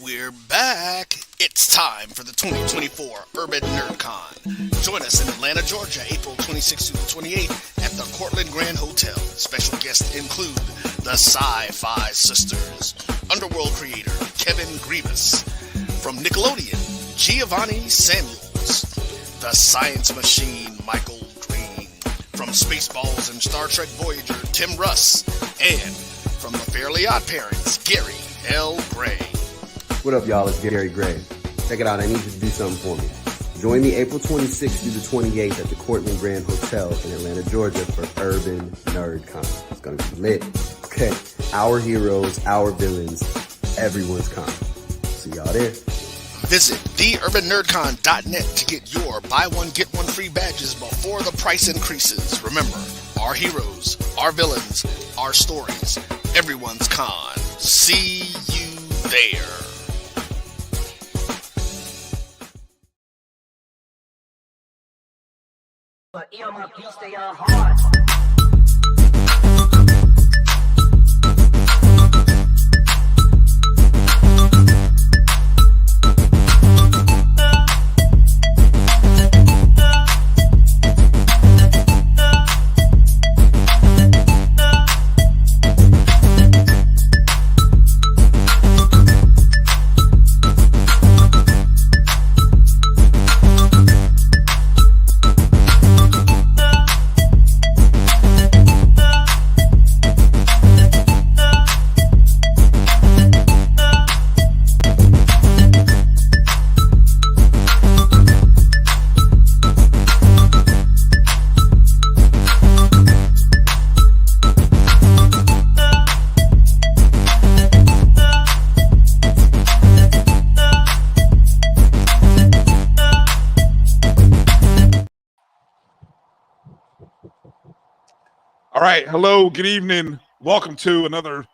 We're back. It's time for the 2024 Urban NerdCon. Join us in Atlanta, Georgia, April 26th through the 28th at the Cortland Grand Hotel. Special guests include the Sci-Fi Sisters, Underworld creator Kevin Grievous, from Nickelodeon, Giovanni Samuels, the Science Machine Michael Green, from Spaceballs and Star Trek Voyager Tim Russ, and from the Fairly Odd Parents Gary L. Gray. What up, y'all? It's Gary Gray. Check it out. I need you to do something for me. Join me April 26th through the 28th at the Cortland Grand Hotel in Atlanta, Georgia for Urban NerdCon. It's going to be lit. Okay. Our heroes, our villains, everyone's con. See y'all there. Visit theurbannerdcon.net to get your buy one, get one free badges before the price increases. Remember, our heroes, our villains, our stories, everyone's con. See you there. But my beats, they are hard. All right. Hello. Good evening. Welcome to another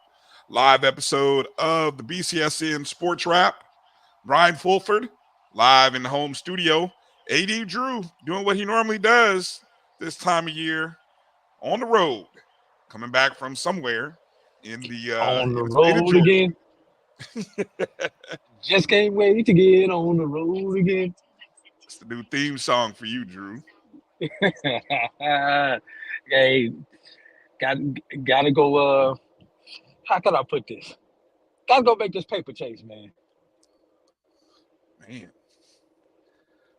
live episode of the BCSN SportsWrap. Brian Fulford, live in the home studio. A.D. Drew doing what he normally does this time of year on the road, coming back from somewhere in the on the road again. Just can't wait to get on the road again. It's the new theme song for you, Drew. Hey, gotta go. How can I put this? Gotta go make this paper chase, man. Man,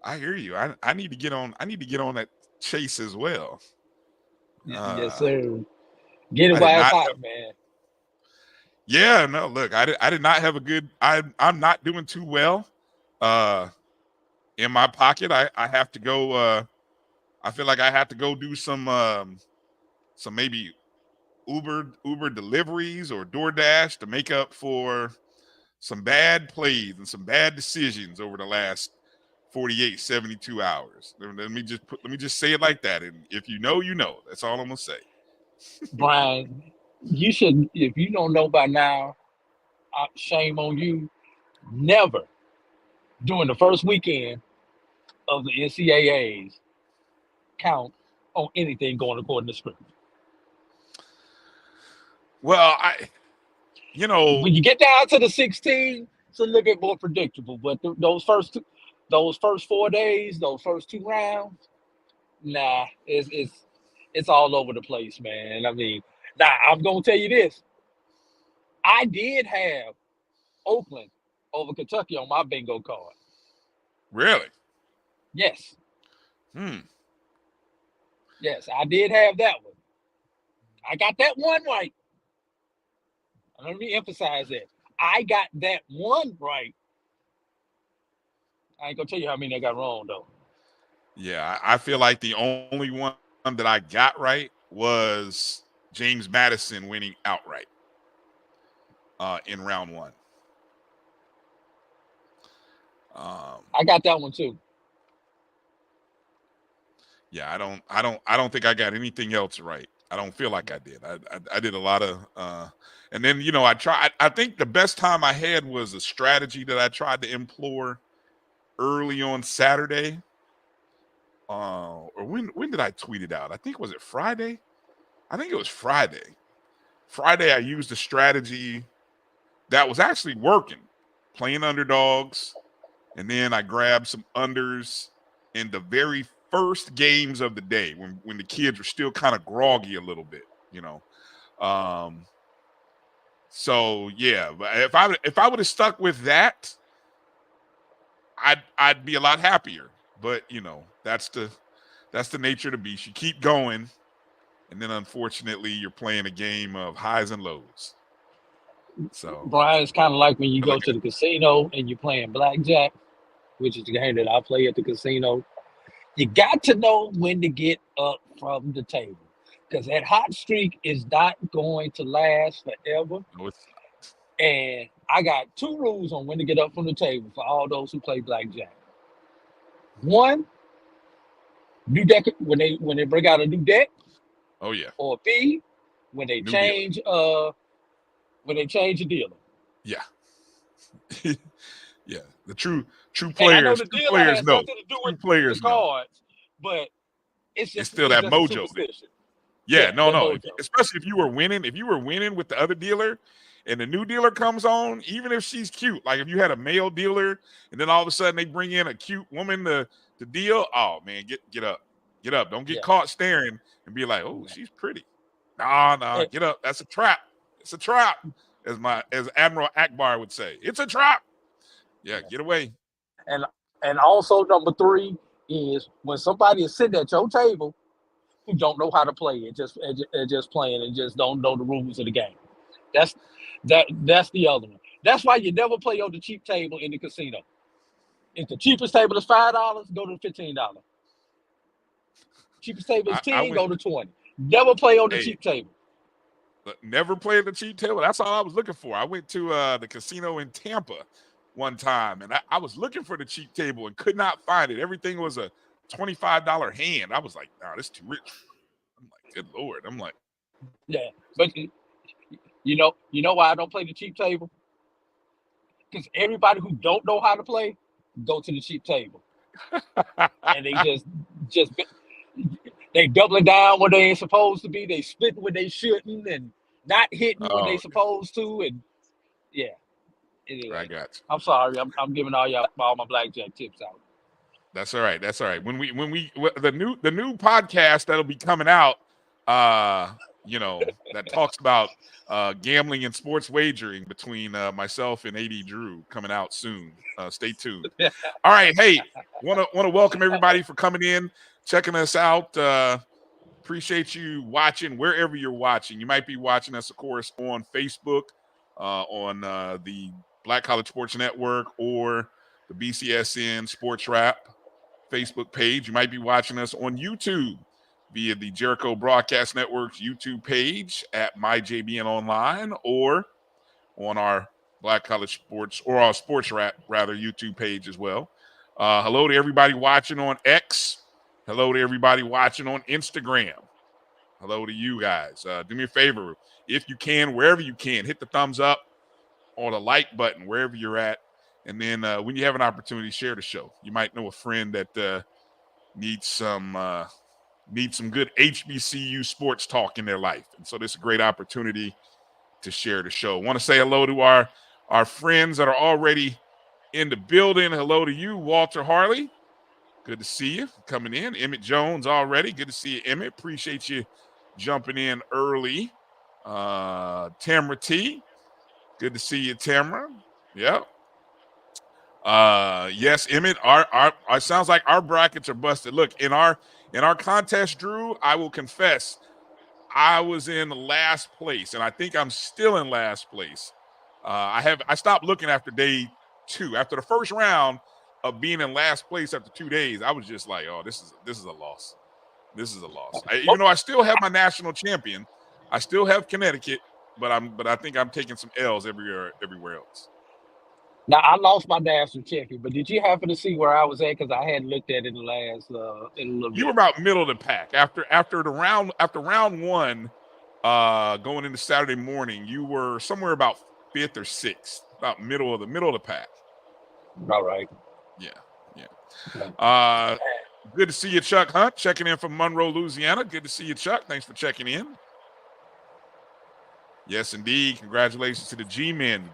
I hear you. I need to get on. I need to get on that chase as well. Yes, sir. Get it while it's hot, man. Yeah, no. Look, I did not have a good. I'm not doing too well. In my pocket, I have to go. I feel like I have to go do some maybe Uber deliveries or DoorDash to make up for some bad plays and some bad decisions over the last 48, 72 hours. Let me just say it like that. And if you know, you know. That's all I'm gonna say. Brian, you should, if you don't know by now, shame on you. Never during the first weekend of the NCAAs count on anything going according to script. Well, when you get down to the 16, it's a little bit more predictable. But those first 4 days, those first 2 rounds, nah, it's all over the place, man. I mean, now I'm gonna tell you this: I did have Oakland over Kentucky on my bingo card. Really? Yes. Yes, I did have that one. I got that one right. Let me emphasize that. I got that one right. I ain't gonna tell you how many I got wrong, though. Yeah, I feel like the only one that I got right was James Madison winning outright in round 1. I got that one too. Yeah, I don't think I got anything else right. I don't feel like I did. I did a lot of and then I think the best time I had was a strategy that I tried to employ early on Saturday. Or when did I tweet it out? I think was it Friday? I think it was Friday. Friday I used a strategy that was actually working. playing underdogs, and then I grabbed some unders in the very first games of the day when the kids were still kind of groggy a little bit, you know. So yeah, but if I would have stuck with that, I'd be a lot happier. But you know, that's the nature of the beast. You keep going, and then unfortunately, you're playing a game of highs and lows. So Brian, it's kind of like when you go look to the casino and you're playing blackjack, which is the game that I play at the casino. You got to know when to get up from the table, because that hot streak is not going to last forever. no, it's And I got 2 rules on when to get up from the table for all those who play blackjack. One, new deck when they bring out a new deck, oh yeah, or B, when they New deal. change the dealer. Yeah. Yeah. The true And I know players, the true dealer players has know. nothing to do True with players the know. cards, but it's It's just still that just a mojo. superstition. Yeah, no. that mojo. Especially if you were winning with the other dealer and the new dealer comes on, even if she's cute. Like if you had a male dealer and then all of a sudden they bring in a cute woman to deal. Oh man, get up. Get up. Don't get Yeah. caught staring and be like, oh, she's pretty. Nah, And- get up. That's a trap. It's a trap. As Admiral Akbar would say. It's a trap. Yeah, get away. And also number 3 is when somebody is sitting at your table who don't know how to play and just playing and just don't know the rules of the game. That's the other one. That's why you never play on the cheap table in the casino. If the cheapest table is $5, go to the $15. Cheapest table is $10, go to $20. Never play on the cheap table. Never played the cheap table. That's all I was looking for. I went to the casino in Tampa one time, and I was looking for the cheap table and could not find it. Everything was a $25 hand. I was like, nah, this is too rich. I'm like, good Lord. I'm like, yeah, but you know why I don't play the cheap table? Because everybody who don't know how to play go to the cheap table, and they just they doubling down where they ain't supposed to be. They splitting when they shouldn't, and not hitting when they supposed to, and yeah. Anyway, I got you. I'm sorry. I'm giving all my blackjack tips out. That's all right. That's all right. When the new podcast that'll be coming out, that talks about gambling and sports wagering between myself and A.D. Drew coming out soon. Stay tuned. All right. Hey, want to welcome everybody for coming in, checking us out. Appreciate you watching wherever you're watching. You might be watching us, of course, on Facebook, on the Black College Sports Network, or the BCSN SportsWrap Facebook page. You might be watching us on YouTube via the Jericho Broadcast Network's YouTube page at MyJBN Online, or on our Black College Sports, or our SportsWrap rather, YouTube page as well. Hello to everybody watching on X. Hello to everybody watching on Instagram. Hello to you guys. Do me a favor, if you can, wherever you can, hit the thumbs up or the like button wherever you're at. And then when you have an opportunity, share the show. You might know a friend that needs some good HBCU sports talk in their life. And so this is a great opportunity to share the show. I want to say hello to our friends that are already in the building. Hello to you, Walter Harley. Good to see you coming in. Emmett Jones already. Good to see you, Emmett. Appreciate you jumping in early. Tamara T. Good to see you, Tamara. Yep. Yes, Emmett. Our sounds like our brackets are busted. Look, in our contest, Drew, I will confess, I was in last place, and I think I'm still in last place. I stopped looking after day 2. After the first round of being in last place after 2 days, I was just like, oh, this is a loss. This is a loss. Even though I still have my national champion, I still have Connecticut, but I think I'm taking some L's everywhere else. Now, I lost my national champion, but did you happen to see where I was at? Because I hadn't looked at it in the last in a little bit. You were about middle of the pack after round 1, going into Saturday morning. You were somewhere about 5th or 6th, about middle of the pack. All right. Yeah. Good to see you, Chuck Hunt, checking in from Monroe, Louisiana. Good to see you, Chuck. Thanks for checking in. Yes, indeed. Congratulations to the G-Men,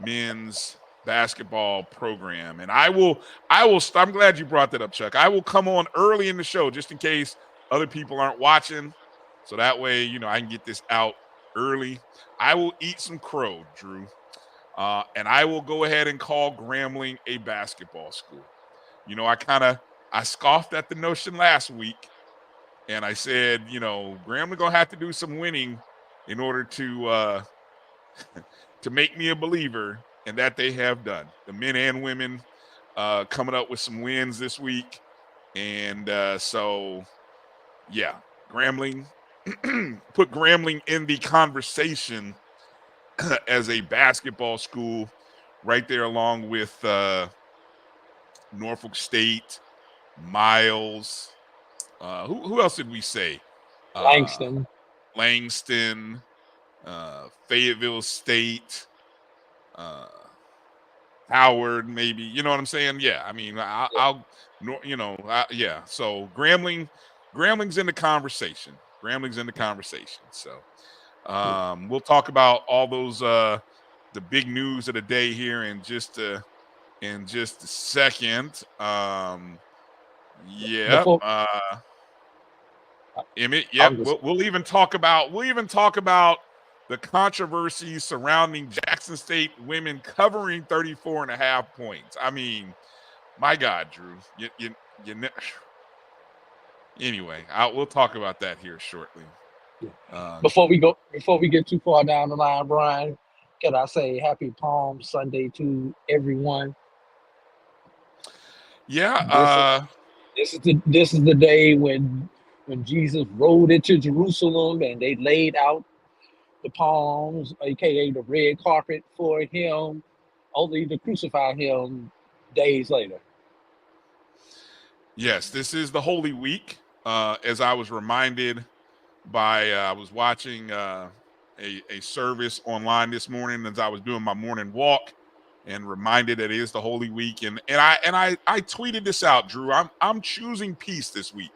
men's basketball program. And I'm glad you brought that up, Chuck. I will come on early in the show just in case other people aren't watching. So that way, I can get this out early. I will eat some crow, Drew. And I will go ahead and call Grambling a basketball school. I scoffed at the notion last week, and I said, Grambling gonna have to do some winning in order to to make me a believer, and that they have done. The men and women coming up with some wins this week, and so yeah, Grambling put Grambling in the conversation as a basketball school, right there along with Norfolk State, Miles. Who else did we say? Langston, Fayetteville State, Howard, maybe. You know what I'm saying? Yeah. I mean, yeah. So Grambling's in the conversation. So we'll talk about all those the big news of the day here in just a second. Emmett, yep. We'll even talk about the controversy surrounding Jackson State women covering 34.5 points. I mean, my God, Drew. Anyway, we'll talk about that here shortly. Before we get too far down the line, Brian, can I say Happy Palm Sunday to everyone? Yeah. This is the day when Jesus rode into Jerusalem and they laid out the palms, aka the red carpet, for him, only to crucify him days later. Yes, this is the Holy Week. As I was reminded by, I was watching a service online this morning as I was doing my morning walk, and reminded that it is the Holy Week. And I tweeted this out, Drew. I'm choosing peace this week.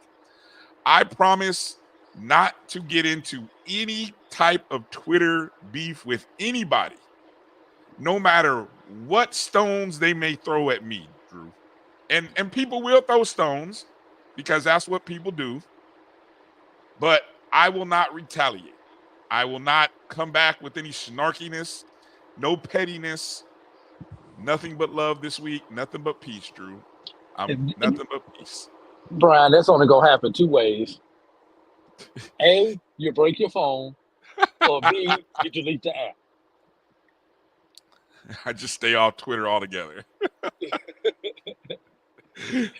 I promise not to get into any type of Twitter beef with anybody, no matter what stones they may throw at me, Drew. And people will throw stones because that's what people do. But I will not retaliate. I will not come back with any snarkiness, no pettiness, nothing but love this week, nothing but peace, Drew. Nothing but peace. Brian, that's only going to happen two ways. A, you break your phone, or B, you delete the app. I just stay off Twitter altogether.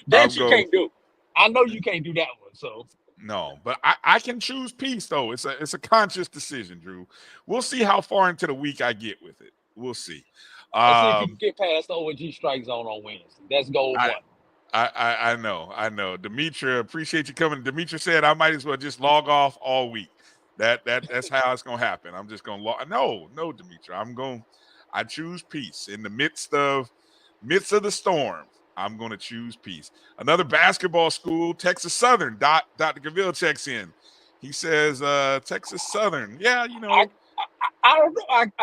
That you can't do. I know you can't do that one, so. No, but I can choose peace, though. It's a conscious decision, Drew. We'll see how far into the week I get with it. We'll see. Let's see if you can get past the OG strike zone on Wednesday. That's goal one. I know. Demetra, appreciate you coming. Demetra said I might as well just log off all week. That's how it's gonna happen. I'm just gonna log. No, Demetra. I choose peace in the midst of the storm. I'm gonna choose peace. Another basketball school, Texas Southern. Dr. Gaville checks in. He says Texas Southern. Yeah, I don't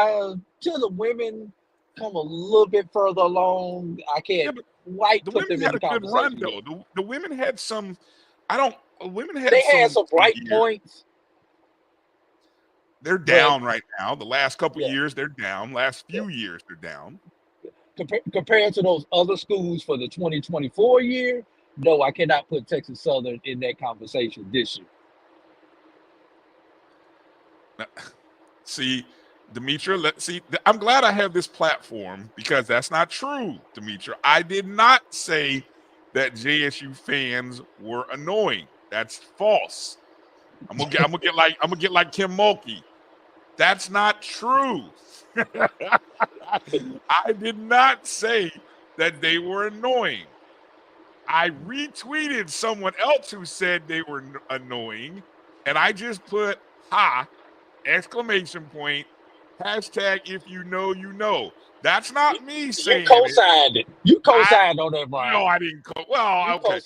know. Till the women come a little bit further along, I can't quite put them in the conversation. The women had a good run, though. The women had some. They had some bright points. They're down right now. The last couple years, they're down. Last few years, they're down. Compared to those other schools for the 2024 year, no, I cannot put Texas Southern in that conversation this year. See, Demetra, I'm glad I have this platform because that's not true, Demetra. I did not say that JSU fans were annoying. That's false. I'm gonna get like Kim Mulkey. That's not true. I did not say that they were annoying. I retweeted someone else who said they were annoying, and I just put exclamation point, hashtag if you know, you know. That's not me saying it. You co-signed it. You co-signed on that, Brian. No, I didn't. Well, okay.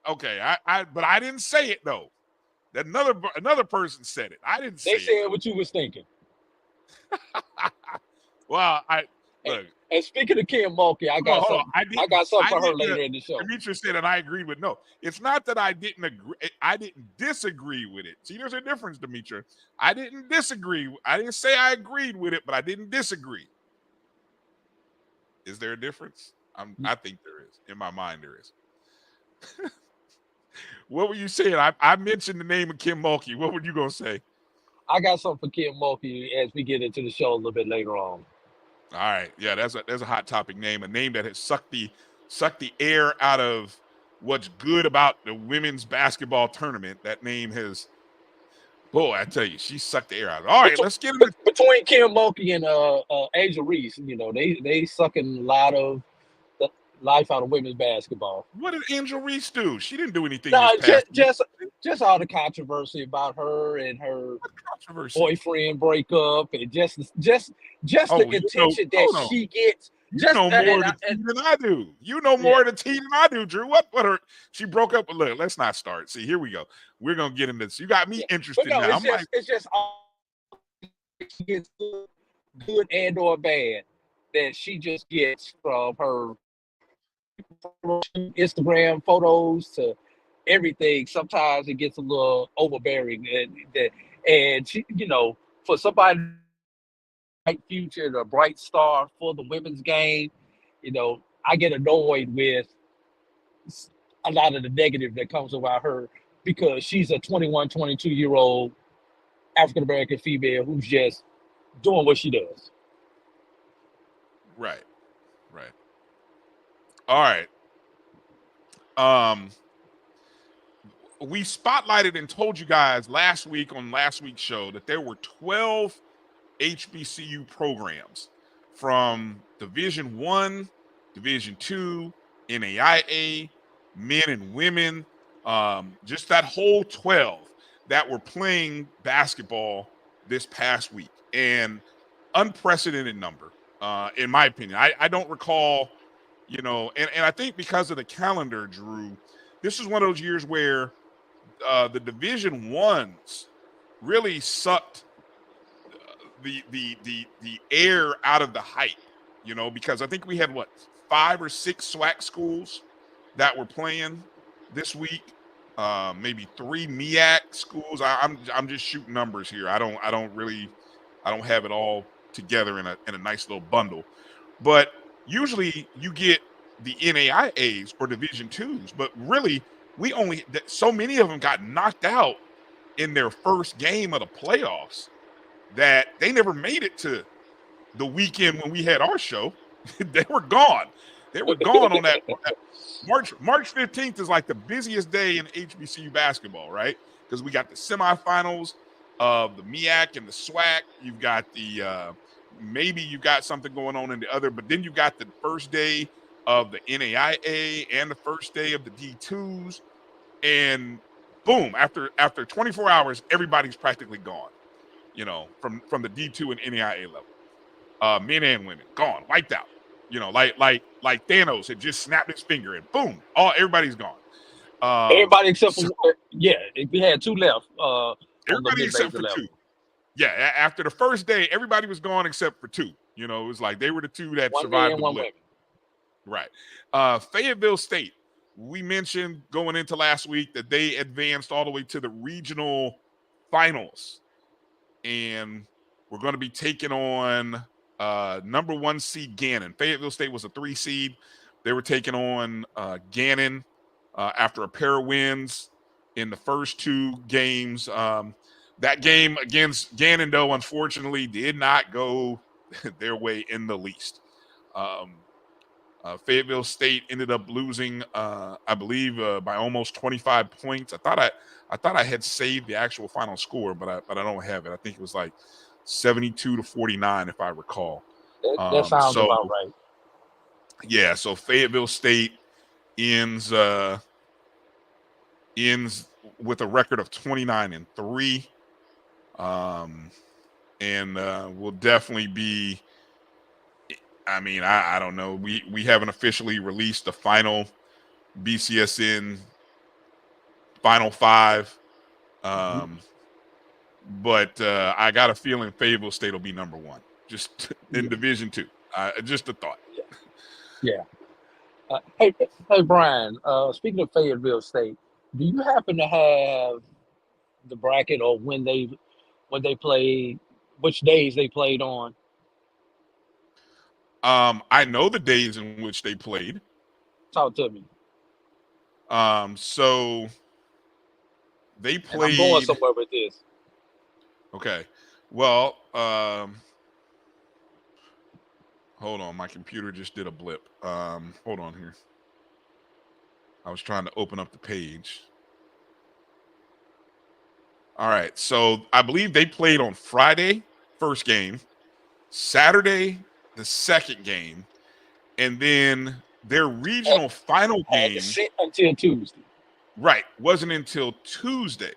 Co-signed. But I didn't say it though. That another person said it. I didn't say it. They said what you was thinking. Well, Look. And speaking of Kim Mulkey, I got Hold on. something. I got something for her later in the show. Demetrius said, and I agreed with no. It's not that I didn't agree. I didn't disagree with it. See, there's a difference, Demetrius. I didn't disagree. I didn't say I agreed with it, but I didn't disagree. Is there a difference? I think there is. In my mind, there is. What were you saying? I mentioned the name of Kim Mulkey. What were you gonna say? I got something for Kim Mulkey as we get into the show a little bit later on. All right, yeah, there's a hot topic name, a name that has sucked the air out of what's good about the women's basketball tournament. That name has, boy, I tell you, she sucked the air out of it. All right, let's get into between Kim Mulkey and Angel Reese. You know, they sucking a lot of the life out of women's basketball. What did Angel Reese do? She didn't do anything. No, just all the controversy about her and her boyfriend breakup, and just the attention that she gets. You know more to tea than I do. You know more to tea than I do, Drew. What her? She broke up. Look, let's not start. See, here we go. We're gonna get into this. You got me interested now. It's just all she gets good and or bad that she just gets from her Instagram photos to everything. Sometimes it gets a little overbearing, and she, you know, for somebody bright future, a bright star for the women's game, you know, I get annoyed with a lot of the negative that comes about her because she's a 21, 22-year-old African-American female who's just doing what she does. Right. All right. We spotlighted and told you guys last week on last week's show that there were 12 HBCU programs from Division I, Division II, NAIA, men and women, just that whole 12 that were playing basketball this past week. And unprecedented number, in my opinion. I don't recall, you know, and I think because of the calendar, Drew, this is one of those years where the Division Ones really sucked the air out of the hype, you know, because I think we had 5 or 6 SWAC schools that were playing this week, maybe 3 MEAC schools. I'm just shooting numbers here. I don't have it all together in a nice little bundle, but usually you get the NAIAs or Division twos, but really so many of them got knocked out in their first game of the playoffs that they never made it to the weekend when we had our show. They were gone. They were gone on that. March 15th is like the busiest day in HBCU basketball, right? Because we got the semifinals of the MEAC and the SWAC. You've got the maybe you got something going on in the other, but then you got the first day of the NAIA and the first day of the D2s, and boom, after 24 hours, everybody's practically gone, you know, from the D2 and NAIA level. Men and women, gone, wiped out. You know, like Thanos had just snapped his finger and boom, everybody's gone. Everybody except for we had 2 left. Everybody except for 2. Yeah, after the first day, everybody was gone except for 2. You know, it was like they were the 2 that survived the blip. Right. Fayetteville State, we mentioned going into last week that they advanced all the way to the regional finals. And we're going to be taking on number 1 seed Gannon. Fayetteville State was a 3 seed. They were taking on Gannon after a pair of wins in the first 2 games. That game against Gannon, though, unfortunately, did not go their way in the least. Fayetteville State ended up losing, I believe, by almost 25 points. I thought I had saved the actual final score, but I don't have it. I think it was like 72-49, if I recall. That sounds about right. Yeah, so Fayetteville State ends with a record of 29-3, and will definitely be. I mean, I don't know. We haven't officially released the final BCSN Final 5, but I got a feeling Fayetteville State will be number 1, just in Division 2. Just a thought. Yeah. Hey, Brian. Speaking of Fayetteville State, do you happen to have the bracket or when they played, which days they played on? I know the days in which they played. Talk to me. So they And I'm going played. somewhere with this. Okay. Well, hold on. My computer just did a blip. Hold on here. I was trying to open up the page. All right. So I believe they played on Friday, first game, Saturday, the second game, and then their regional final Had to game, sit until Tuesday. right, wasn't until Tuesday,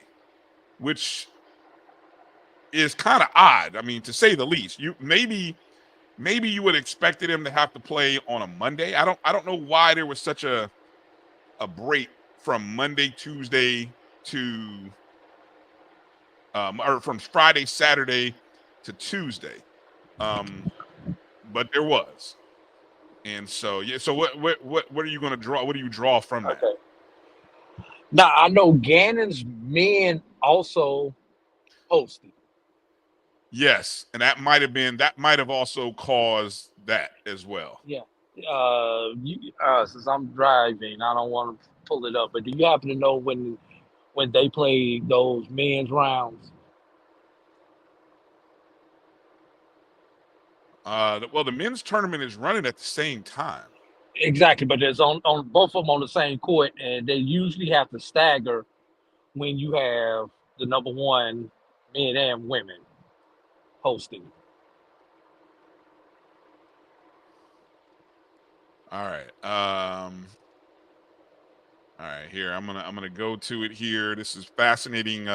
which is kind of odd. I mean, to say the least. You maybe you would expected him to have to play on a Monday. I don't know why there was such a break from Monday, Tuesday to or from Friday, Saturday to Tuesday. But there was. And so yeah, so what are you going to draw? What do you draw from that? Okay. Now I know Gannon's men also hosted. Yes, and that might have also caused that as well. Yeah. Since I'm driving, I don't want to pull it up. But do you happen to know when they played those men's rounds? Well, the men's tournament is running at the same time. Exactly, but there's on both of them on the same court, and they usually have to stagger when you have the number one men and women hosting. All right. All right, here I'm gonna go to it here. This is fascinating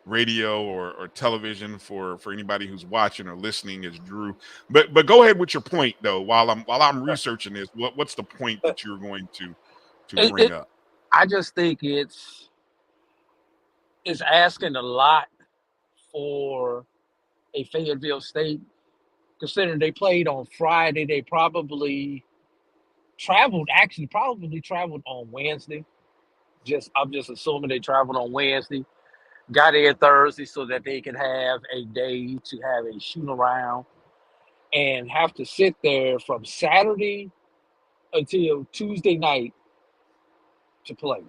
radio or television for anybody who's watching or listening is Drew. But go ahead with your point though. While I'm researching this, what's the point that you're going to bring up? I just think it's asking a lot for a Fayetteville State, considering they played on Friday. They probably traveled on Wednesday. I'm just assuming they traveled on Wednesday, got there Thursday so that they can have a day to have a shoot around, and have to sit there from Saturday until Tuesday night to play.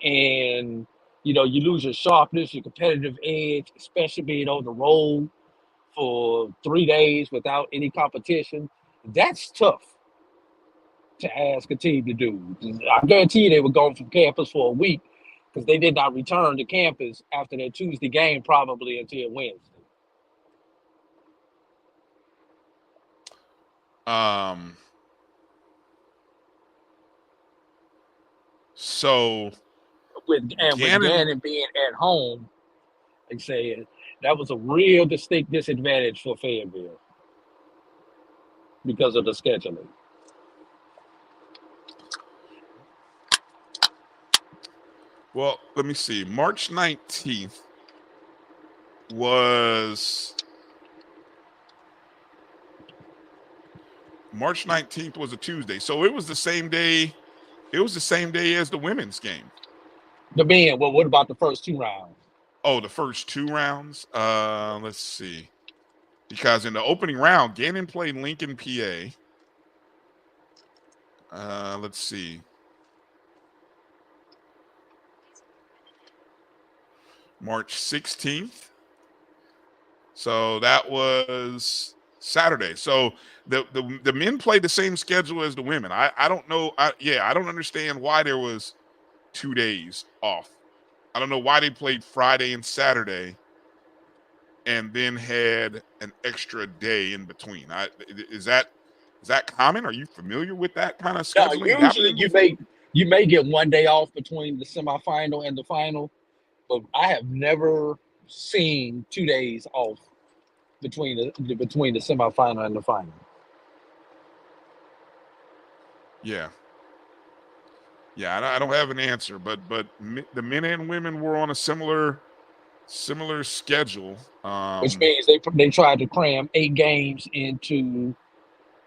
And you lose your sharpness, your competitive edge, especially being on the road for 3 days without any competition. That's tough to ask a team to do. I guarantee you they were gone from campus for a week because they did not return to campus after their Tuesday game probably until Wednesday. So With Gannon being at home, like I said, that was a real distinct disadvantage for Fayetteville because of the scheduling. Well, let me see. March 19th was a Tuesday. So it was the same day. It was the same day as the women's game. The men, well, what about the first two rounds? Oh, the first two rounds? Let's see. Because in the opening round, Gannon played Lincoln, PA. Let's see. March 16th. So that was Saturday. So the men played the same schedule as the women. I don't know. I don't understand why there was 2 days off. I don't know why they played Friday and Saturday and then had an extra day in between. Is that common? Are you familiar with that kind of scheduling happening? Usually you may get 1 day off between the semifinal and the final, but I have never seen 2 days off between the semifinal and the final. Yeah. Yeah, I don't have an answer, but the men and women were on a similar Similar schedule. which means they tried to cram 8 games into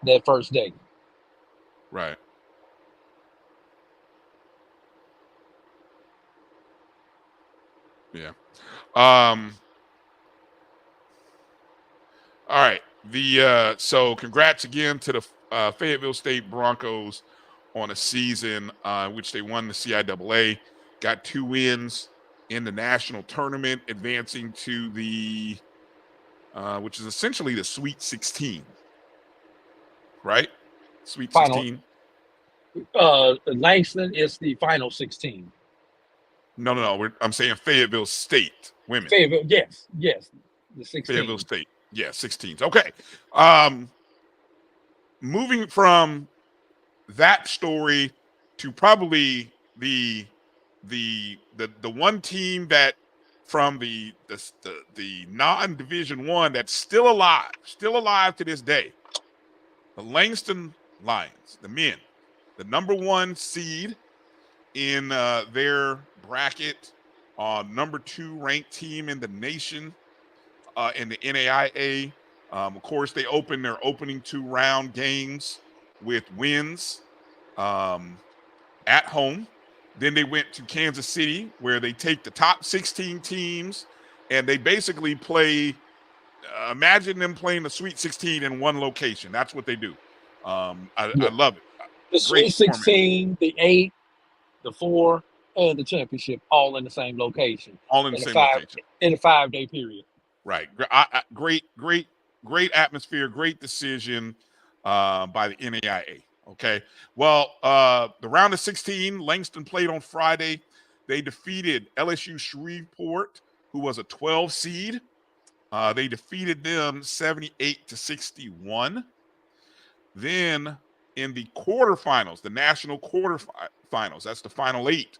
that first day. Right. Yeah. All right. So congrats again to the Fayetteville State Broncos on a season in which they won the CIAA, got 2 wins in the national tournament, advancing to the which is essentially the Sweet 16, right? Sweet Final 16. Langston is the final 16. No. I'm saying Fayetteville State women. Fayetteville, yes, the 16. Fayetteville State, yeah, 16s. Okay. Moving from that story to probably the one team that from the non-Division One that's still alive to this day, the Langston Lions, the men, the number 1 seed in their bracket, number 2 ranked team in the nation in the NAIA. Of course, they opened their opening 2 round games with wins at home. Then they went to Kansas City, where they take the top 16 teams, and they basically play. Imagine them playing the Sweet 16 in one location. That's what they do. I love it. The Sweet 16, the 8, the 4, and the championship all in the same location. All in the same location. In a 5-day period. Right. Great atmosphere. Great decision by the NAIA. Okay. Well, the round of 16, Langston played on Friday. They defeated LSU Shreveport, who was a 12 seed. They defeated them 78-61. Then in the quarterfinals, the national quarterfinals, that's the final 8,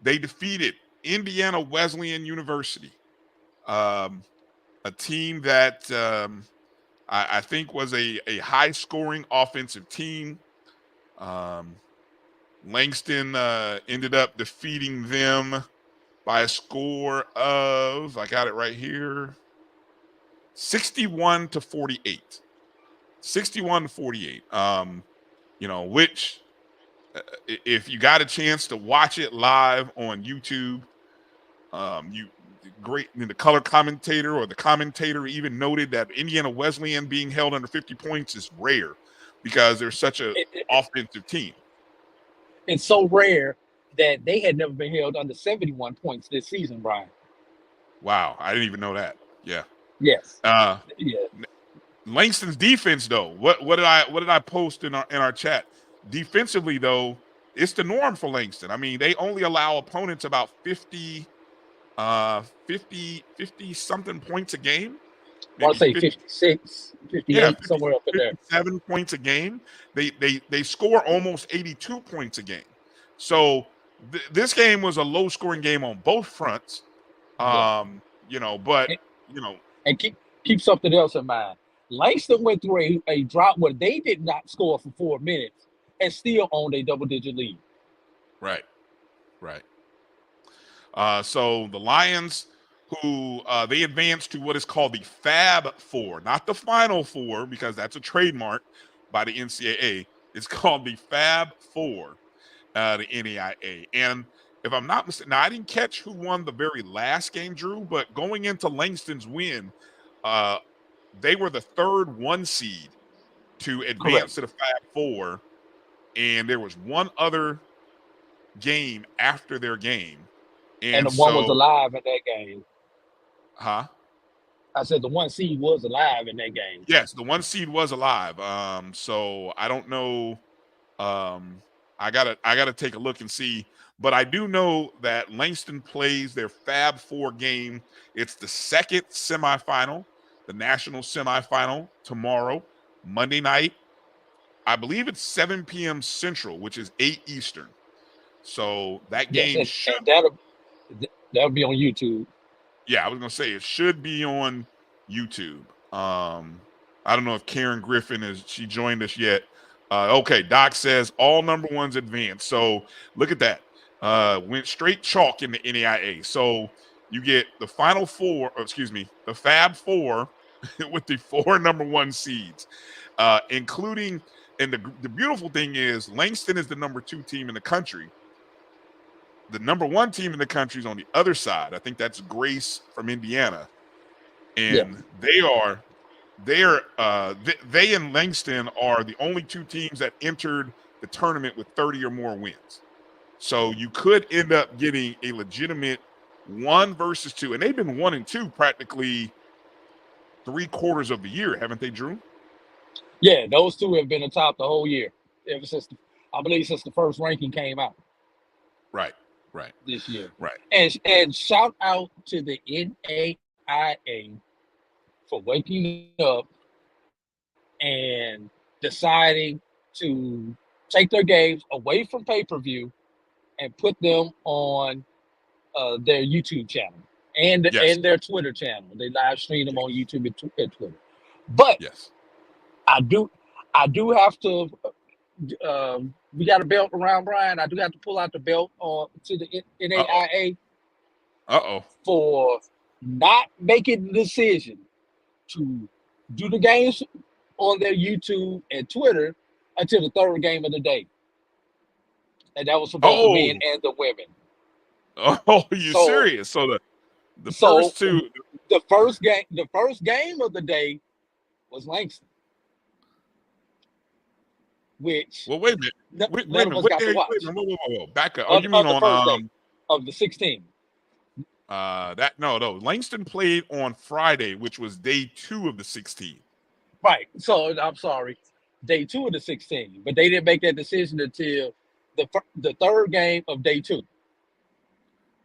they defeated Indiana Wesleyan University, a team that I think was a high-scoring offensive team. Langston ended up defeating them by a score of, I got it right here, 61-48. 61-48. Which if you got a chance to watch it live on YouTube, the color commentator or the commentator even noted that Indiana Wesleyan being held under 50 points is rare because they're such an offensive team. It's so rare that they had never been held under 71 points this season, Brian. Wow, I didn't even know that. Yeah. Yes. Yeah. Langston's defense, though, what did I post in our chat? Defensively, though, it's the norm for Langston. I mean, they only allow opponents about 50 something points a game. I'll say 56, 58, somewhere up in there. 7 points a game. They score almost 82 points a game. So this game was a low scoring game on both fronts. And keep something else in mind. Langston went through a drought where they did not score for 4 minutes and still owned a double-digit lead. Right. So the Lions, who they advanced to what is called the Fab Four, not the Final Four, because that's a trademark by the NCAA. It's called the Fab Four, the NAIA. And if I'm not mistaken, now I didn't catch who won the very last game, Drew, but going into Langston's win, they were the 3rd 1 seed to advance to the Fab Four, and there was one other game after their game. And the one was alive in that game. Huh? I said the 1 seed was alive in that game. Yes, the 1 seed was alive. So I don't know. I gotta take a look and see. But I do know that Langston plays their Fab Four game. It's the 2nd semifinal, the national semifinal tomorrow, Monday night. I believe it's 7 p.m. Central, which is 8 Eastern. So that game that'll be on YouTube. Yeah, I was gonna say it should be on YouTube. I don't know if Karen Griffin she joined us yet. Okay, Doc says all number 1s advance. So look at that. went straight chalk in the NAIA. So you get the Final Four, the Fab Four with the 4 number 1 seeds, including, and the beautiful thing is Langston is the number 2 team in the country. The number 1 team in the country is on the other side. I think that's Grace from Indiana. And they and Langston are the only 2 teams that entered the tournament with 30 or more wins. So you could end up getting a legitimate 1 versus 2. And they've been 1 and 2 practically 3/4 of the year, haven't they, Drew? Yeah, those 2 have been atop the whole year. Ever since, I believe, since the first ranking came out. Right. This year. Right. And shout out to the NAIA for waking up and deciding to take their games away from pay-per-view and put them on their YouTube channel and their Twitter channel. They live stream them on YouTube and Twitter. But I do have to. We got a belt around Bryan. I do have to pull out the belt to the NAIA for not making the decision to do the games on their YouTube and Twitter until the 3rd game of the day. And that was for both the men and the women. Oh, you serious? So the first 2. The first game of the day was Langston. Which wait a minute. Wait a minute. Whoa. Back up. You mean on of the 16? No. Langston played on Friday, which was day 2 of the 16. Right. So I'm sorry, day 2 of the 16, but they didn't make that decision until the 3rd game of day 2.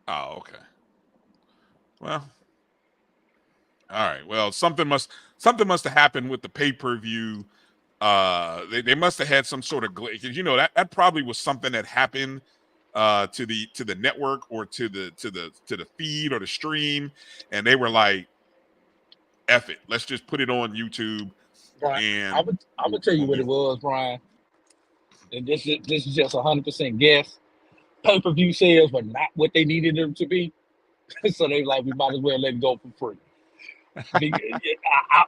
Oh, okay. Well, all right. Well, something must have happened with the pay-per-view. They must have had some sort of glitch, because that probably was something that happened to the network or to the feed or the stream, and they were like, "F it, let's just put it on YouTube." Bryan, and I would tell you what it was, Bryan. And this is just 100% guess. Pay-per-view sales were not what they needed them to be, so they were like, we might as well let it go for free.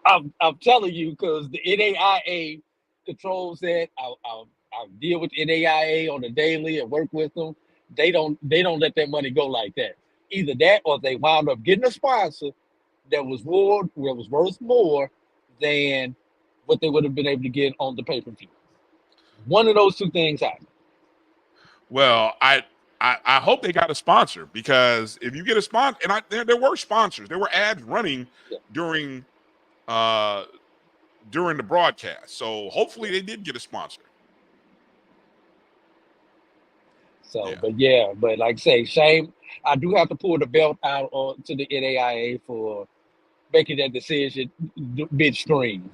I'm telling you, because the NAIA controls that. I deal with the NAIA on a daily and work with them. They don't let that money go like that. Either that, or they wound up getting a sponsor that was worth more than what they would have been able to get on the pay-per-view. One of those 2 things happened. Well, I hope they got a sponsor, because if you get a sponsor, and there were sponsors, there were ads running during the broadcast. So hopefully they did get a sponsor. So, but like I say, shame. I do have to pull the belt out to the NAIA for making that decision midstream,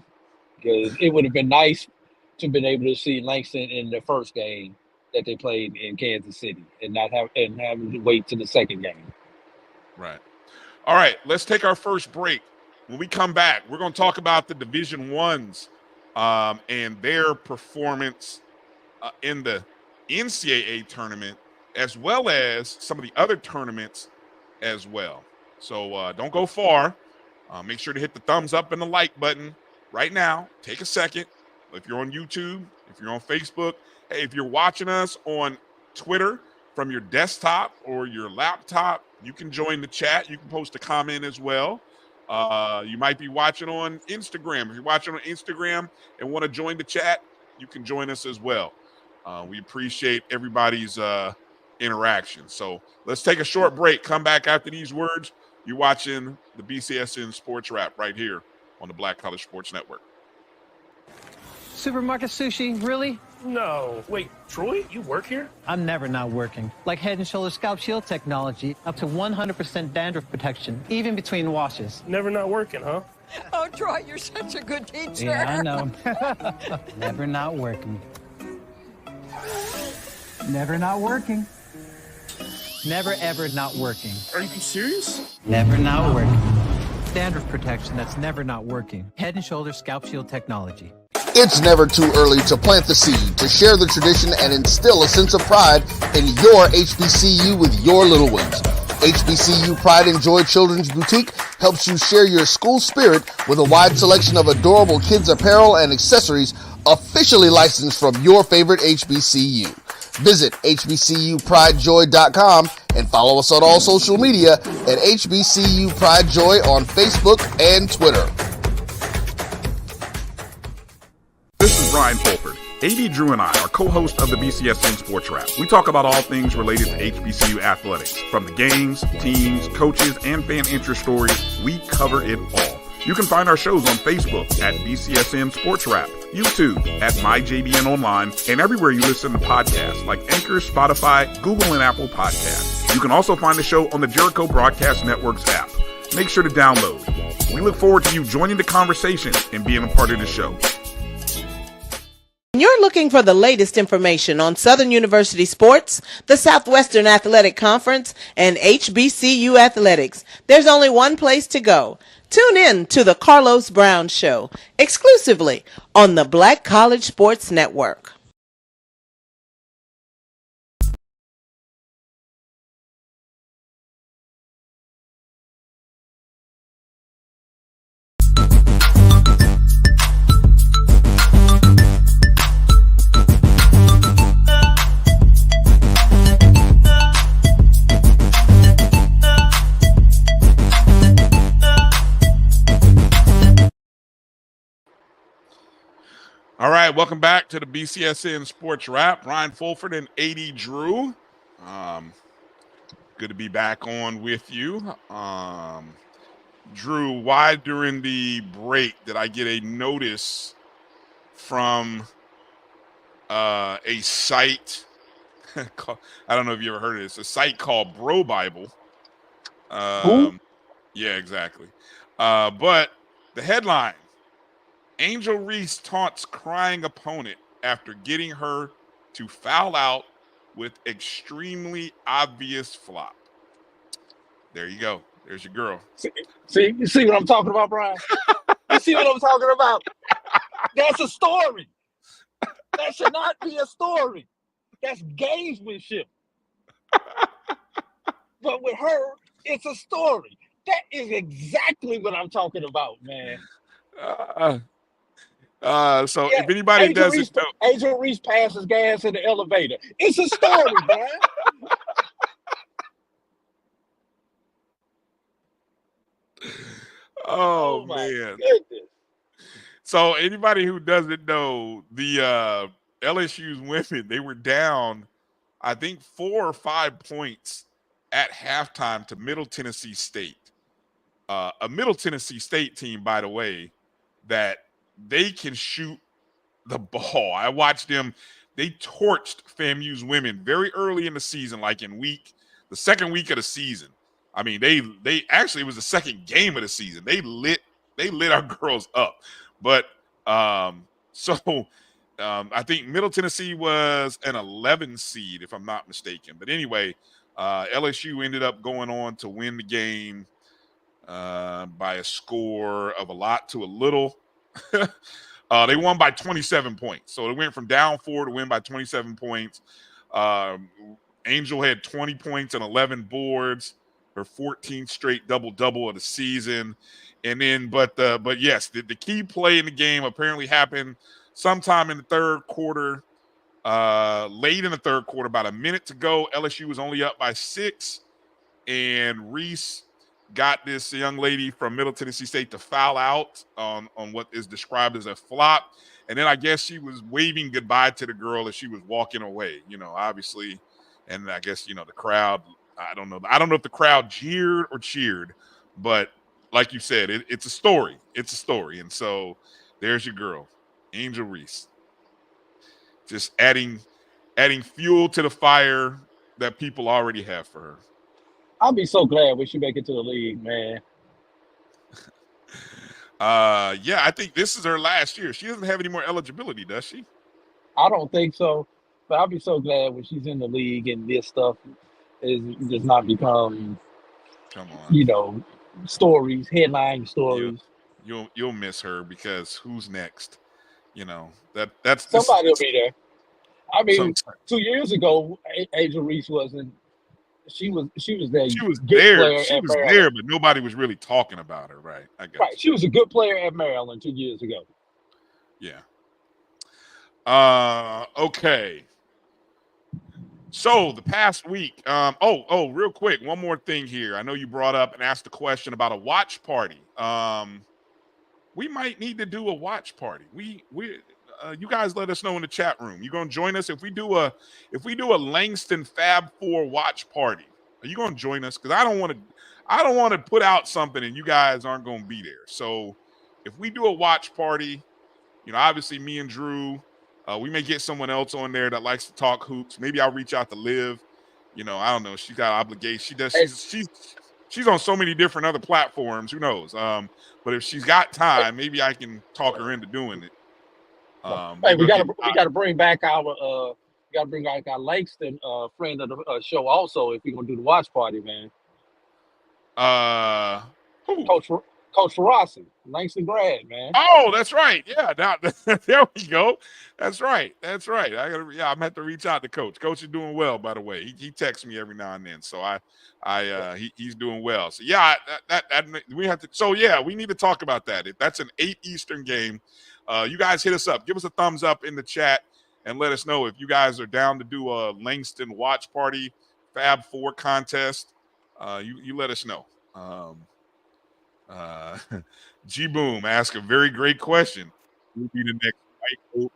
because it would have been nice to have been able to see Langston in the first game that they played in Kansas City and having to wait to the 2nd game. Right. All right, let's take our first break. When we come back, we're going to talk about the Division I's and their performance in the NCAA tournament, as well as some of the other tournaments as well. So don't go far. Make sure to hit the thumbs up and the like button right now. Take a second. If you're on YouTube, if you're on Facebook, hey, if you're watching us on Twitter from your desktop or your laptop, you can join the chat. You can post a comment as well. You might be watching on Instagram. If you're watching on Instagram and want to join the chat, you can join us as well. We appreciate everybody's interaction. So let's take a short break. Come back after these words. You're watching the BCSN Sports Wrap right here on the Black College Sports Network. Supermarket sushi, really? No. Wait, Troy, you work here? I'm never not working. Like Head & Shoulders Scalp Shield technology, up to 100% dandruff protection, even between washes. Never not working, huh? Oh, Troy, you're such a good teacher. Yeah, I know. Never not working. Never not working. Never, ever not working. Are you serious? Never not working. Dandruff protection that's never not working. Head & Shoulders Scalp Shield technology. It's never too early to plant the seed, to share the tradition, and instill a sense of pride in your HBCU with your little ones. HBCU Pride and Joy Children's Boutique helps you share your school spirit with a wide selection of adorable kids apparel and accessories officially licensed from your favorite HBCU. Visit hbcupridejoy.com and follow us on all social media at HBCU Pride Joy on Facebook and Twitter. This is Brian Fulford. A.D. Drew and I are co-hosts of the BCSN SportsWrap. We talk about all things related to HBCU athletics. From the games, teams, coaches, and fan interest stories, we cover it all. You can find our shows on Facebook at BCSN SportsWrap, YouTube at MyJBN Online, and everywhere you listen to podcasts like Anchor, Spotify, Google, and Apple Podcasts. You can also find the show on the Jericho Broadcast Network's app. Make sure to download. We look forward to you joining the conversation and being a part of the show. You're looking for the latest information on Southern University sports, the Southwestern Athletic Conference, and HBCU athletics. There's only one place to go. Tune in to the Carlos Brown Show, exclusively on the Black College Sports Network. All right, welcome back to the BCSN Sports Wrap. Brian Fulford and A.D. Drew. Good to be back on with you. Drew, why during the break did I get a notice from a site? I don't know if you ever heard of this. A site called Bro Bible. Who? Yeah, exactly. But the headline: Angel Reese taunts crying opponent after getting her to foul out with extremely obvious flop. There you go. There's your girl. See, you see what I'm talking about, Brian? You see what I'm talking about? That's a story. That should not be a story. That's gamesmanship. But with her, it's a story. That is exactly what I'm talking about, man. So if anybody doesn't know, Angel Reese passes gas in the elevator. It's a story, man. Oh my man. goodness. So anybody who doesn't know, the LSU's women, they were down, I think 4 or 5 points at halftime to Middle Tennessee State. A Middle Tennessee State team, by the way, that they can shoot the ball. I watched them. They torched FAMU's women very early in the season, like in the second week of the season. I mean, they actually, it was the second game of the season. They lit our girls up. But I think Middle Tennessee was an 11 seed, if I'm not mistaken. But anyway, LSU ended up going on to win the game by a score of a lot to a little. They won by 27 points. So it went from down 4 to win by 27 points. Angel had 20 points and 11 boards, her 14th straight double-double of the season. And then, but yes, the key play in the game apparently happened sometime in the third quarter, late in the third quarter, about a minute to go. LSU was only up by 6, and Reese got this young lady from Middle Tennessee State to foul out on what is described as a flop. And then I guess she was waving goodbye to the girl as she was walking away, obviously. And I guess, the crowd, I don't know if the crowd jeered or cheered, but like you said, it's a story. It's a story. And so there's your girl, Angel Reese. Just adding fuel to the fire that people already have for her. I'll be so glad when she make it to the league, man. Yeah, I think this is her last year. She doesn't have any more eligibility, does she? I don't think so. But I'll be so glad when she's in the league and this stuff does not become, Come on, stories, headline stories. You'll miss her because who's next? You know, that's Somebody will be there. I so mean, 2 years ago, Angel Reese wasn't. She was there. she was Good there. player She at was Maryland. there, but nobody was really talking about her, right? I got Right. She was a good player at Maryland 2 years ago. you. Yeah. Okay. So the past week, real quick, one more thing here. I know you brought up and asked a question about a watch party. We might need to do a watch party. You guys let us know in the chat room. You gonna join us if we do a Langston Fab 4 watch party? Are you gonna join us? Because I don't want to put out something and you guys aren't gonna be there. So if we do a watch party, obviously me and Drew, we may get someone else on there that likes to talk hoops. Maybe I'll reach out to Liv. I don't know. She's got obligations. She does. She's on so many different other platforms. Who knows? But if she's got time, maybe I can talk her into doing it. Hey, we gotta bring back our Langston friend of the show also if we're gonna do the watch party, man. Who? Coach Ferrasi, Langston grad, man. Oh, that's right. Yeah, there we go. That's right. I'm gonna have to reach out to Coach. Coach is doing well, by the way. He texts me every now and then, so he's doing well. So yeah, that we have to. So yeah, we need to talk about that. If that's an 8 Eastern game, you guys hit us up. Give us a thumbs up in the chat and let us know if you guys are down to do a Langston watch party Fab 4 contest. You let us know. G Boom asked a very great question. Who will be the next white hope?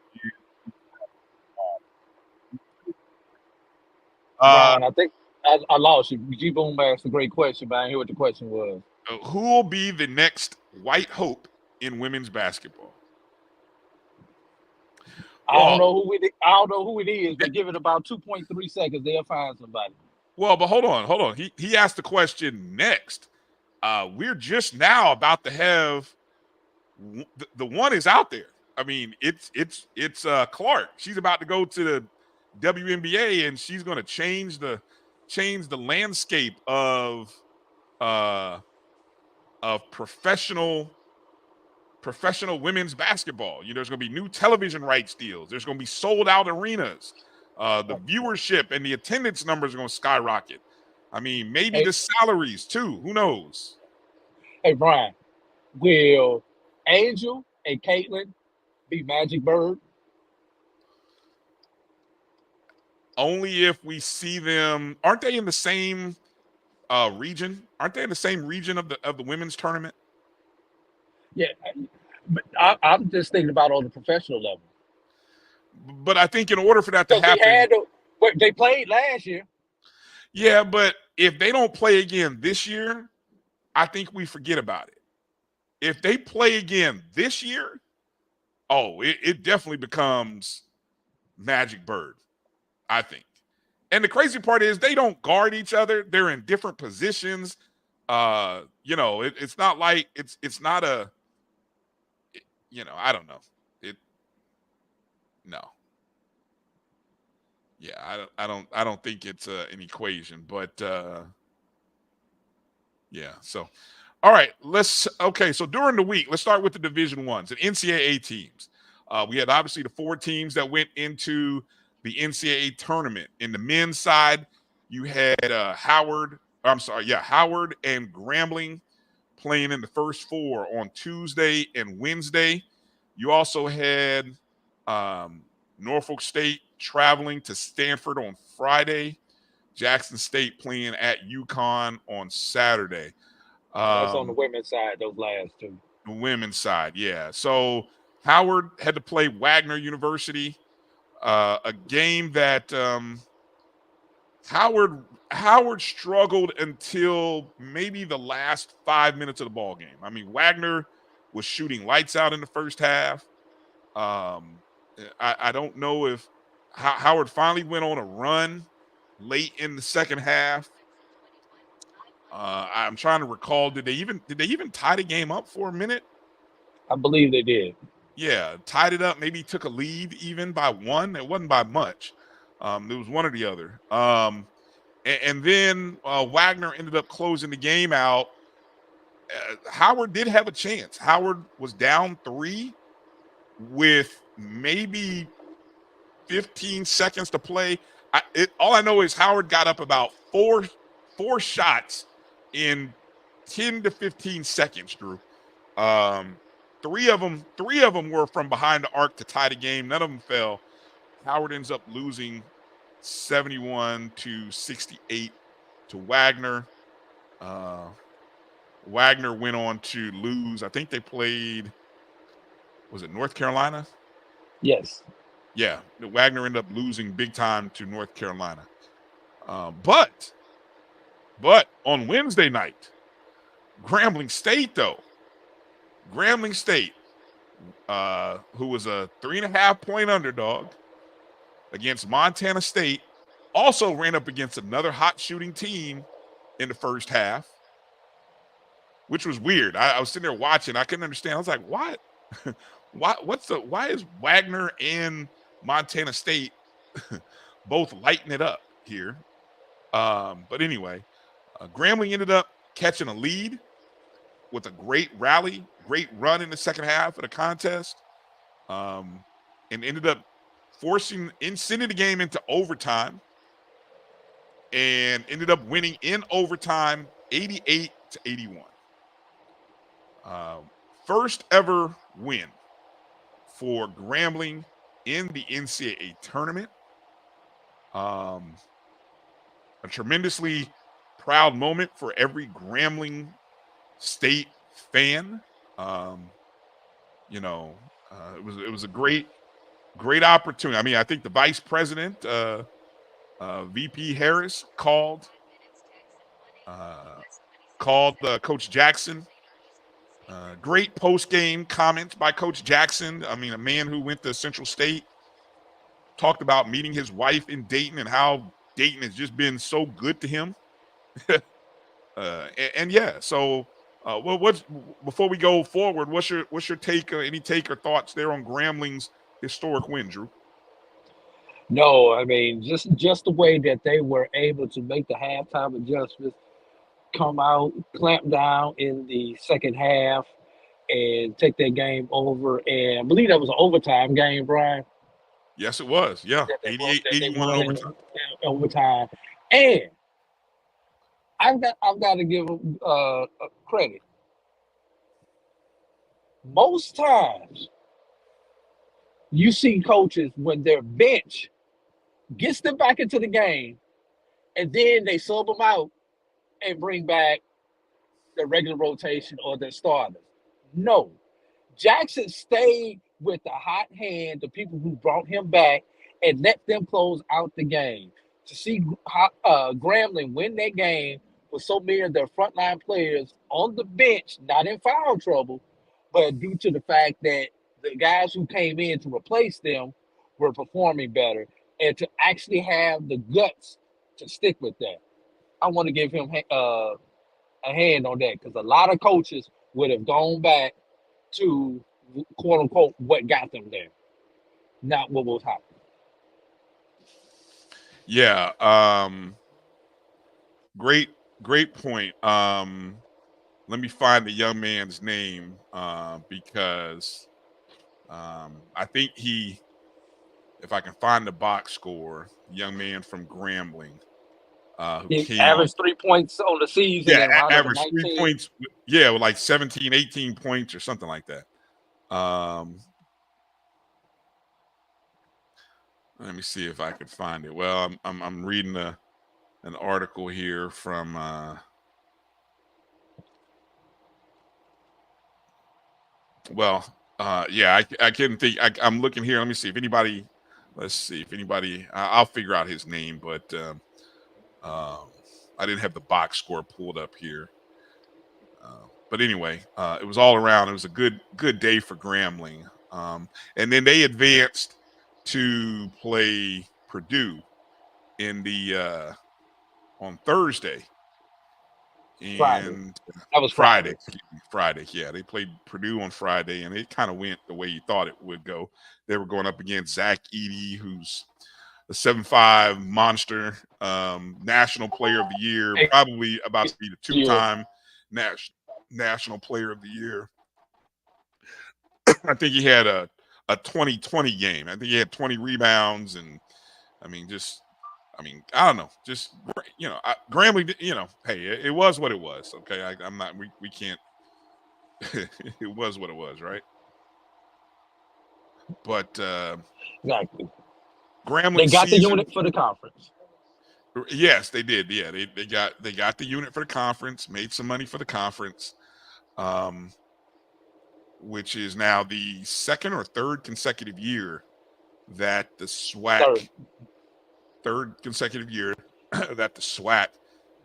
Brian, I think I lost you. G Boom asked a great question, but I didn't hear what the question was. Who will be the next white hope in women's basketball? I don't know who it is, but give it about 2.3 seconds, they'll find somebody. Well, but hold on. He asked the question next. We're just now about to have the one is out there. I mean, it's Clark. She's about to go to the WNBA, and she's going to change the landscape of professional women's basketball. There's going to be new television rights deals. There's going to be sold out arenas. The viewership and the attendance numbers are going to skyrocket. I mean, maybe the salaries too. Who knows? Hey, Brian, will Angel and Caitlin be Magic Bird? Only if we see them. Aren't they in the same region? Aren't they in the same region of the women's tournament? Yeah, but I'm just thinking about on the professional level. But I think in order for that to happen, they played last year. Yeah, but if they don't play again this year, I think we forget about it. If they play again this year, it definitely becomes Magic Bird, I think. And the crazy part is they don't guard each other. They're in different positions. It's not like it's not a, I don't know. No. Yeah, I don't think it's an equation, but yeah. So, all right, so during the week, let's start with the Division Ones and NCAA teams. We had obviously the 4 teams that went into the NCAA tournament. In the men's side, you had Howard and Grambling playing in the first 4 on Tuesday and Wednesday. You also had Norfolk State traveling to Stanford on Friday. Jackson State playing at UConn on Saturday. That's on the women's side, those last 2. The women's side, yeah. So Howard had to play Wagner University, a game that Howard struggled until maybe the last 5 minutes of the ball game. I mean, Wagner was shooting lights out in the first half. I don't know if Howard finally went on a run late in the second half. I'm trying to recall, did they even tie the game up for a minute? I believe they did. Yeah, tied it up, maybe took a lead even by 1. It wasn't by much. It was one or the other. And then Wagner ended up closing the game out. Howard did have a chance. Howard was down 3 with maybe 15 seconds to play. All I know is Howard got up about four shots in 10 to 15 seconds, Drew. Three of them were from behind the arc to tie the game. None of them fell. Howard ends up losing 71-68 to Wagner. Wagner went on to lose. I think they played, was it North Carolina? Yes. Yeah, Wagner ended up losing big time to North Carolina. But on Wednesday night, Grambling State, who was a 3.5-point underdog against Montana State, also ran up against another hot shooting team in the first half, which was weird. I was sitting there watching. I couldn't understand. I was like, what? Why is Wagner and Montana State both lighting it up here? But anyway, Grambling ended up catching a lead with a great rally, great run in the second half of the contest, and ended up sending the game into overtime, and ended up winning in overtime 88-81. First ever win for Grambling in the NCAA tournament. A tremendously proud moment for every Grambling State fan. It was a great opportunity. I mean, I think the vice president, VP Harris, called Coach Jackson. Great post-game comments by Coach Jackson. I mean, a man who went to Central State, talked about meeting his wife in Dayton and how Dayton has just been so good to him. So before we go forward, what's your take? Any take or thoughts there on Grambling's historic win, Drew? No, I mean, just the way that they were able to make the halftime adjustments, come out, clamp down in the second half, and take that game over. And I believe that was an overtime game, Brian. Yes, it was. Yeah, 88-81 overtime. And I've got to give them credit. Most times, you see coaches when their bench gets them back into the game, and then they sub them out and bring back the regular rotation or their starters. No. Jackson stayed with the hot hand, the people who brought him back, and let them close out the game. To see Grambling win that game with so many of their frontline players on the bench, not in foul trouble, but due to the fact that the guys who came in to replace them were performing better, and to actually have the guts to stick with that. I want to give him a hand on that, because a lot of coaches would have gone back to, quote unquote, what got them there, not what was happening. Yeah. Great point. Let me find the young man's name because I think if I can find the box score, young man from Grambling. He averaged 3 points on the season. Yeah, averaged 3 points. Yeah, with like 17, 18 points or something like that. Let me see if I could find it. Well, I'm reading an article here from I couldn't think. I'm looking here. Let me see if anybody. Let's see if anybody. I'll figure out his name, but I didn't have the box score pulled up here. But anyway, it was all around. It was a good day for Grambling. And then they advanced to play Purdue in the on Thursday. And that was Friday. Friday, yeah. They played Purdue on Friday, and it kind of went the way you thought it would go. They were going up against Zach Edey, who's a 7'5" monster, national player of the year, probably about to be the two-time national player of the year. I think he had a 2020 game. I think he had 20 rebounds, and I don't know, just Grambling. Hey, it was what it was. Okay, I'm not. We can't. It was what it was, right? But Exactly. Grambling They got the season, unit for the conference. yes, they did. Yeah, they got the unit for the conference. Made some money for the conference, which is now the second or third consecutive year that the SWAC third consecutive year that the SWAC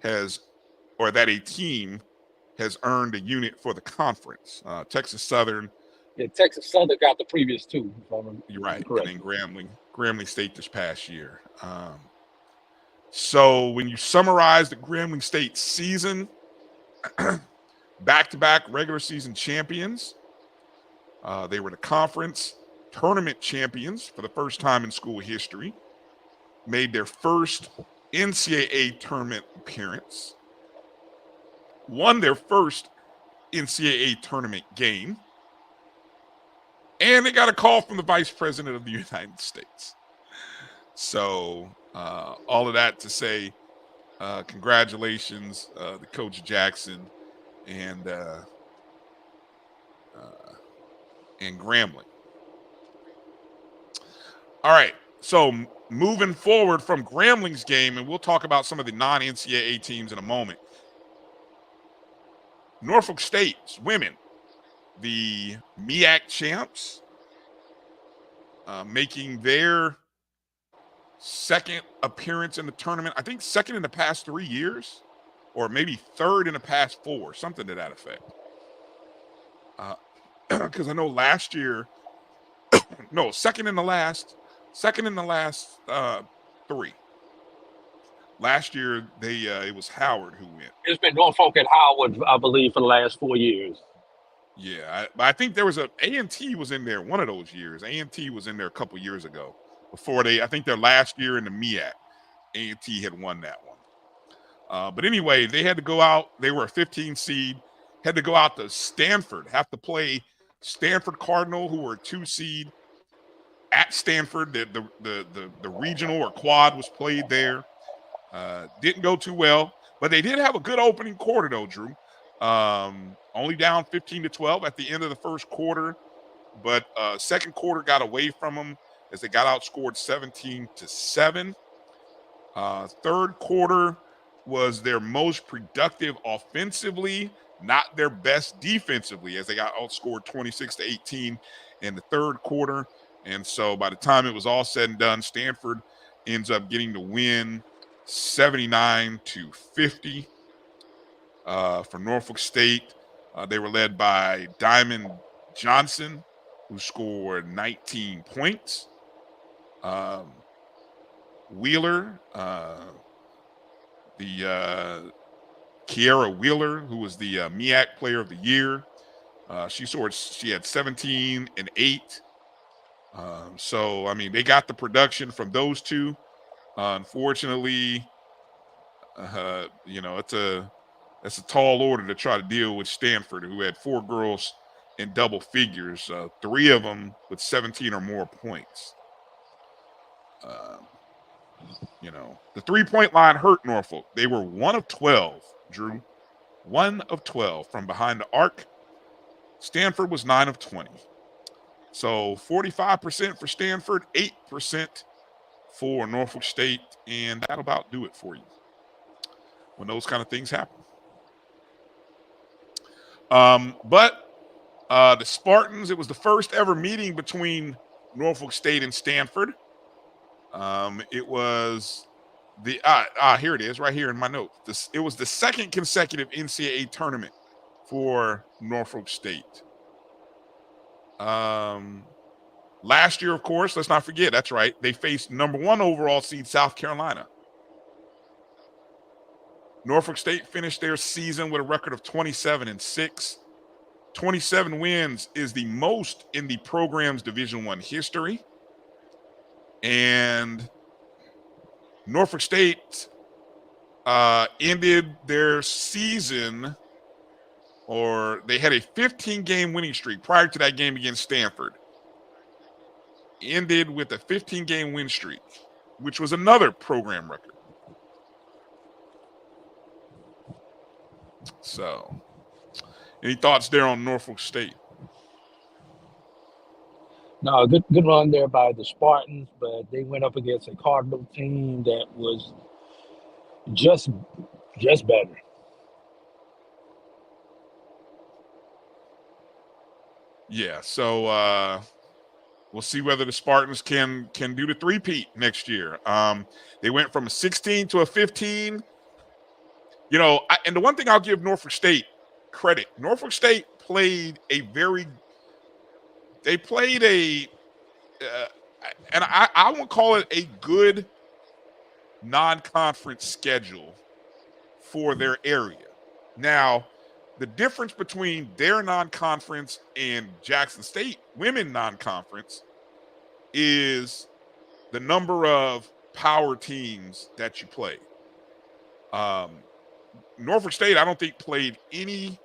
has, or that a team has earned a unit for the conference. Texas Southern. Yeah, Texas Southern got the previous two. You're right. Correct. And then Grambling State this past year. So when you summarize the Grambling State season, back-to-back regular season champions. They were the conference tournament champions for the first time in school history. Made their first NCAA tournament appearance. Won their first NCAA tournament game. And they got a call from the Vice President of the United States. So all of that to say, congratulations to Coach Jackson and Grambling. All right, so moving forward from Grambling's game, and we'll talk about some of the non-NCAA teams in a moment. Norfolk State's women, the MEAC champs, making their second appearance in the tournament. I think second in the past 3 years, or maybe third in the past 4, something to that effect. Because I know last year, no, second in the last 3. Last year, it was Howard who went. It's been Norfolk and Howard, I believe, for the last 4 years. Yeah, I think there was A&T was in there one of those years. A&T was in there a couple years ago. Before I think their last year in the MEAC, A&T had won that one. But anyway, they had to go out. They were a 15 seed. Had to go out to Stanford. Have to play Stanford Cardinal, who were a 2 seed at Stanford. The regional or quad was played there. Didn't go too well, but they did have a good opening quarter though, Drew. Only down 15-12 at the end of the first quarter, but second quarter got away from them as they got outscored 17-7. Third quarter was their most productive offensively, not their best defensively, as they got outscored 26-18 in the third quarter. And so by the time it was all said and done, Stanford ends up getting the win 79-50 for Norfolk State. They were led by Diamond Johnson, who scored 19 points. Wheeler, Kiara Wheeler, who was the MEAC Player of the Year. She had 17 and 8. So, I mean, they got the production from those two. Unfortunately, it's a tall order to try to deal with Stanford, who had 4 girls in double figures, 3 of them with 17 or more points. The 3-point line hurt Norfolk. They were 1 of 12, Drew. 1 of 12 from behind the arc. Stanford was 9 of 20. So 45% for Stanford, 8% for Norfolk State, and that'll about do it for you when those kind of things happen. But the Spartans, it was the first ever meeting between Norfolk State and Stanford. It was here it is right here in my notes. It was the second consecutive NCAA tournament for Norfolk State. Last year, of course, let's not forget, that's right, they faced number 1 overall seed South Carolina. Norfolk State finished their season with a record of 27-6. 27 wins is the most in the program's Division I history. And Norfolk State ended their season, or they had a 15-game winning streak prior to that game against Stanford. ended with a 15-game win streak, which was another program record. So, any thoughts there on Norfolk State? No, good run there by the Spartans, but they went up against a Cardinal team that was just better. Yeah, so we'll see whether the Spartans can do the three-peat next year. They went from a 16 to a 15. You know, and the one thing I'll give Norfolk State credit, Norfolk State played and I won't call it a good non-conference schedule for their area. Now, the difference between their non-conference and Jackson State women non-conference is the number of power teams that you play. Norfolk State, I don't think, played any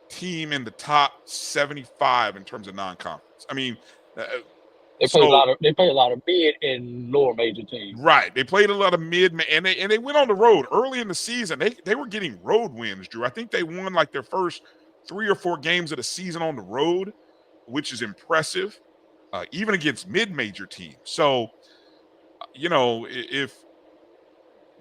team in the top 75 in terms of non-conference. I mean, they play a lot of mid and lower major teams. Right. They played a lot of mid, and they went on the road early in the season. They were getting road wins, Drew. I think they won like their first 3 or 4 games of the season on the road, which is impressive, even against mid-major teams. So, you know, if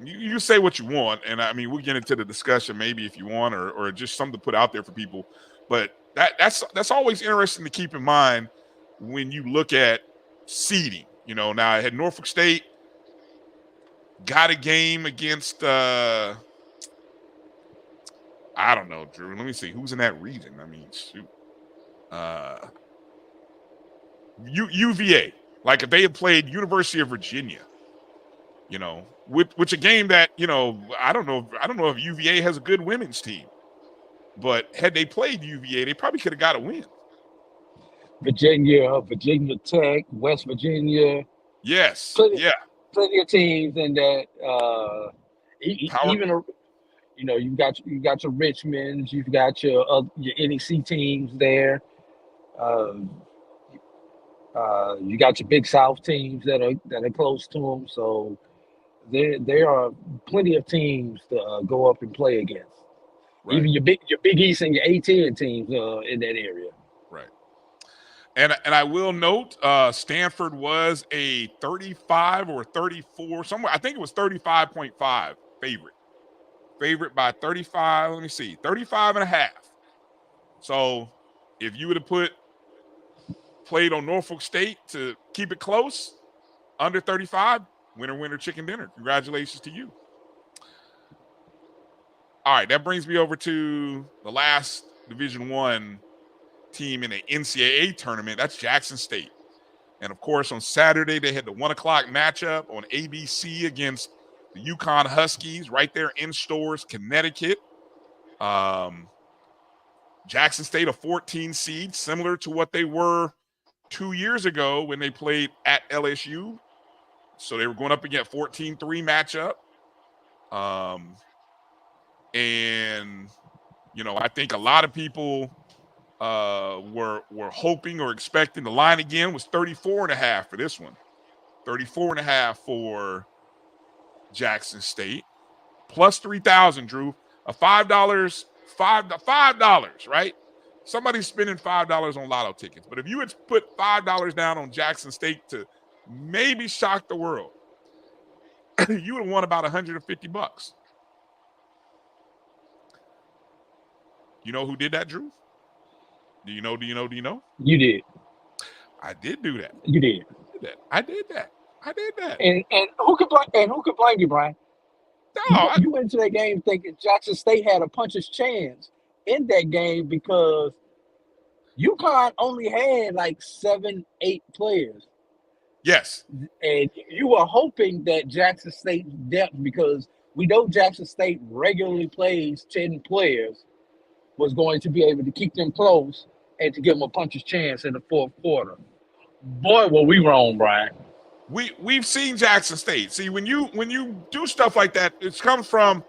you say what you want, and I mean, we'll get into the discussion maybe if you want, or just something to put out there for people. But that's always interesting to keep in mind when you look at seeding. You know, now I had Norfolk State got a game against I don't know, Drew. Let me see who's in that region. I mean, shoot, UVA. Like if they had played University of Virginia, you know, which a game that, you know, I don't know if UVA has a good women's team, but had they played UVA, they probably could have got a win. Virginia Tech, West Virginia. Yes. Plenty of teams in that. Even you know, you got your Richmonds, you've got your NEC teams there. You got your Big South teams that are close to them. So there are plenty of teams to go up and play against. Right. Even your Big East and your A-10 teams in that area. Right. And I will note, Stanford was a 35 or 34 somewhere. I think it was 35.5 favorite by 35. Let me see, 35 and a half. So if you would have played on Norfolk State to keep it close, under 35, winner chicken dinner. Congratulations to you. All right, that brings me over to the last Division I team in the NCAA tournament. That's Jackson State. And, of course, on Saturday, they had the 1 o'clock matchup on ABC against the UConn Huskies right there in Storrs, Connecticut. Jackson State, a 14 seed, similar to what they were 2 years ago when they played at LSU. So they were going up against 14-3 matchup. And, you know, I think a lot of people were hoping or expecting the line again was 34.5 for this one. 34.5 for Jackson State. Plus 3,000, Drew. A $5, right? Somebody's spending $5 on lotto tickets. But if you had put $5 down on Jackson State to maybe shock the world, you would have won about $150. You know who did that, Drew? Do you know? You did. I did do that. You did. I did that. And who could blame you, Brian? No, you went into that game thinking Jackson State had a puncher's chance in that game because UConn only had like 7-8 players. Yes. And you were hoping that Jackson State's depth, because we know Jackson State regularly plays 10 players, was going to be able to keep them close and to give them a puncher's chance in the fourth quarter. Boy, were we wrong, Brian. We've seen Jackson State. See, when you do stuff like that, it comes from,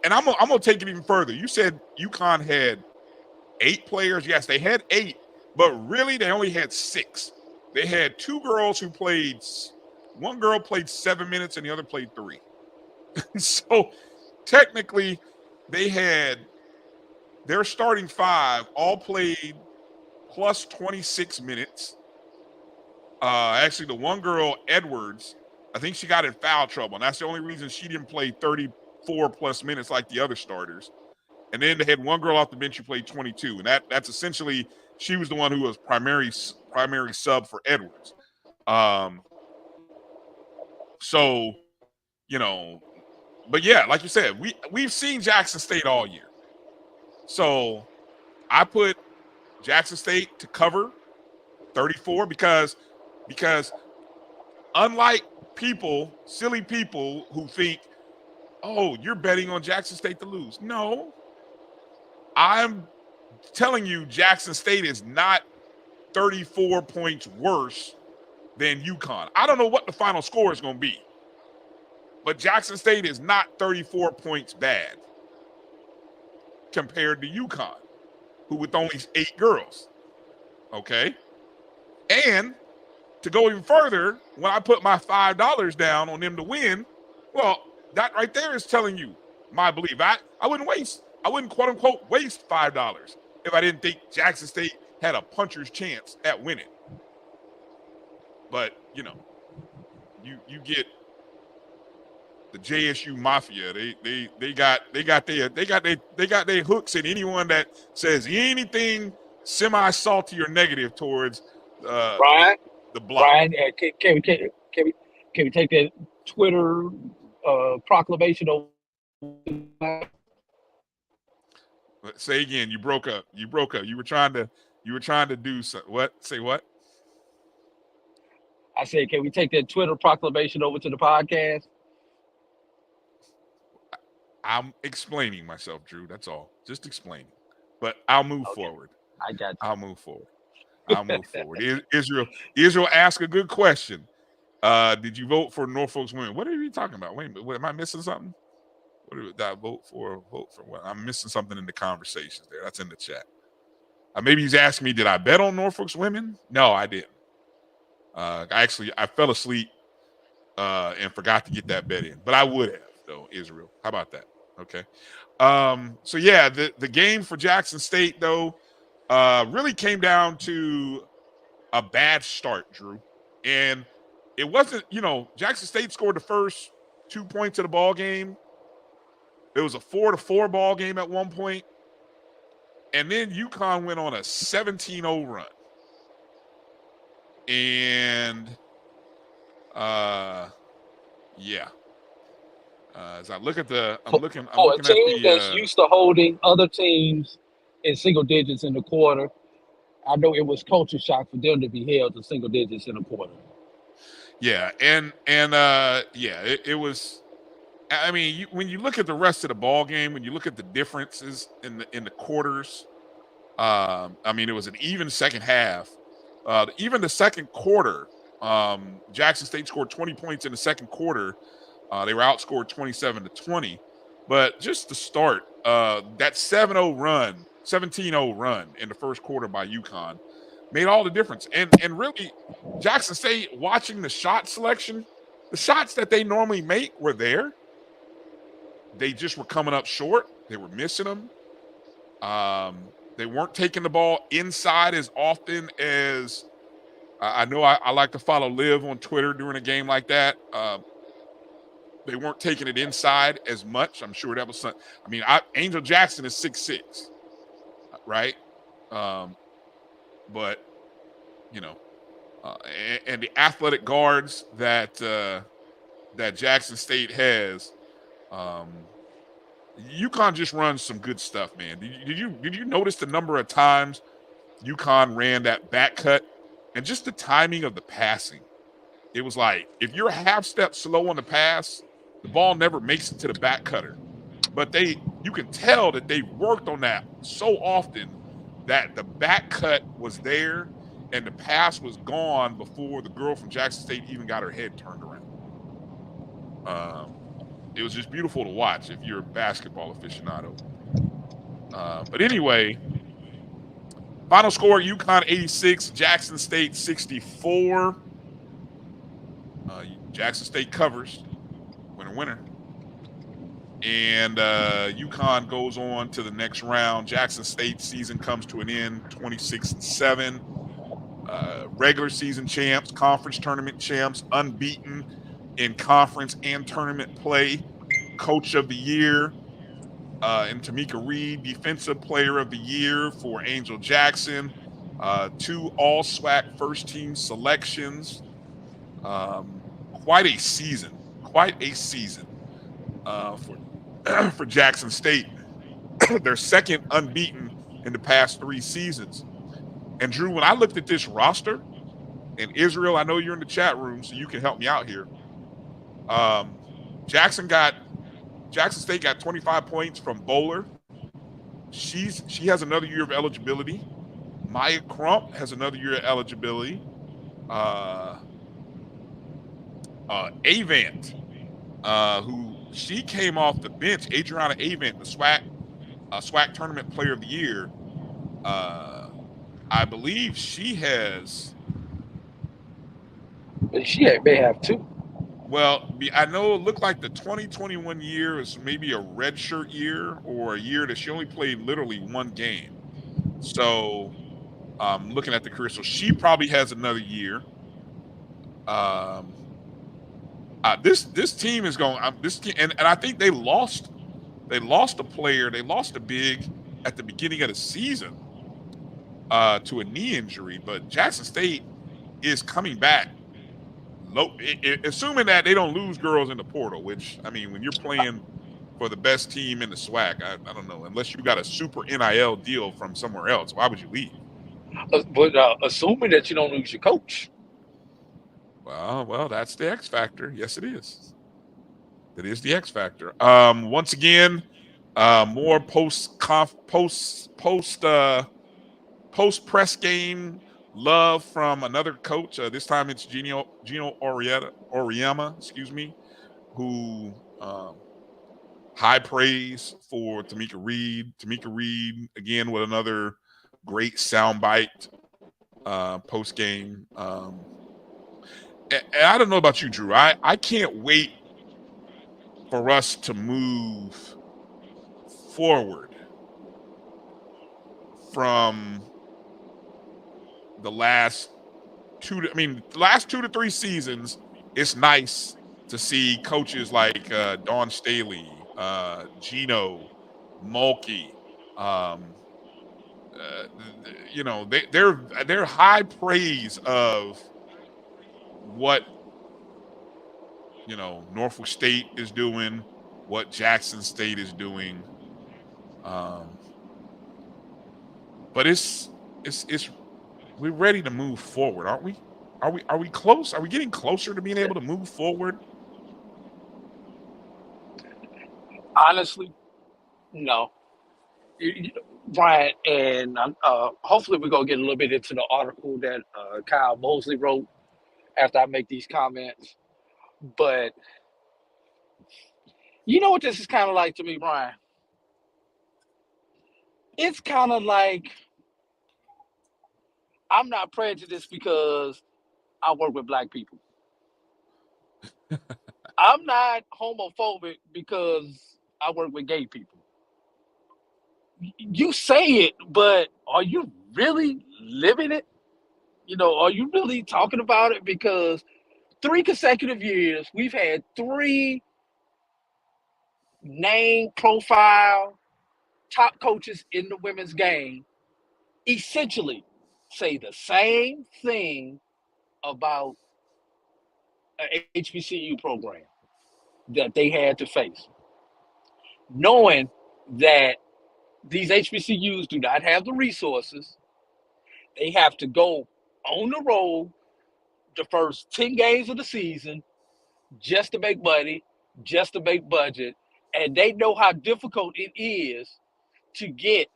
and I'm gonna take it even further. You said UConn had 8 players. Yes, they had 8, but really they only had 6. they had two girls who played. One girl played 7 minutes and the other played 3. So technically, they had their starting 5 all played plus 26 minutes. Actually, the one girl, Edwards, I think she got in foul trouble, and that's the only reason she didn't play 34 plus minutes like the other starters. And then they had one girl off the bench who played 22, and that's essentially she was the one who was primary sub for Edwards. So, you know, but yeah, like you said, we've seen Jackson State all year. So I put Jackson State to cover 34 because unlike silly people who think, oh, you're betting on Jackson State to lose. No, I'm telling you Jackson State is not 34 points worse than UConn. I don't know what the final score is going to be, but Jackson State is not 34 points bad compared to UConn, who with only 8 girls. Okay? And to go even further, when I put my $5 down on them to win, well, that right there is telling you my belief. I wouldn't quote unquote waste $5 if I didn't think Jackson State had a puncher's chance at winning. But you know, you get the JSU mafia. They got their hooks in anyone that says anything semi-salty or negative towards Brian, the block. Brian, can we take that Twitter proclamation over? Say again. You broke up. You were trying to do something. What? Say what? I said, can we take that Twitter proclamation over to the podcast? I'm explaining myself, Drew. That's all. Just explaining. But I'll move forward. I got you. I'll move forward. Israel asked a good question. Did you vote for Norfolk's women? What are you talking about? Wait a minute. Am I missing something? What did I vote for? Vote for what? I'm missing something in the conversations there. That's in the chat. Maybe he's asking me, did I bet on Norfolk's women? No, I didn't. I fell asleep and forgot to get that bet in, but I would have though. Israel, how about that? Okay. So yeah, the game for Jackson State though really came down to a bad start, Drew, and it wasn't. Jackson State scored the first 2 points of the ball game. It was a 4-4 ball game at one point, and then UConn went on a 17-0 run. And as I look at I'm looking at a team that's used to holding other teams in single digits in the quarter. I know it was culture shock for them to be held to single digits in a quarter. Yeah, it was. I mean, when you look at the rest of the ball game, when you look at the differences in the quarters, I mean, it was an even second half. Even the second quarter, Jackson State scored 20 points in the second quarter. They were outscored 27-20. But just to start, that 17-0 run in the first quarter by UConn made all the difference. And really, Jackson State, watching the shot selection, the shots that they normally make were there. They just were coming up short. They were missing them. They weren't taking the ball inside as often as I know I like to follow Liv on Twitter during a game like that. They weren't taking it inside as much. I'm sure that was something. I mean, Angel Jackson is 6'6", right? But, and the athletic guards that Jackson State has, UConn just runs some good stuff, man. Did you notice the number of times UConn ran that back cut and just the timing of the passing? It was like if you're a half step slow on the pass, the ball never makes it to the back cutter. But you can tell that they worked on that so often that the back cut was there and the pass was gone before the girl from Jackson State even got her head turned around. It was just beautiful to watch if you're a basketball aficionado. But anyway, Final score: UConn 86, Jackson State 64. Jackson State covers, winner. And UConn goes on to the next round. Jackson State season comes to an end, 26-7. Regular season champs, conference tournament champs, unbeaten in conference and tournament play. Coach of the year, and Tamika Reed, Defensive Player of the Year for Angel Jackson. 2 All SWAC first team selections. Quite a season for for Jackson State. Their second unbeaten in the past 3 seasons. And Drew, when I looked at this roster, and Israel, I know you're in the chat room, so you can help me out here. Jackson State got 25 points from Bowler. She has another year of eligibility. Maya Crump has another year of eligibility. Avant, who she came off the bench. Adriana Avant, the SWAC tournament player of the year. I believe she has. May have 2. Well, I know it looked like the 2021 year is maybe a redshirt year or a year that she only played literally 1 game. So, looking at the career, so she probably has another year. This team is going. This team, and I think they lost a player. They lost a big at the beginning of the season to a knee injury. But Jackson State is coming back. Assuming that they don't lose girls in the portal, which, I mean, when you're playing for the best team in the SWAC, I don't know, unless you got a super NIL deal from somewhere else, why would you leave? But assuming that you don't lose your coach. Well, that's the X factor. Yes, it is. That is the X factor. Once again, more post press game love from another coach. This time it's Gino Oriema, who high praise for Tamika Reed. Tamika Reed, again, with another great soundbite post game. And I don't know about you, Drew. I can't wait for us to move forward from the last 2 to 3 seasons. It's nice to see coaches like Dawn Staley, Gino, Mulkey. They're high praise of what Norfolk State is doing, what Jackson State is doing. But it's we're ready to move forward, aren't we? Are we close? Are we getting closer to being able to move forward? Honestly, no. Brian, and hopefully we're going to get a little bit into the article that Kyle Mosley wrote after I make these comments. But you know what this is kind of like to me, Brian? It's kind of like I'm not prejudiced because I work with Black people. I'm not homophobic because I work with gay people. You say it, but are you really living it? Are you really talking about it? Because 3 consecutive years, we've had 3 name profile top coaches in the women's game essentially say the same thing about an HBCU program that they had to face, knowing that these HBCUs do not have the resources. They have to go on the road the first 10 games of the season just to make money, just to make budget. And they know how difficult it is to get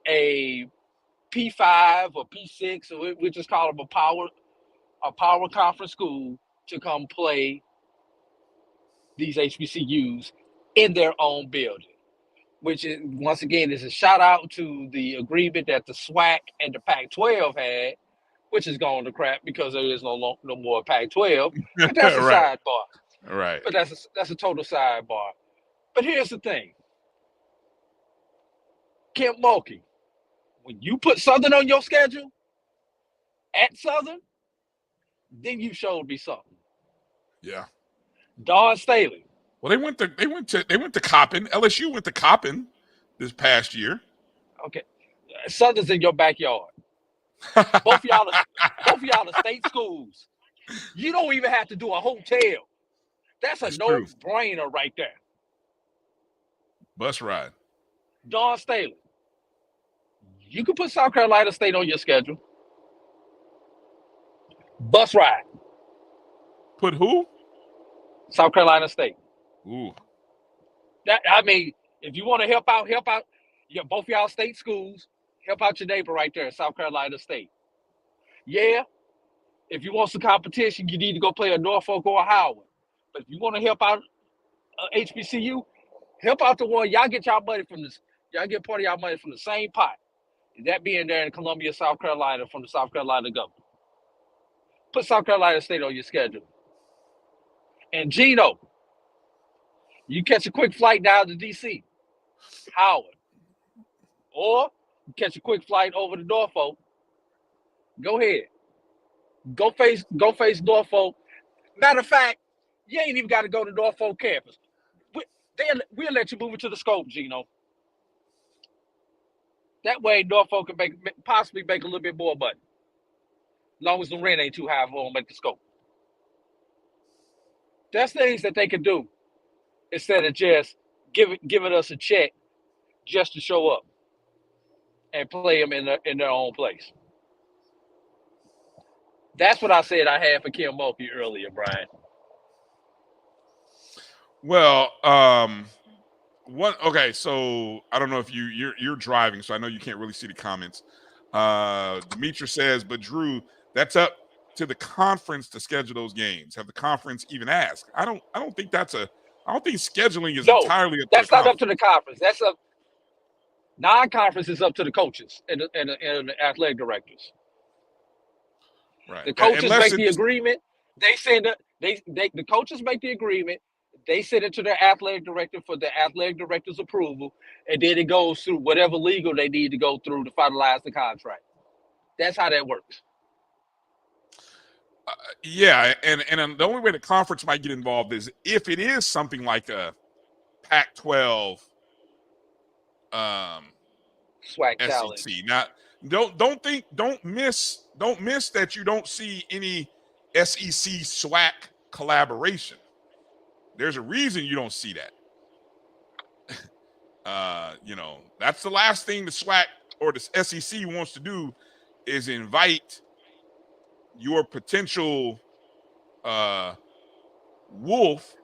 a P5 or P6, or we just call them a power conference school, to come play these HBCUs in their own building. which is once again is a shout out to the agreement that the SWAC and the Pac-12 had, which is going to crap because there is no more Pac-12. But that's a Right. sidebar. Right. But that's a total sidebar. But here's the thing, Kim Mulkey, when you put Southern on your schedule at Southern, then you showed me something. Yeah. Dawn Staley. Well, they went to Coppin. LSU went to Coppin this past year. Okay, Southern's in your backyard. Both of y'all are state schools. You don't even have to do a hotel. That's a no-brainer right there. Bus ride. Dawn Staley. You can put South Carolina State on your schedule. Bus ride. Put who? South Carolina State. Ooh. If you want to help out both y'all state schools, help out your neighbor right there, South Carolina State. Yeah, if you want some competition, you need to go play a Norfolk or a Howard. But if you want to help out HBCU, help out the one. Y'all get y'all money from this. Y'all get part of y'all money from the same pot. That being there in Columbia, South Carolina, from the South Carolina government. Put South Carolina State on your schedule. And Gino, you catch a quick flight down to D.C., Howard. Or you catch a quick flight over to Norfolk. Go ahead. Go face Norfolk. Matter of fact, you ain't even got to go to Norfolk campus. We'll let you move it to the Scope, Gino. That way, Norfolk can possibly make a little bit more money. As long as the rent ain't too high for them at the Scope. That's things that they can do instead of just giving us a check just to show up and play them in their own place. That's what I said I had for Kim Mulkey earlier, Brian. Well, okay, so I don't know if you're driving, so I know you can't really see the comments. Demetra says, but Drew, that's up to the conference to schedule those games. Have the conference even asked? I don't think scheduling is entirely up to the conference. That's not up to the conference. That's up. Non-conference is up to the coaches and the athletic directors. Right. The coaches make the agreement. The coaches make the agreement. They send it to their athletic director for the athletic director's approval, and then it goes through whatever legal they need to go through to finalize the contract. That's how that works. Yeah, and the only way the conference might get involved is if it is something like a Pac-12 SWAC SEC. challenge. Now, don't miss that you don't see any SEC SWAC collaboration. There's a reason you don't see that. That's the last thing the SWAC or the SEC wants to do is invite your potential wolf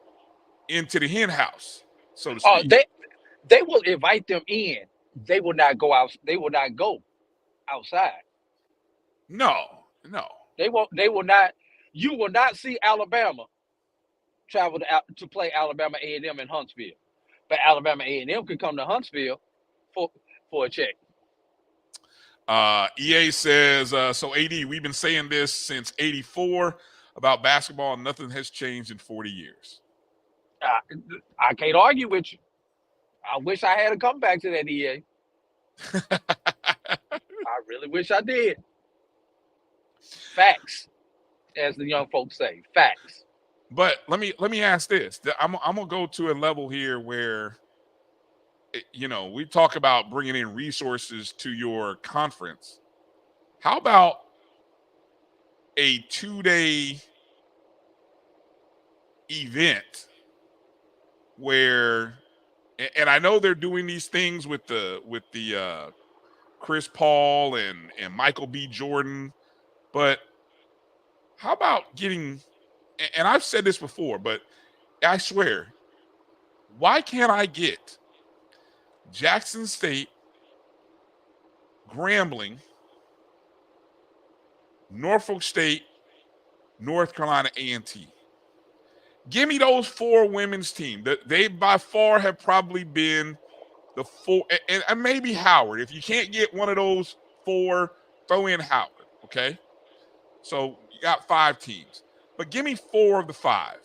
into the hen house, so to speak. They will invite them in. They will not go out. They will not go outside. No. They will not. You will not see Alabama travel to play Alabama A&M in Huntsville, but Alabama A&M can come to Huntsville for a check. EA says, so AD, we've been saying this since '84 about basketball, and nothing has changed in 40 years. I can't argue with you. I wish I had a comeback to that, EA. I really wish I did. Facts, as the young folks say, facts. But let me ask this. I'm gonna go to a level here where, we talk about bringing in resources to your conference. How about a 2-day event where, and I know they're doing these things with the Chris Paul and Michael B. Jordan, but how about getting, and I've said this before, but I swear, why can't I get Jackson State, Grambling, Norfolk State, North Carolina A&T? Give me those 4 women's teams. They by far have probably been the 4, and maybe Howard. If you can't get one of those 4, throw in Howard. Okay, so you got 5 teams, but give me 4 of the 5,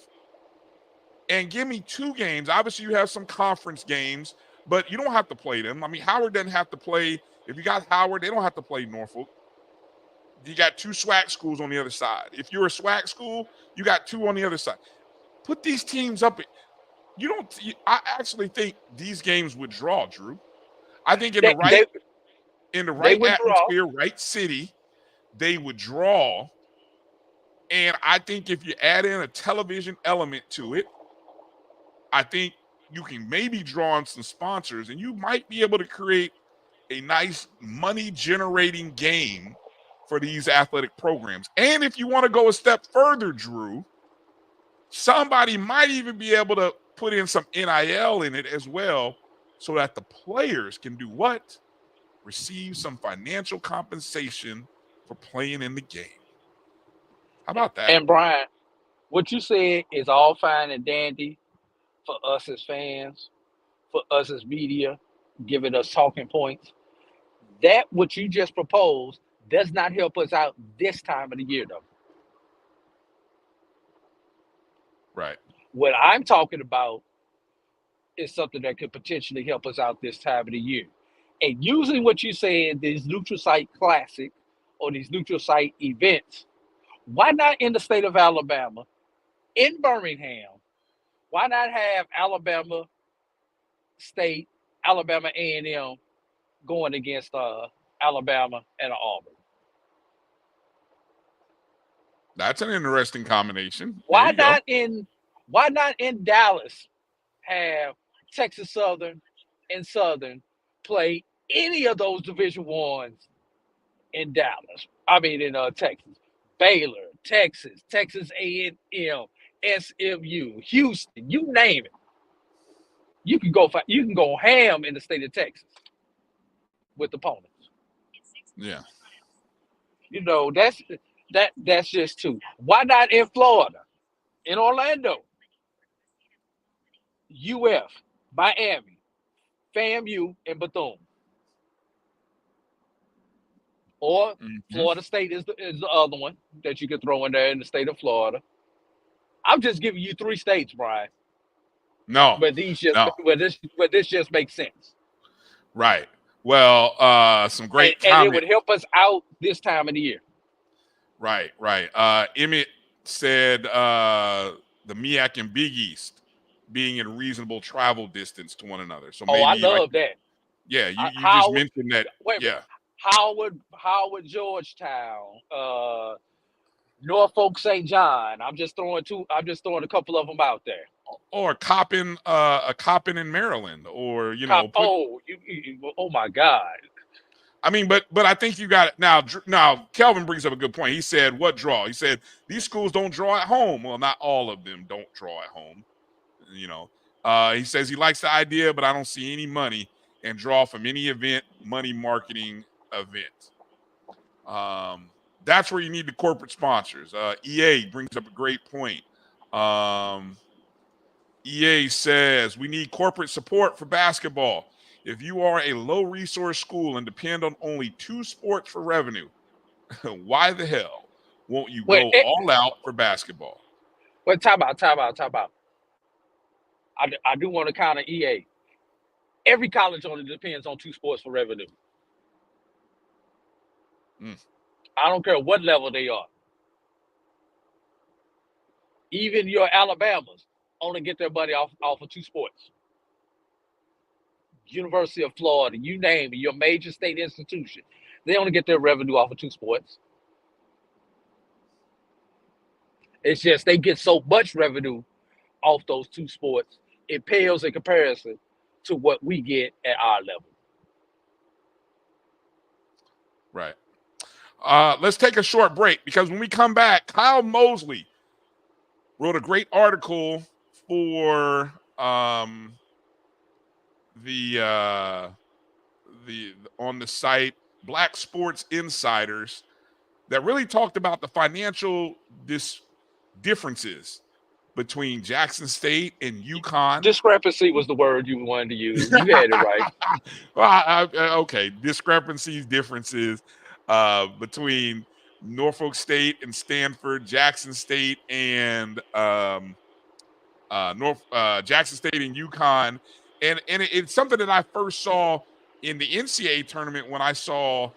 and give me 2 games. Obviously, you have some conference games, but you don't have to play them. I mean, Howard doesn't have to play. If you got Howard, they don't have to play Norfolk. You got 2 SWAC schools on the other side. If you're a SWAC school, you got 2 on the other side. Put these teams up. I actually think these games would draw, Drew. I think in the right atmosphere, right city, they would draw. And I think if you add in a television element to it, I think you can maybe draw on some sponsors, and you might be able to create a nice money-generating game for these athletic programs. And if you want to go a step further, Drew, somebody might even be able to put in some NIL in it as well, so that the players can do what? Receive some financial compensation for playing in the game. How about that? And Brian, what you said is all fine and dandy for us as fans, for us as media, giving us talking points. That what you just proposed does not help us out this time of the year, though. Right. What I'm talking about is something that could potentially help us out this time of the year. And using what you said, these neutral site classic or these neutral site events, why not in the state of Alabama, in Birmingham? Why not have Alabama State, Alabama A&M going against Alabama and Auburn? That's an interesting combination. Why not in Dallas have Texas Southern and Southern play any of those Division Ones in Dallas? I mean, in Texas, Baylor, Texas A&M, SMU, Houston, you name it. You can go ham in the state of Texas with opponents. Yeah. You know, that's just 2. Why not in Florida, in Orlando, UF, Miami, FAMU, and Bethune? Or Florida State is the other one that you could throw in there in the state of Florida. I'm just giving you 3 states, Brian. No. But this just makes sense. Right. Well, some great and it would help us out this time of the year. Right. Emmett said the MEAC and Big East being in reasonable travel distance to one another. So maybe I love that. Yeah, you just mentioned that. Yeah. Howard, Georgetown, Norfolk, St. John. I'm just throwing a couple of them out there. Or Coppin in Maryland, or oh my God. I mean, but I think you got it now. Now, Kelvin brings up a good point. He said, "What draw?" He said, "These schools don't draw at home." Well, not all of them don't draw at home. He says he likes the idea, but I don't see any money and draw from any event, money marketing event. That's where you need the corporate sponsors. EA brings up a great point. EA says we need corporate support for basketball. If you are a low-resource school and depend on only 2 sports for revenue, why the hell won't you go all out for basketball? Wait, time out. I do want to counter EA. Every college only depends on 2 sports for revenue. I don't care what level they are. Even your Alabamas only get their money off of 2 sports. University of Florida, you name it, your major state institution, they only get their revenue off of 2 sports. It's just they get so much revenue off those 2 sports, it pales in comparison to what we get at our level. Right. Let's take a short break, because when we come back, Kyle Mosley wrote a great article for the on the site Black Sports Insiders that really talked about the financial differences between Jackson State and UConn. Discrepancy was the word you wanted to use. You had it right. Well, okay. Discrepancies, differences between Norfolk State and Stanford, Jackson State and Jackson State and UConn. And it's something that I first saw in the NCAA tournament when I saw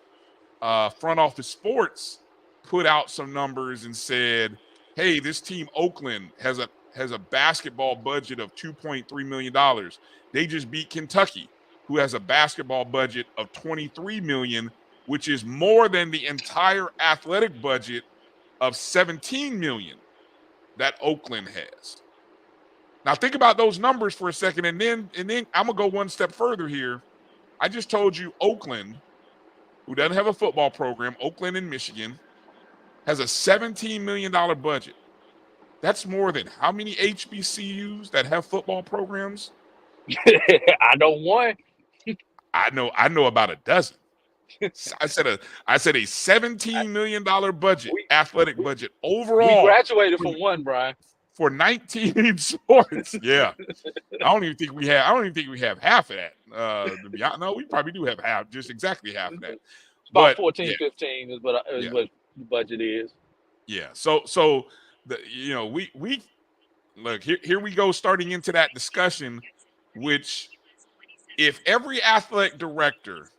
Front Office Sports put out some numbers and said, hey, this team Oakland has a basketball budget of $2.3 million. They just beat Kentucky, who has a basketball budget of $23 million, which is more than the entire athletic budget of $17 million that Oakland has. Now think about those numbers for a second, and then I'm gonna go one step further here. I just told you Oakland, who doesn't have a football program, Oakland in Michigan, has a $17 million budget. That's more than how many HBCUs that have football programs? I know one. I know about a dozen. I said a $17 million budget, athletic budget overall. We graduated from one, Brian. For 19 sports. Yeah. I don't even think we have half of that. To be honest, no, we probably do have half, just exactly half of that. It's about 14, 15 is what the budget is. Yeah. So we look here we go starting into that discussion, which if every athletic director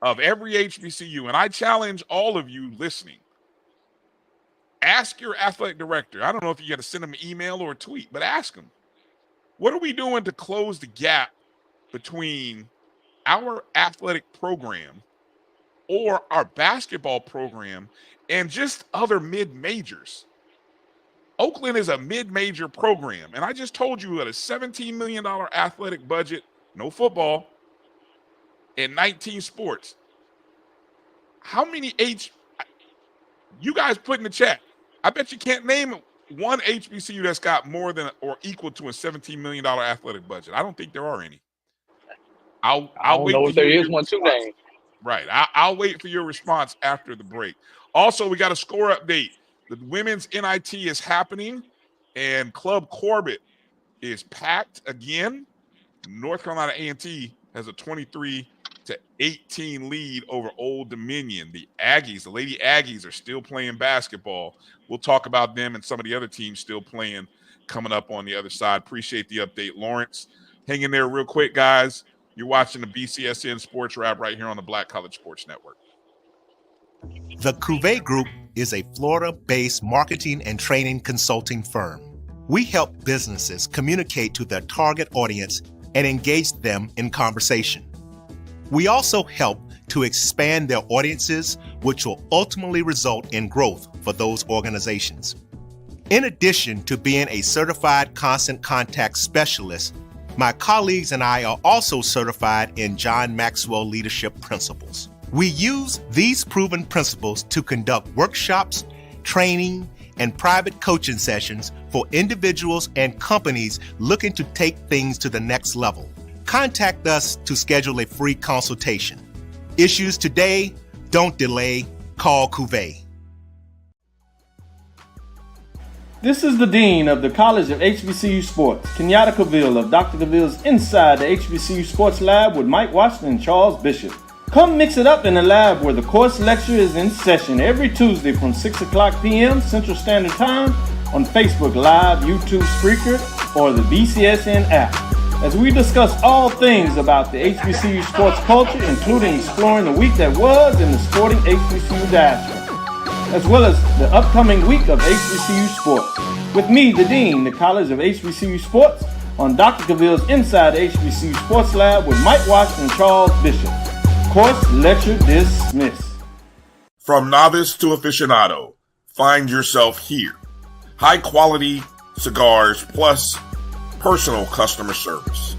of every HBCU, and I challenge all of you listening, ask your athletic director. I don't know if you got to send them an email or a tweet, but ask them, what are we doing to close the gap between our athletic program or our basketball program and just other mid-majors? Oakland is a mid-major program, and I just told you at a $17 million athletic budget, no football, and 19 sports. How many you guys put in the chat? I bet you can't name one HBCU that's got more than or equal to a $17 million athletic budget. I don't think there are any. I'll wait. Know if there is one to name. Right. I'll wait for your response after the break. Also, we got a score update. The women's NIT is happening, and Club Corbett is packed again. North Carolina A&T has a 23-18 lead over Old Dominion. The Lady Aggies are still playing basketball. We'll talk about them and some of the other teams still playing coming up on the other side. Appreciate the update, Lawrence. Hang in there real quick, guys. You're watching the BCSN SportsWrap right here on the Black College Sports Network. The Cuvée Group is a Florida-based marketing and training consulting firm. We help businesses communicate to their target audience and engage them in conversation. We also help to expand their audiences, which will ultimately result in growth for those organizations. In addition to being a certified constant contact specialist, my colleagues and I are also certified in John Maxwell Leadership Principles. We use these proven principles to conduct workshops, training, and private coaching sessions for individuals and companies looking to take things to the next level. Contact us to schedule a free consultation. Issues today, don't delay, call Cuvée. This is the Dean of the College of HBCU Sports, Kenyatta Cavill of Dr. Cavill's Inside the HBCU Sports Lab with Mike Washington and Charles Bishop. Come mix it up in the lab where the course lecture is in session every Tuesday from 6 o'clock p.m. Central Standard Time on Facebook Live, YouTube Spreaker, or the BCSN app, as we discuss all things about the HBCU sports culture, including exploring the week that was in the sporting HBCU diaspora, as well as the upcoming week of HBCU sports. With me, the Dean, the College of HBCU Sports, on Dr. Cavill's Inside the HBCU Sports Lab with Mike Washington and Charles Bishop. Course lecture dismissed. From novice to aficionado, find yourself here. High quality cigars plus personal customer service.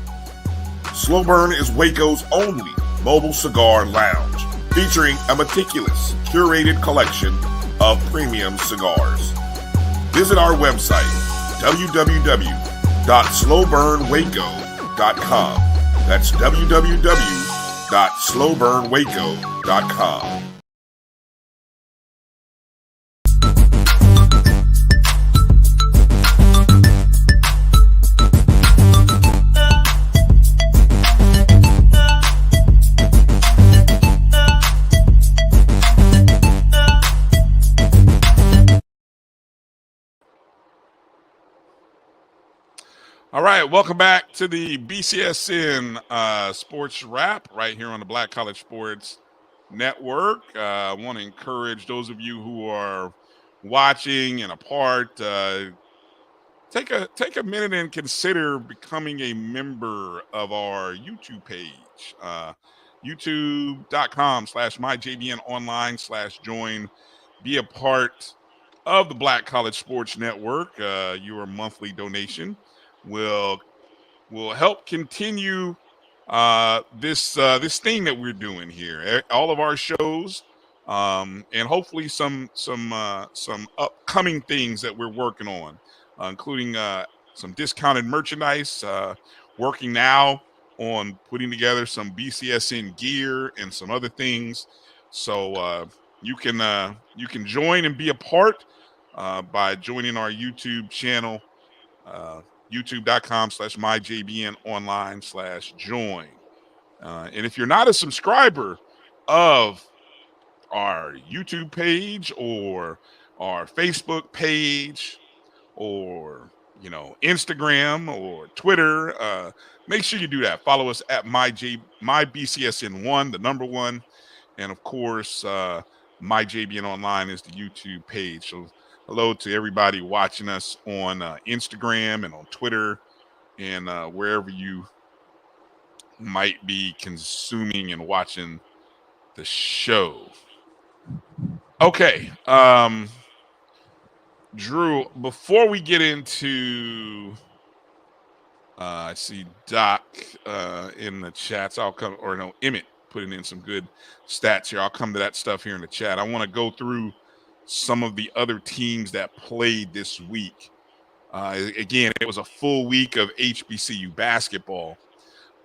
Slow Burn is Waco's only mobile cigar lounge, featuring a meticulous, curated collection of premium cigars. Visit our website, www.slowburnwaco.com. That's www.slowburnwaco.com. All right, welcome back to the BCSN Sports Wrap right here on the Black College Sports Network. I want to encourage those of you who are watching and a part, take a minute and consider becoming a member of our YouTube page, youtube.com/MyJBN online/join. Be a part of the Black College Sports Network. Your monthly donation will help continue this thing that we're doing here. All of our shows, and hopefully some upcoming things that we're working on, including some discounted merchandise. Working now on putting together some BCSN gear and some other things. So you can join and be a part by joining our YouTube channel. youtube.com/MyJBN online/join. And if you're not a subscriber of our YouTube page or our Facebook page or Instagram or Twitter, make sure you do that. Follow us at MyBCSN1, the number one, and of course MyJBN online is the YouTube page. So hello to everybody watching us on Instagram and on Twitter and wherever you might be consuming and watching the show. Okay. Drew, before we get into I see Doc in the chats. Emmett putting in some good stats here. I'll come to that stuff here in the chat. I want to go through some of the other teams that played this week. Again, it was a full week of HBCU basketball.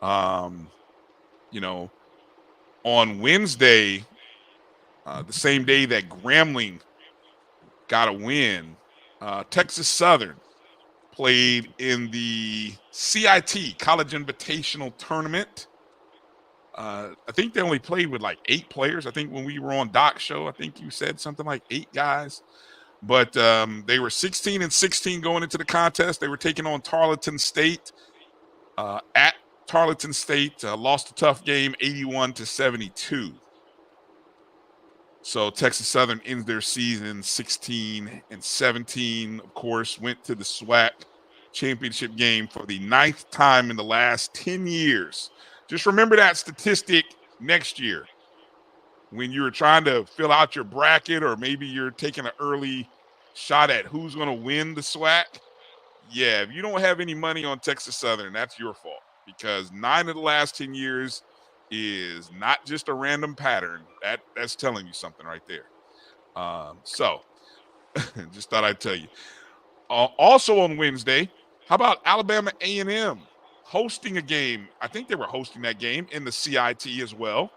On Wednesday, the same day that Grambling got a win, Texas Southern played in the CIT, College Invitational Tournament. I think they only played with like 8 players. I think when we were on Doc's show, I think you said something like 8 guys. But they were 16-16 going into the contest. They were taking on Tarleton State at Tarleton State. Lost a tough game, 81-72. So Texas Southern ends their season 16-17. Of course, went to the SWAC championship game for the 9th time in the last 10 years. Just remember that statistic next year when you're trying to fill out your bracket, or maybe you're taking an early shot at who's going to win the SWAC. Yeah, if you don't have any money on Texas Southern, that's your fault, because 9 of the last 10 years is not just a random pattern. That's telling you something right there. So just thought I'd tell you. Also on Wednesday, how about Alabama A&M hosting a game? I think they were hosting that game in the CIT as well,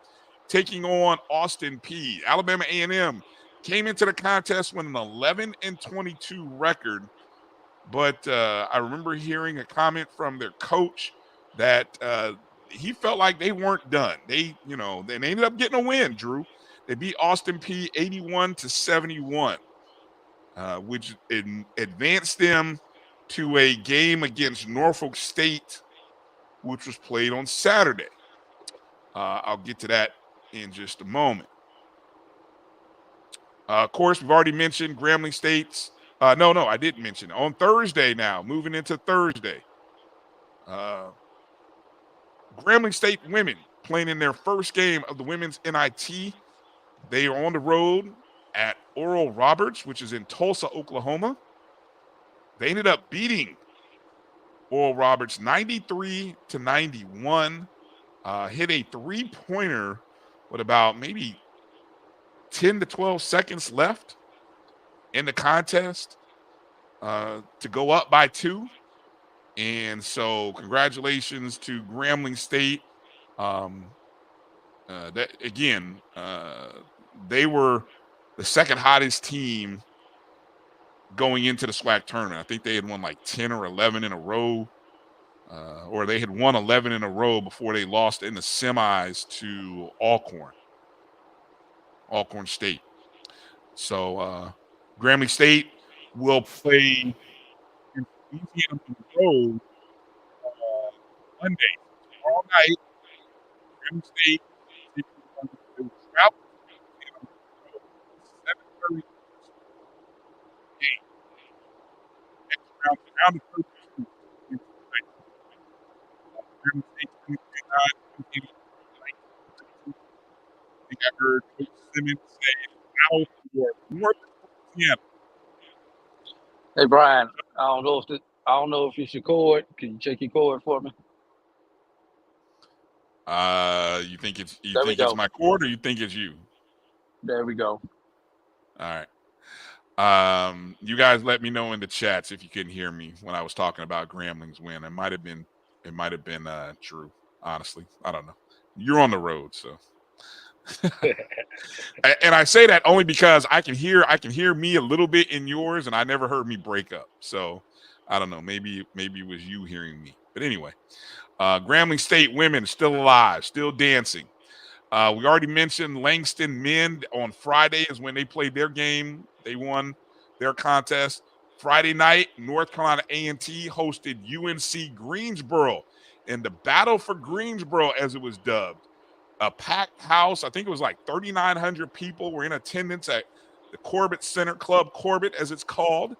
taking on Austin Peay. Alabama A&M came into the contest with an 11-22 record, but I remember hearing a comment from their coach that he felt like they weren't done. They ended up getting a win, Drew. They beat Austin Peay 81-71, which advanced them to a game against Norfolk State, which was played on Saturday. I'll get to that in just a moment. Of course, we've already mentioned Grambling State's. No, I didn't mention it. On Thursday now, moving into Thursday. Grambling State women playing in their first game of the women's NIT. They are on the road at Oral Roberts, which is in Tulsa, Oklahoma. They ended up beating Oral Roberts 93-91. Hit a 3-pointer with about maybe 10 to 12 seconds left in the contest to go up by 2. And so congratulations to Grambling State. They were the second hottest team going into the SWAC tournament. I think they had won like 10 or 11 in a row, or they had won 11 in a row before they lost in the semis to Alcorn State. So Grambling State will play in Louisiana on the road Monday, all night, Grambling State, they will travel to 7:30 game. Next round of 32. Grambling State 23-9. I think I heard Coach Simmons say now for North Louisiana. Hey Brian, I don't know if it's your cord. Can you check your cord for me? You think it's There we go. my cord, or you think it's you? There we go. All right. You guys let me know in the chats if you couldn't hear me when I was talking about Grambling's win. It might have been true. Honestly, I don't know. You're on the road, so. And I say that only because I can hear me a little bit in yours, and I never heard me break up. So I don't know. Maybe it was you hearing me. But anyway, Grambling State women still alive, still dancing. We already mentioned Langston men on Friday is when they played their game. They won their contest. Friday night, North Carolina A&T hosted UNC Greensboro in the Battle for Greensboro, as it was dubbed. A packed house. I think it was like 3,900 people were in attendance at the Corbett Center, Club Corbett, as it's called.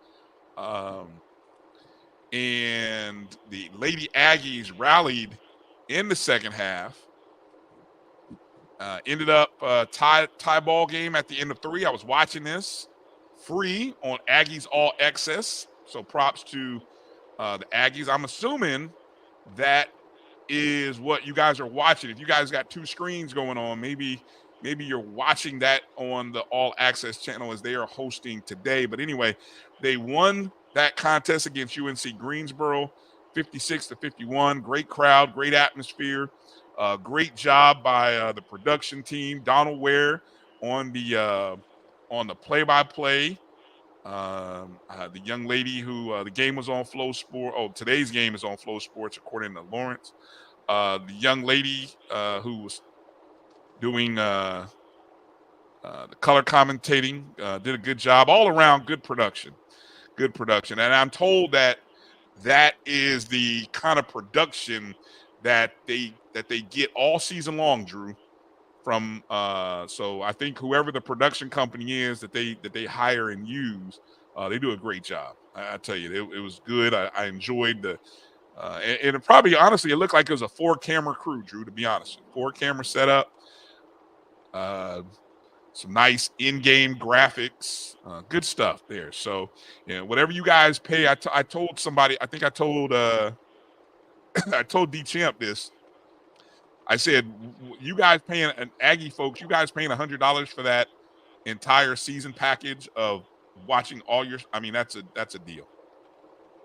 And the Lady Aggies rallied in the second half. Ended up tie ball game at the end of 3. I was watching this free on Aggies All Access. So props to the Aggies. I'm assuming that is what you guys are watching. If you guys got 2 screens going on, maybe you're watching that on the All Access channel as they are hosting today. But anyway, they won that contest against UNC Greensboro, 56-51. Great crowd, great atmosphere. Great job by the production team. Donald Ware on the play-by-play. The young lady who the game was on Flow Sport. Oh, today's game is on Flow Sports, according to Lawrence. The young lady who was doing the color commentating did a good job. All around, good production. And I'm told that is the kind of production that they get all season long, Drew. From so I think whoever the production company is that they hire and use, they do a great job. I tell you, it was good. I enjoyed the and it probably, honestly, it looked like it was a 4-camera crew, Drew, to be honest. 4-camera setup. Some nice in-game graphics, good stuff there. So, whatever you guys pay, I told somebody, I think I told I told D-Champ this. I said, you guys paying Aggie folks, you guys paying $100 for that entire season package of watching all your. I mean, that's a deal.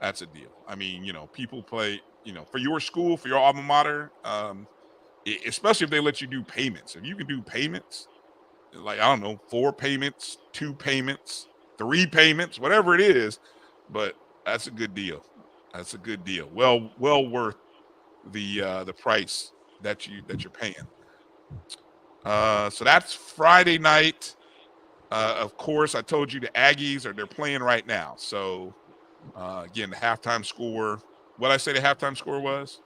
That's a deal. I mean, people play, for your school, for your alma mater, especially if they let you do payments. If you can do payments, like, I don't know, 4 payments, 2 payments, 3 payments, whatever it is, but that's a good deal. That's a good deal. Well worth the price that you're paying. So that's Friday night. Of course, I told you the Aggies they're playing right now. So again, the halftime score. What I say the halftime score was?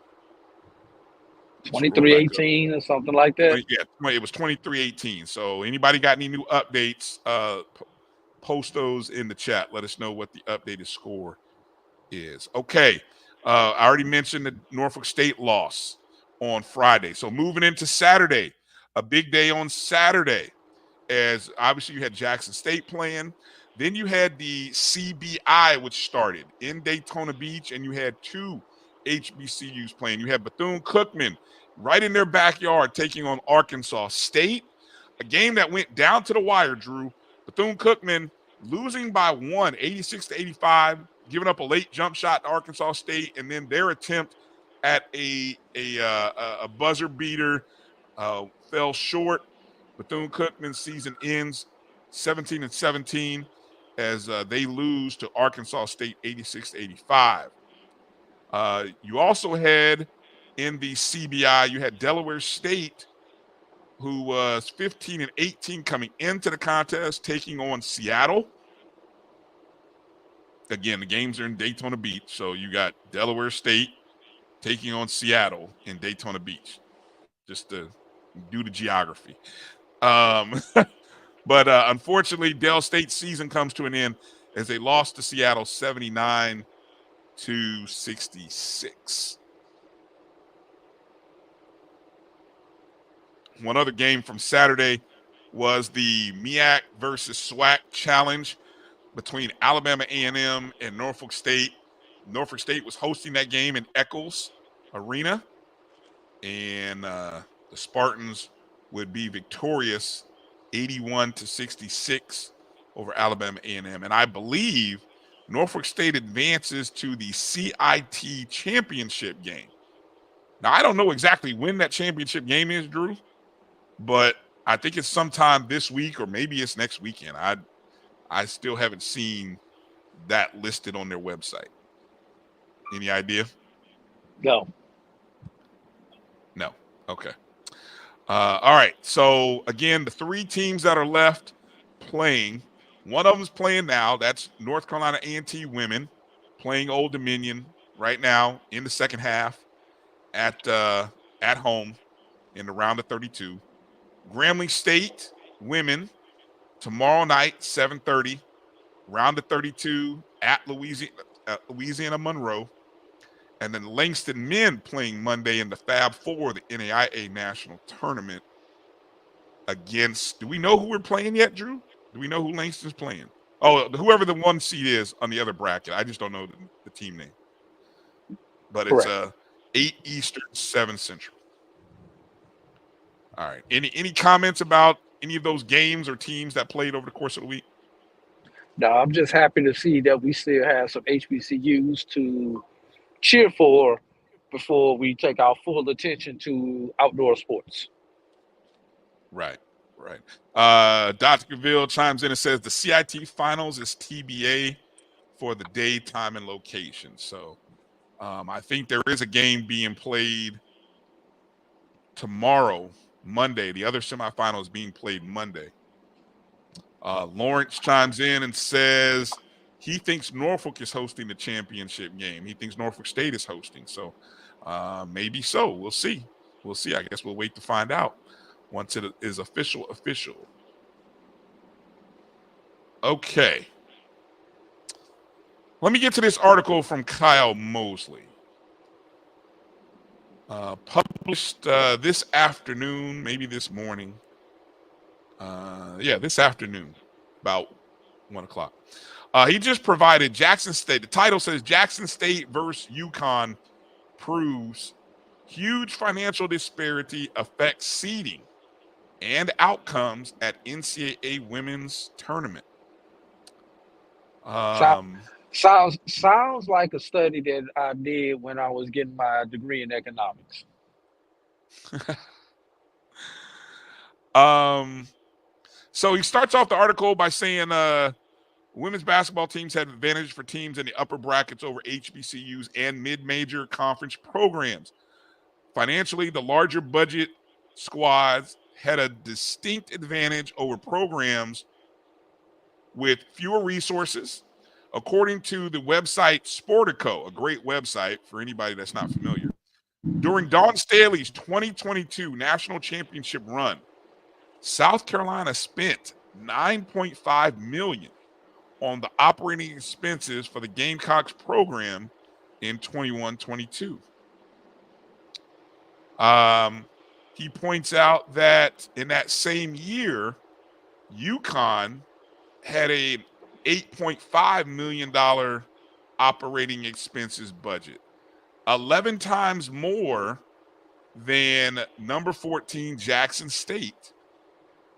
23-18 or something like that. Yeah, it was 23-18. So anybody got any new updates? Post those in the chat. Let us know what the updated score is. Okay. I already mentioned the Norfolk State loss on Friday. So moving into Saturday, a big day on Saturday, as obviously you had Jackson State playing. Then you had the CBI, which started in Daytona Beach, and you had 2 HBCUs playing. You had Bethune-Cookman right in their backyard taking on Arkansas State, a game that went down to the wire, Drew. Bethune-Cookman losing by 1, 86-85, giving up a late jump shot to Arkansas State, and then their attempt at a buzzer beater fell short. Bethune-Cookman's season ends 17-17 as they lose to Arkansas State 86-85. You also had in the CBI, you had Delaware State, who was 15-18 coming into the contest, taking on Seattle. Again, the games are in Daytona Beach, so you got Delaware State taking on Seattle in Daytona Beach, just to do the geography. But unfortunately, Dell State's season comes to an end as they lost to Seattle 79-66. One other game from Saturday was the MEAC versus SWAC challenge between Alabama A&M and Norfolk State. Norfolk State was hosting that game in Eccles Arena, and the Spartans would be victorious 81-66 over Alabama A&M. And I believe Norfolk State advances to the CIT championship game. Now, I don't know exactly when that championship game is, Drew, but I think it's sometime this week or maybe it's next weekend. I still haven't seen that listed on their website. Any idea? No. No. Okay. All right. So, again, the three teams that are left playing, one of them's playing now. That's North Carolina A&T women playing Old Dominion right now in the second half at home in the round of 32. Grambling State women tomorrow night, 7:30, round of 32 at Louisiana Monroe. And then Langston men playing Monday in the Fab Four, the NAIA National Tournament against, do we know who we're playing yet, Drew? Do we know who Langston's playing? Oh, whoever the one seed is on the other bracket. I just don't know the team name. But it's 8 Eastern, 7 Central. All right. Any comments about any of those games or teams that played over the course of the week? No, I'm just happy to see that we still have some HBCUs to cheer for before we take our full attention to outdoor sports. Right. Dr. Gaville chimes in and says the CIT finals is TBA for the day, time, and location. So I think there is a game being played tomorrow, Monday. The other semifinal is being played Monday. Lawrence chimes in and says he thinks Norfolk is hosting the championship game. He thinks Norfolk State is hosting. So maybe so. We'll see. I guess we'll wait to find out once it is official. Okay. Let me get to this article from Kyle Mosley. Published this afternoon, maybe this morning. This afternoon, about 1 o'clock. He just provided Jackson State. The title says Jackson State versus UConn proves huge financial disparity affects seeding and outcomes at NCAA women's tournament. Sounds like a study that I did when I was getting my degree in economics. So he starts off the article by saying women's basketball teams have advantage for teams in the upper brackets over HBCUs and mid-major conference programs. Financially, the larger budget squads had a distinct advantage over programs with fewer resources. According to the website Sportico, a great website for anybody that's not familiar, during Dawn Staley's 2022 national championship run, South Carolina spent $9.5 million on the operating expenses for the Gamecocks program in 21-22. He points out that in that same year, UConn had a $8.5 million operating expenses budget, 11 times more than number 14 Jackson State.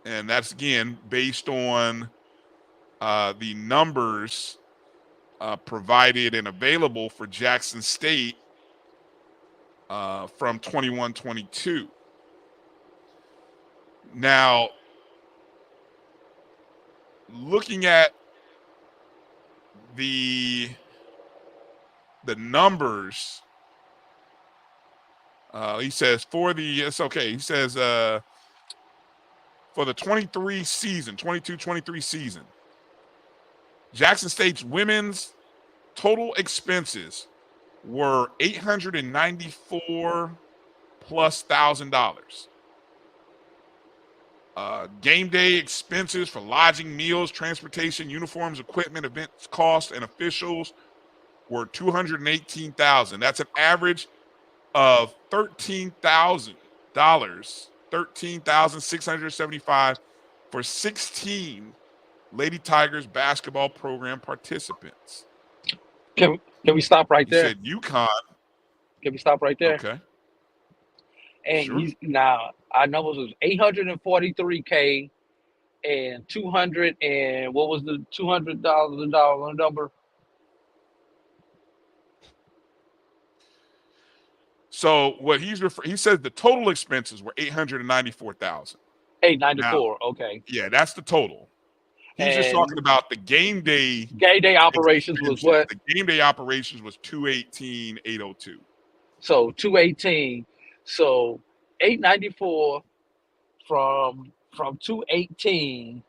And that's, again, based on the numbers provided and available for Jackson State from 21-22. Now, looking at the numbers, he says for the 22-23 season, Jackson State's women's total expenses were $894 plus $1,000. Game day expenses for lodging, meals, transportation, uniforms, equipment, events costs, and officials were $218,000. That's an average of $13,000, $13,675 for 16 Lady Tigers basketball program participants. Can we stop right You there? said UConn. Can we stop right there? Okay. And Sure. now our numbers was 843K and 200 and what was the $200 number? So what he says the total expenses were $894,000. 894. Okay. Yeah, that's the total. He's just talking about the game day. Game day operations was what? The game day operations was $218,802. So 218. So 894 from 218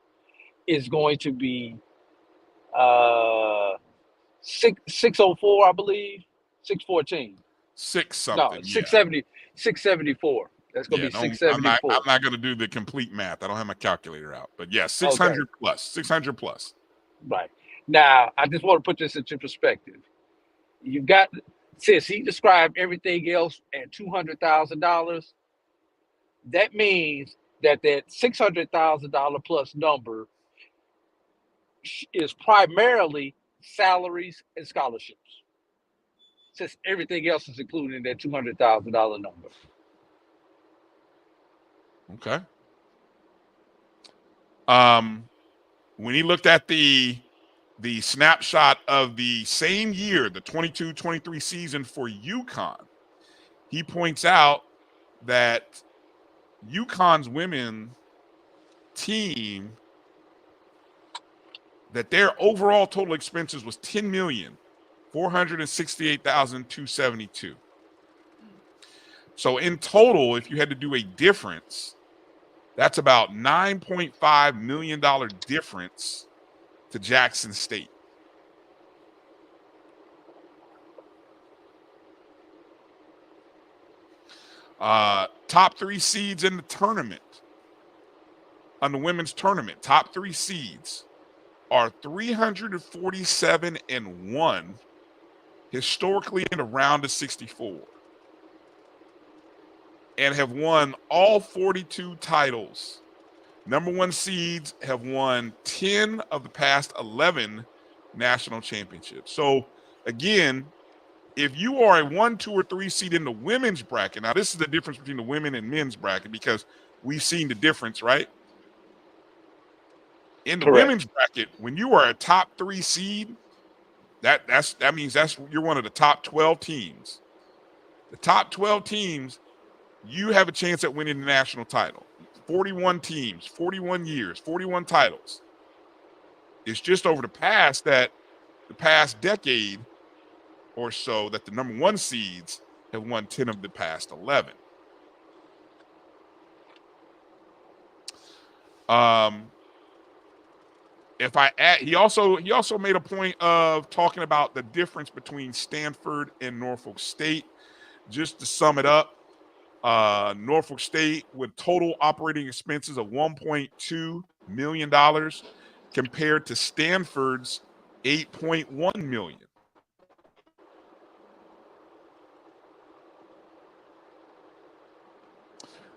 is going to be 604, I believe. 614. Six something. No, 670. 674. That's gonna be 674. I'm not gonna do the complete math. I don't have my calculator out. But yeah, 600 plus. 600 plus. Right. Now, I just want to put this into perspective. You've got, since he described everything else at $200,000, that means that $600,000 plus number is primarily salaries and scholarships, since everything else is included in that $200,000 number. Okay. When he looked at the snapshot of the same year, the 22-23 season for UConn, he points out that UConn's women team, that their overall total expenses was $10,468,272. So in total, if you had to do a difference, that's about $9.5 million difference to Jackson State. Top three seeds in the tournament, on the women's tournament, top three seeds are 347-1 historically in a round of 64. And have won all 42 titles. Number one seeds have won 10 of the past 11 national championships. So, again, if you are a 1, 2, or 3 seed in the women's bracket, now this is the difference between the women and men's bracket because we've seen the difference, right? In the women's bracket, when you are a top 3 seed, that means you're one of the top 12 teams. The top 12 teams, you have a chance at winning the national title. 41 teams, 41 years, 41 titles. It's just over the past decade or so that the number one seeds have won 10 of the past 11. He also made a point of talking about the difference between Stanford and Norfolk State. Just to sum it up, Norfolk State with total operating expenses of $1.2 million compared to Stanford's $8.1 million.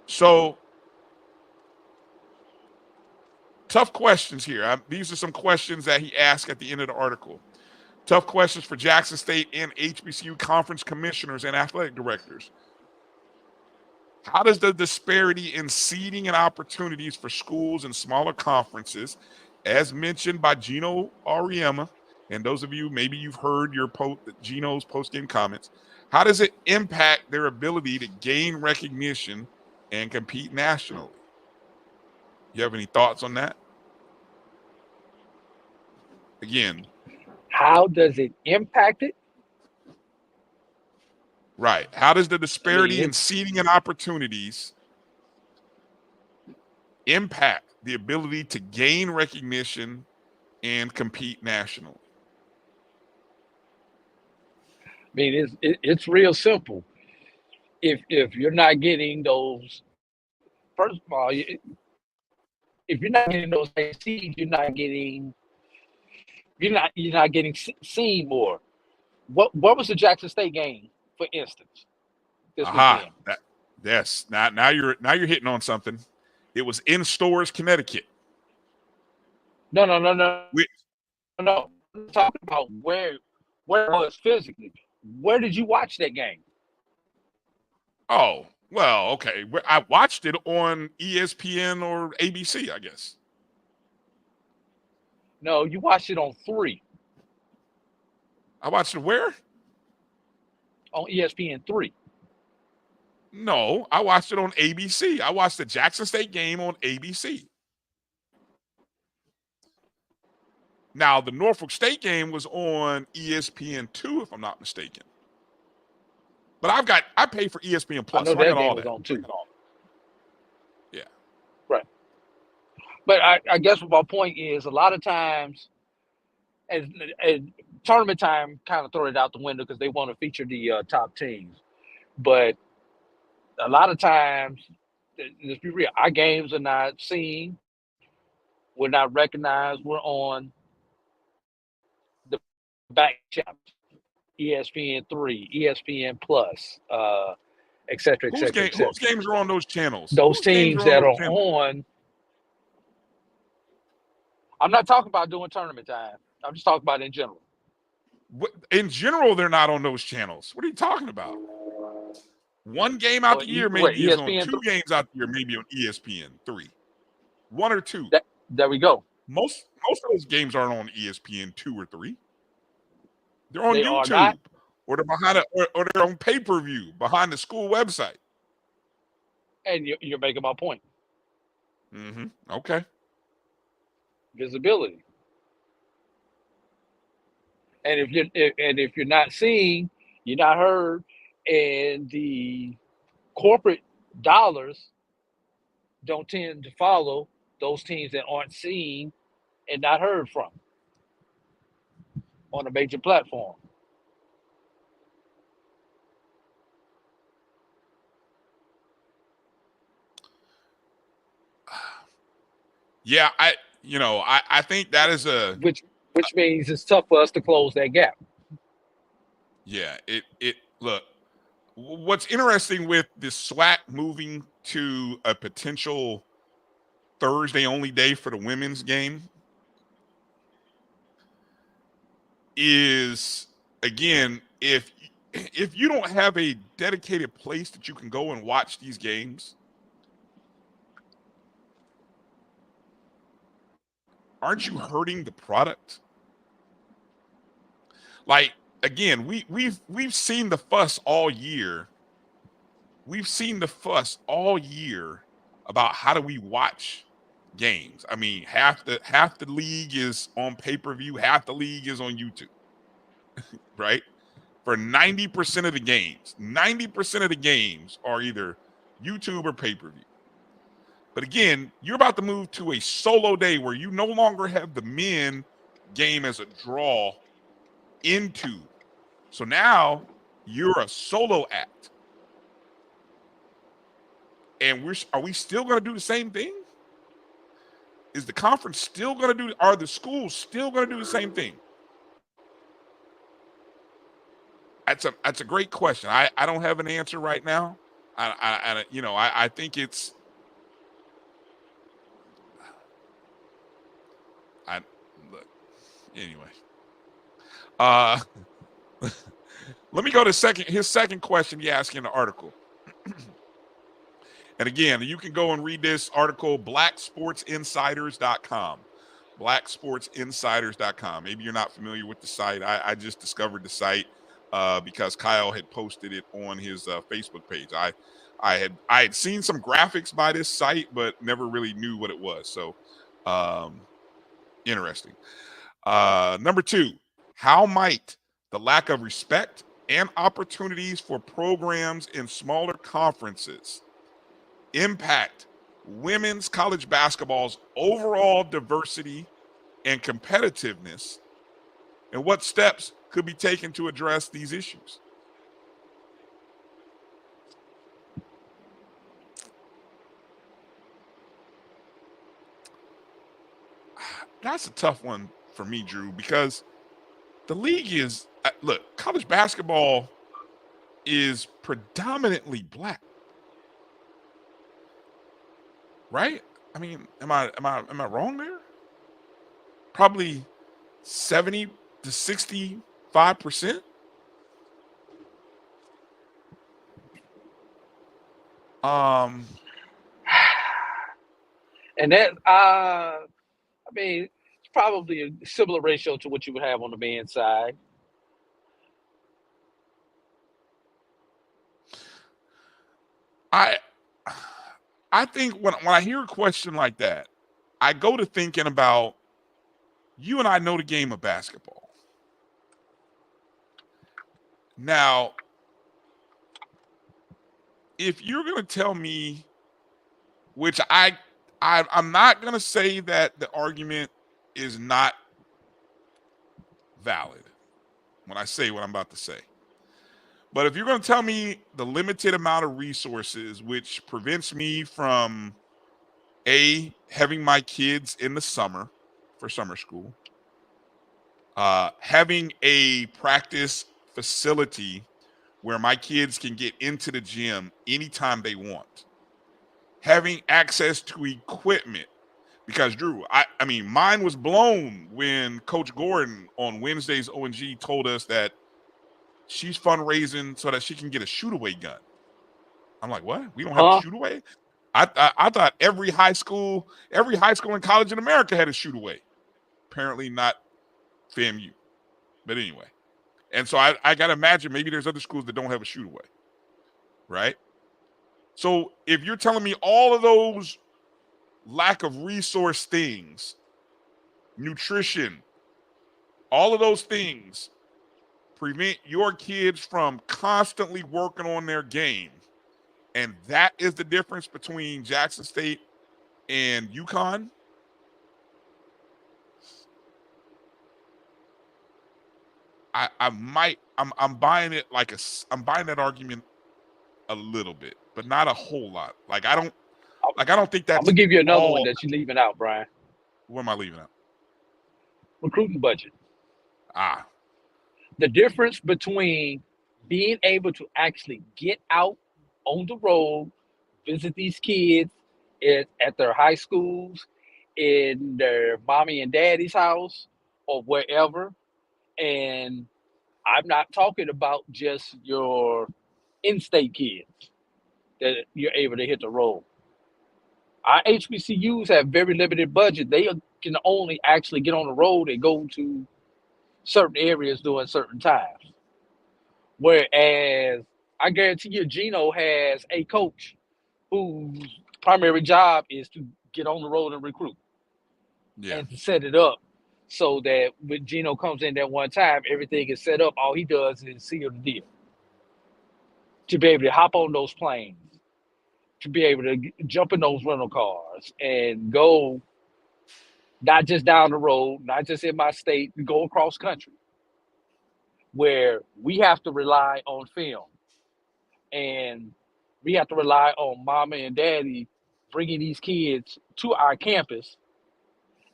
So, tough questions here. These are some questions that he asked at the end of the article. Tough questions for Jackson State and HBCU conference commissioners and athletic directors. How does the disparity in seeding and opportunities for schools in smaller conferences, as mentioned by Gino Auriemma, and those of you, maybe you've heard Gino's post-game comments, how does it impact their ability to gain recognition and compete nationally? You have any thoughts on that? Again. How does it impact it? Right. How does the disparity in seeding and opportunities impact the ability to gain recognition and compete nationally? mean, it's real simple. If you're not getting those, first of all, if you're not getting those seeds, you're not getting seen more. What was the Jackson State game, for instance, this Aha. weekend? Yes. Now you're hitting on something. It was in Stores, Connecticut. No. I'm talking about where it was physically. Where did you watch that game? Oh, well, okay. I watched it on ESPN or ABC, I guess. No, you watched it on 3. I watched it where? On ESPN 3. No, I watched it on ABC. I watched the Jackson State game on ABC. Now, the Norfolk State game was on ESPN2, if I'm not mistaken. But I pay for ESPN Plus. I know So I that got game all was that. on 2. Yeah. Right. But I guess what my point is, a lot of times, and tournament time kind of throw it out the window because they want to feature the top teams. But a lot of times, let's be real, our games are not seen. We're not recognized. We're on the back channels, ESPN 3, ESPN Plus, et cetera, et cetera, et cetera. Whose games are on those channels? Those Whose games teams are on that those are channels? on. I'm not talking about doing tournament time. I'm just talking about in general. In general, they're not on those channels. What are you talking about? One game out the year maybe is on. ESPN 2 games out the year maybe on ESPN 3. 1 or 2. There we go. Most of those games aren't on ESPN 2 or 3. They're on They are YouTube not. or they're behind or they're on pay-per-view behind the school website. And you're making my point. Mm-hmm. Okay. Visibility. And if you're not seen, you're not heard, and the corporate dollars don't tend to follow those teams that aren't seen and not heard from on a major platform. Yeah, I think that is which means it's tough for us to close that gap. Yeah, it look, what's interesting with this SWAC moving to a potential Thursday only day for the women's game is, again, if you don't have a dedicated place that you can go and watch these games, aren't you hurting the product? Like, again, we've seen the fuss all year. We've seen the fuss all year about how do we watch games. I mean, half the league is on pay-per-view, half the league is on YouTube. Right? For 90% of the games, 90% of the games are either YouTube or pay-per-view. But again, you're about to move to a solo day where you no longer have the men game as a draw into. So now you're a solo act. And are we still going to do the same thing? Is the conference still going to are the schools still going to do the same thing? That's a great question. I don't have an answer right now. I think it's anyway. Let me go to his second question he asked in the article. And again, you can go and read this article, blacksportsinsiders.com. Blacksportsinsiders.com. Maybe you're not familiar with the site. I just discovered the site because Kyle had posted it on his Facebook page. I had seen some graphics by this site, but never really knew what it was. So interesting. Number 2, how might the lack of respect and opportunities for programs in smaller conferences impact women's college basketball's overall diversity and competitiveness, and what steps could be taken to address these issues? that's a tough one for me, Drew, because the league is look, college basketball is predominantly black, right? I mean, am I wrong there? Probably 70 to 65%. And that, I mean, it's probably a similar ratio to what you would have on the men's side. I think when I hear a question like that, I go to thinking about you and I know the game of basketball. Now, if you're going to tell me, which I'm not going to say that the argument is not valid when I say what I'm about to say. But if you're going to tell me the limited amount of resources, which prevents me from having my kids in the summer for summer school, having a practice facility where my kids can get into the gym anytime they want, having access to equipment, because Drew, I mean, mine was blown when Coach Gordon on Wednesday's O&G told us that she's fundraising so that she can get a shoot-away gun. I'm like, what? We don't have a shoot-away? I thought every high school and college in America had a shoot-away. Apparently not FAMU. But anyway. And so I got to imagine maybe there's other schools that don't have a shoot-away. Right? So if you're telling me all of those lack of resource things, nutrition, all of those things prevent your kids from constantly working on their game, and that is the difference between Jackson State and UConn, I'm buying it I'm buying that argument a little bit, but not a whole lot. I don't think that's. I'm gonna give you another one that you're leaving out, Brian. What am I leaving out? Recruiting budget. The difference between being able to actually get out on the road, visit these kids at their high schools, in their mommy and daddy's house, or wherever. And I'm not talking about just your in-state kids that you're able to hit the road. Our HBCUs have very limited budget. They can only actually get on the road and go to certain areas during certain times. Whereas I guarantee you, Gino has a coach whose primary job is to get on the road and recruit. Yeah. And to set it up so that when Gino comes in that one time, everything is set up. All he does is seal the deal. To be able to hop on those planes, to be able to jump in those rental cars and go not just down the road, not just in my state, go across country, where we have to rely on film and we have to rely on mama and daddy bringing these kids to our campus.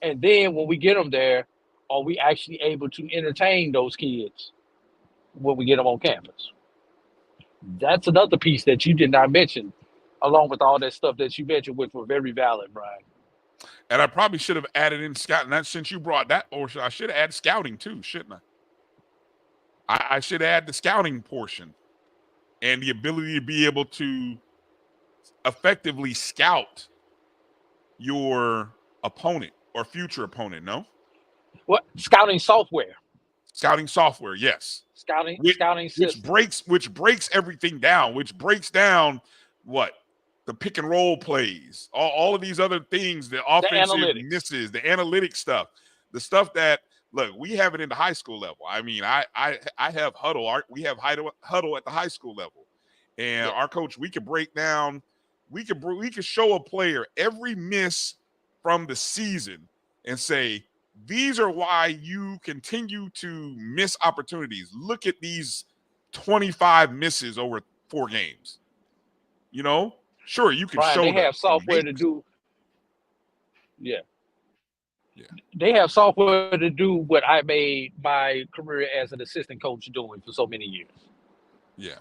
And then when we get them there, are we actually able to entertain those kids when we get them on campus? That's another piece that you did not mention, along with all that stuff that you mentioned, which were very valid, Brian. And I probably should have added in scouting. That since you brought that, or I should have added scouting too, shouldn't I? I should add the scouting portion and the ability to be able to effectively scout your opponent or future opponent. No, what scouting software? Scouting software, yes. Scouting system. Which breaks everything down. Which breaks down what the pick and roll plays, all of these other things, the offensive misses, the analytic stuff, the stuff that look, we have it in the high school level. I mean, I have huddle. We have huddle at the high school level, and our coach, we could break down. We could show a player every miss from the season and say, these are why you continue to miss opportunities. Look at these 25 misses over 4 games. You know, sure, you can Brian, show they them. have software to do. Yeah. Yeah. They have software to do what I made my career as an assistant coach doing for so many years. Yeah.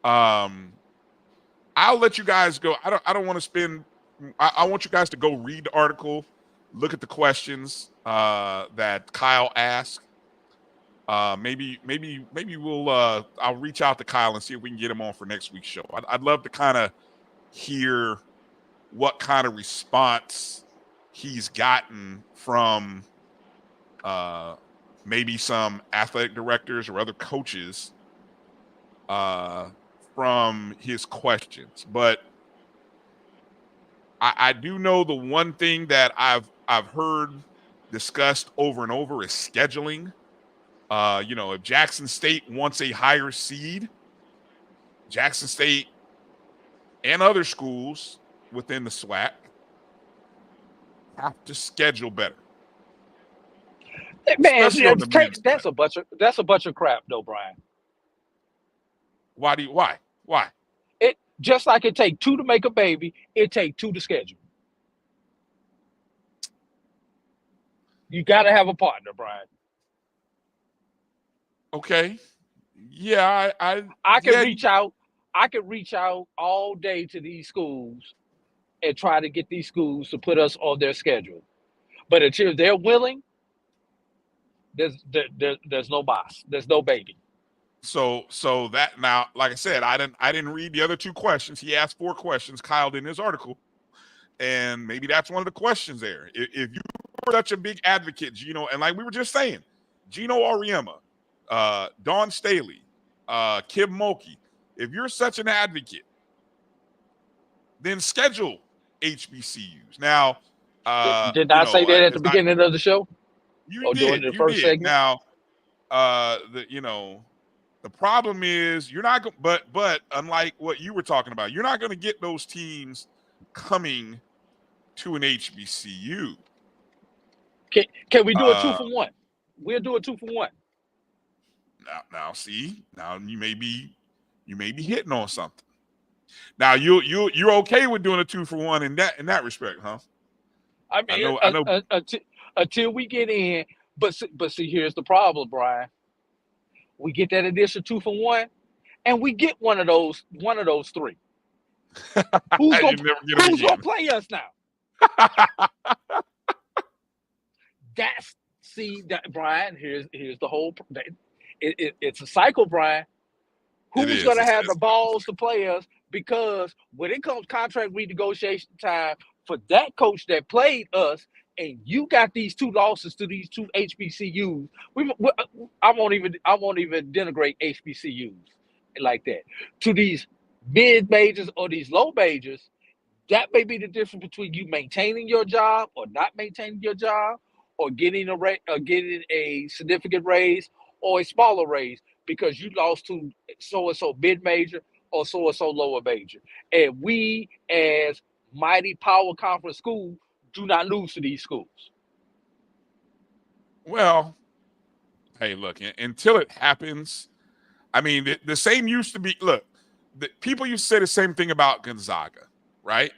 I'll let you guys go. I don't want to spend. I want you guys to go read the article, look at the questions that Kyle asked. Maybe we'll. I'll reach out to Kyle and see if we can get him on for next week's show. I'd love to kind of hear what kind of response he's gotten from maybe some athletic directors or other coaches from his questions. But I do know the one thing that I've heard discussed over and over is scheduling. If Jackson State wants a higher seed, Jackson State and other schools within the SWAC have to schedule better. Man, that's a bunch of crap, though, Brian. Why? It just like it take two to make a baby, it take two to schedule. You got to have a partner, Brian. Okay. Yeah, I can reach out. I can reach out all day to these schools and try to get these schools to put us on their schedule. But until they're willing, there's no boss. There's no baby. So that now, like I said, I didn't read the other two questions. He asked 4 questions, Kyle did in his article, and maybe that's one of the questions there. If you were such a big advocate, Gino, and like we were just saying, Gino Auriemma, Dawn Staley, Kim Mulkey, if you're such an advocate, then schedule HBCUs. Now, did I say that at the beginning of the show? You did. During the first segment? Now, the problem is you're not going, but unlike what you were talking about, you're not going to get those teams coming to an HBCU. Can we do a 2-for-1? We'll do a 2-for-1. Now, see, now you may be hitting on something. Now you're okay with doing a 2-for-1 in that respect, huh? I mean, I know. Until we get in, but see, here's the problem, Brian. We get that additional 2-for-1, and we get one of those 3. Who's gonna play us now? Brian. Here's the whole. It's a cycle, Brian. Who's going to have the balls to play us? Because when it comes contract renegotiation time for that coach that played us, and you got these 2 losses to these 2 HBCUs, I won't even denigrate HBCUs like that. To these mid majors or these low majors, that may be the difference between you maintaining your job or not maintaining your job, or getting a significant raise or a smaller raise because you lost to so-and-so mid-major or so-and-so lower major. And we, as mighty power conference school, do not lose to these schools. Well, hey, look, until it happens, I mean, the same used to be, look, people used to say the same thing about Gonzaga, right?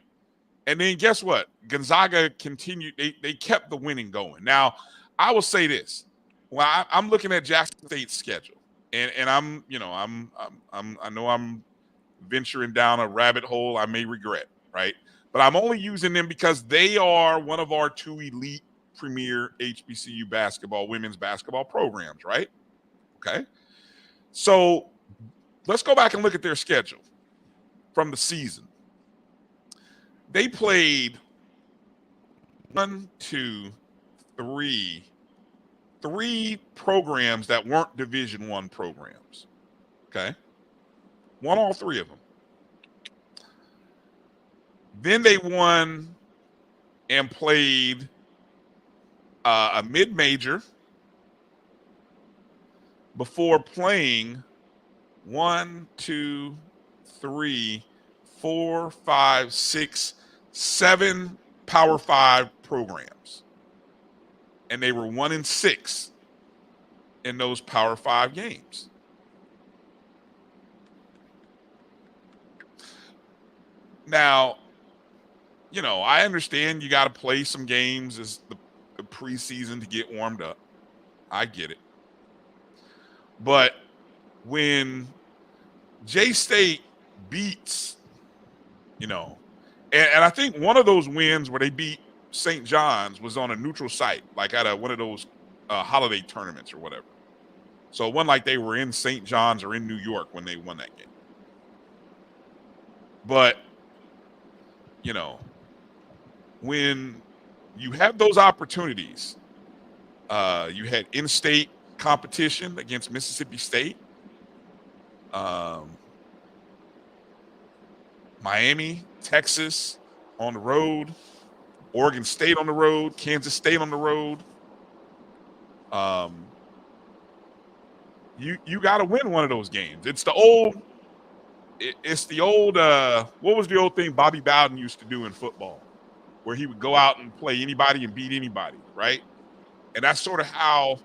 And then guess what? Gonzaga continued, they kept the winning going. Now, I will say this. Well, I'm looking at Jackson State's schedule, and I know I'm venturing down a rabbit hole I may regret, right? But I'm only using them because they are one of our 2 elite premier HBCU women's basketball programs, right? Okay. So let's go back and look at their schedule from the season. They played 3 programs that weren't Division I programs. Okay. Won all 3 of them. Then they won and played a mid-major before playing 1, 2, 3, 4, 5, 6, 7 Power 5 programs. And they were 1-6 in those Power 5 games. Now, you know, I understand you got to play some games as the preseason to get warmed up. I get it. But when J-State beats, you know, and I think one of those wins where they beat St. John's was on a neutral site, like at one of those holiday tournaments or whatever. So it wasn't like they were in St. John's or in New York when they won that game. But, you know, when you have those opportunities, you had in-state competition against Mississippi State, Miami, Texas on the road, Oregon State on the road, Kansas State on the road. You got to win one of those games. It's the old what was the old thing Bobby Bowden used to do in football, where he would go out and play anybody and beat anybody, right? And that's sort of how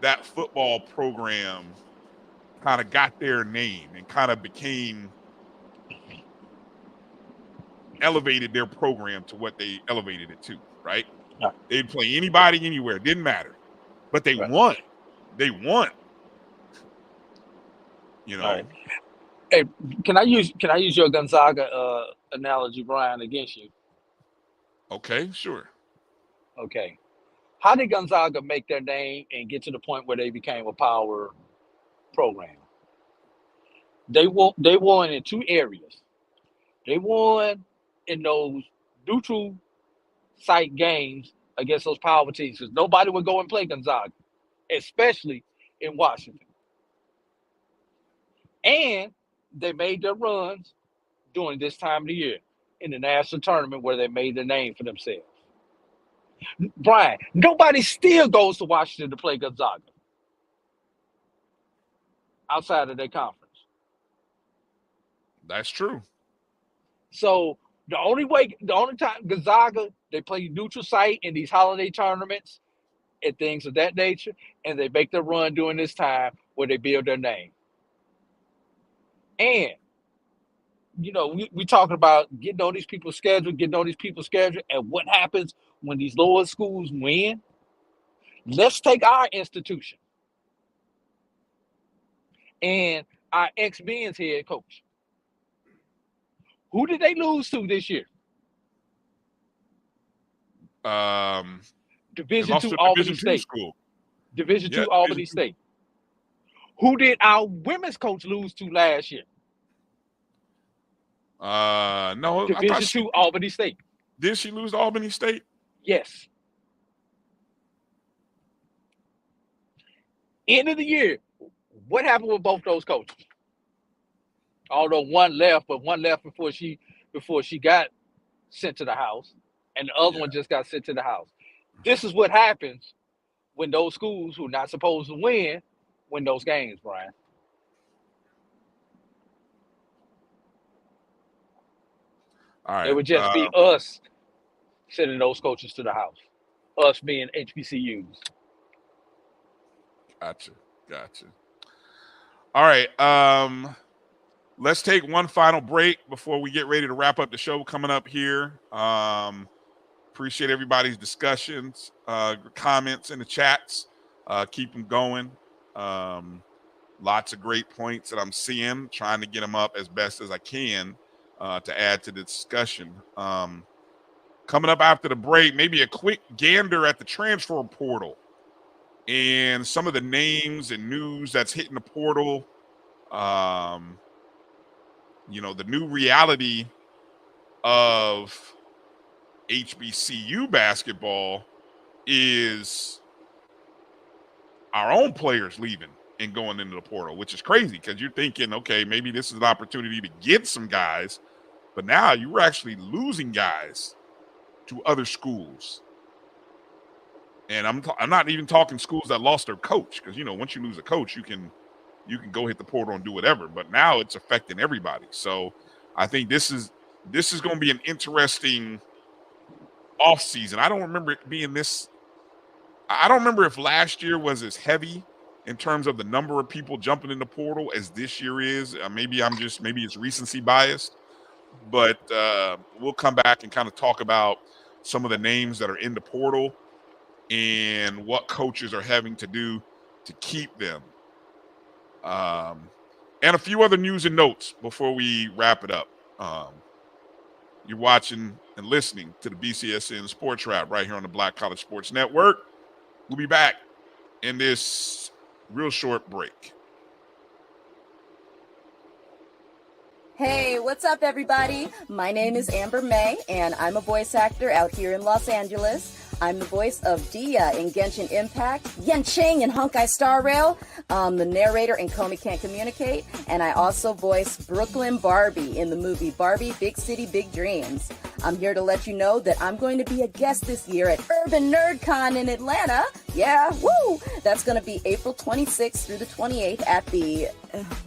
that football program kind of got their name and kind of elevated their program to what they elevated it to, right? Yeah. They'd play anybody anywhere, didn't matter. But they won. They won. You know. Right. Hey, can I use your Gonzaga analogy, Bryan, against you? Okay, sure. Okay. How did Gonzaga make their name and get to the point where they became a power program? They won in two areas. They won in those neutral site games against those power teams because nobody would go and play Gonzaga, especially in Washington. And they made their runs during this time of the year in the national tournament where they made their name for themselves. Bryan, nobody still goes to Washington to play Gonzaga outside of their conference. That's true. So the only time Gonzaga, they play neutral site in these holiday tournaments and things of that nature, and they make their run during this time where they build their name. And, you know, we talking about getting on these people's schedule, and what happens when these lower schools win. Let's take our institution and our ex-men's head coach. Who did they lose to this year? Division II Albany State. School. Division II Albany State. Who did our women's coach lose to last year? No. Division II Albany State. Did she lose to Albany State? Yes. End of the year, what happened with both those coaches? Although one left before she got sent to the house, and the other one just got sent to the house. This is what happens when those schools who are not supposed to win those games, Bryan. All right. It would just be us sending those coaches to the house, us being HBCUs. Gotcha. All right. Let's take one final break before we get ready to wrap up the show coming up here. Appreciate everybody's discussions, comments in the chats. Keep them going. Lots of great points that I'm seeing, trying to get them up as best as I can to add to the discussion. Coming up after the break, maybe a quick gander at the transfer portal and some of the names and news that's hitting the portal. You know, the new reality of HBCU basketball is our own players leaving and going into the portal, which is crazy because you're thinking, okay, maybe this is an opportunity to get some guys, but now you're actually losing guys to other schools. And I'm not even talking schools that lost their coach because, you know, once you lose a coach, you can go hit the portal and do whatever. But now it's affecting everybody. So I think this is going to be an interesting offseason. I don't remember it being this. I don't remember if last year was as heavy in terms of the number of people jumping in the portal as this year is. Maybe it's recency biased. but we'll come back and kind of talk about some of the names that are in the portal and what coaches are having to do to keep them. And a few other news and notes before we wrap it up. You're watching and listening to the BCSN Sports Wrap right here on the Black College Sports Network. We'll be back in this real short break. Hey, what's up, everybody? My name is Amber May, and I'm a voice actor out here in Los Angeles. I'm the voice of Dia in Genshin Impact, Yen Ching in Honkai Star Rail, the narrator in Comey Can't Communicate, and I also voice Brooklyn Barbie in the movie Barbie Big City Big Dreams. I'm here to let you know that I'm going to be a guest this year at Urban NerdCon in Atlanta. Yeah, woo! That's going to be April 26th through the 28th at the...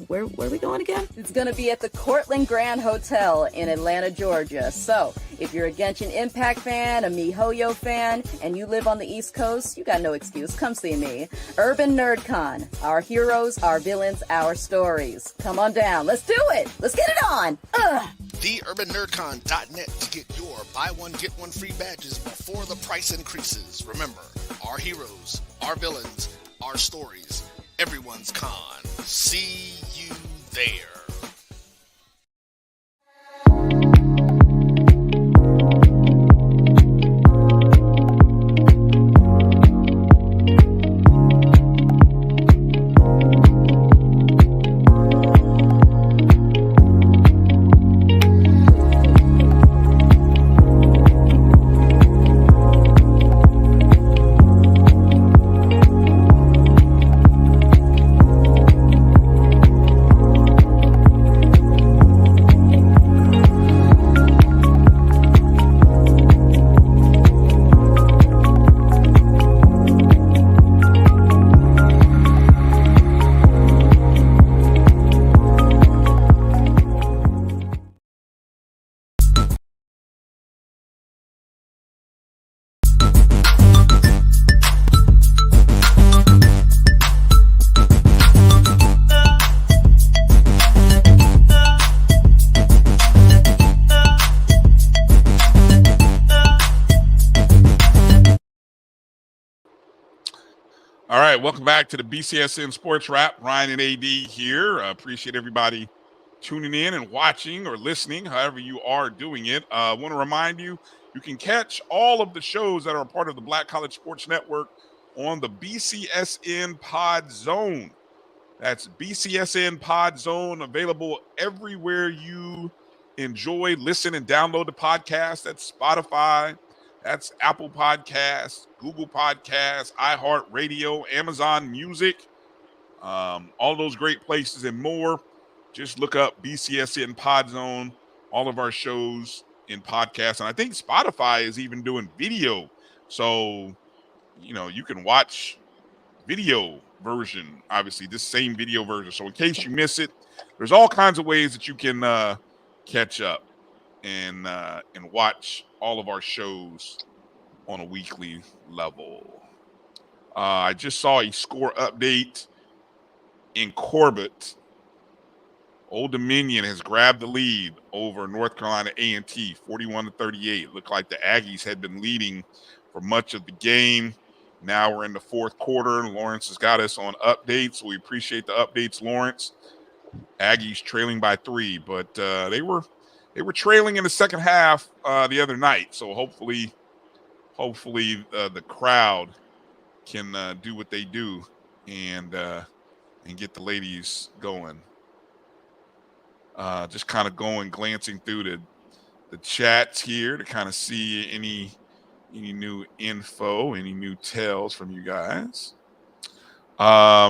where are we going again? It's going to be at the Cortland Grand Hotel in Atlanta, Georgia. So, if you're a Genshin Impact fan, a MiHoYo fan, and you live on the East Coast, you got no excuse. Come see me. Urban NerdCon. Our heroes, our villains, our stories. Come on down. Let's do it. Let's get it on. Ugh. TheUrbanNerdCon.net to get your buy one, get one free badges before the price increases. Remember, our heroes, our villains, our stories, everyone's con. See you there. All right, welcome back to the BCSN Sports Wrap. Bryan and A.D. here. Appreciate everybody tuning in and watching or listening, however you are doing it. I want to remind you, you can catch all of the shows that are a part of the Black College Sports Network on the BCSN Pod Zone. That's BCSN Pod Zone, available everywhere you enjoy, listen, and download the podcast. That's Spotify. That's Apple Podcasts, Google Podcasts, iHeartRadio, Amazon Music, all those great places and more. Just look up BCSN Pod Zone, all of our shows in podcasts. And I think Spotify is even doing video. So, you can watch video version, obviously, this same video version. So in case you miss it, there's all kinds of ways that you can catch up and watch all of our shows on a weekly level. I just saw a score update in Corbett. Old Dominion has grabbed the lead over North Carolina A&T, 41-38. Looked like the Aggies had been leading for much of the game. Now we're in the fourth quarter, and Lawrence has got us on updates. So we appreciate the updates, Lawrence. Aggies trailing by 3, but they were trailing in the second half the other night. So hopefully the crowd can do what they do and get the ladies going. Just kind of glancing through the chats here to kind of see any new info, any new tells from you guys. All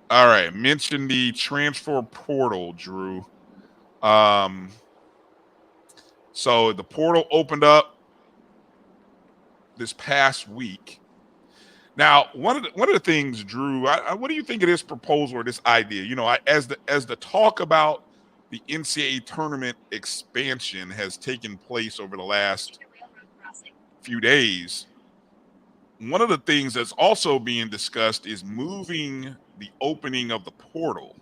right, mention the transfer portal, Drew. So the portal opened up this past week. Now, one of the things, Drew, what do you think of this proposal or this idea? As the talk about the NCAA tournament expansion has taken place over the last few days, one of the things that's also being discussed is moving the opening of the portal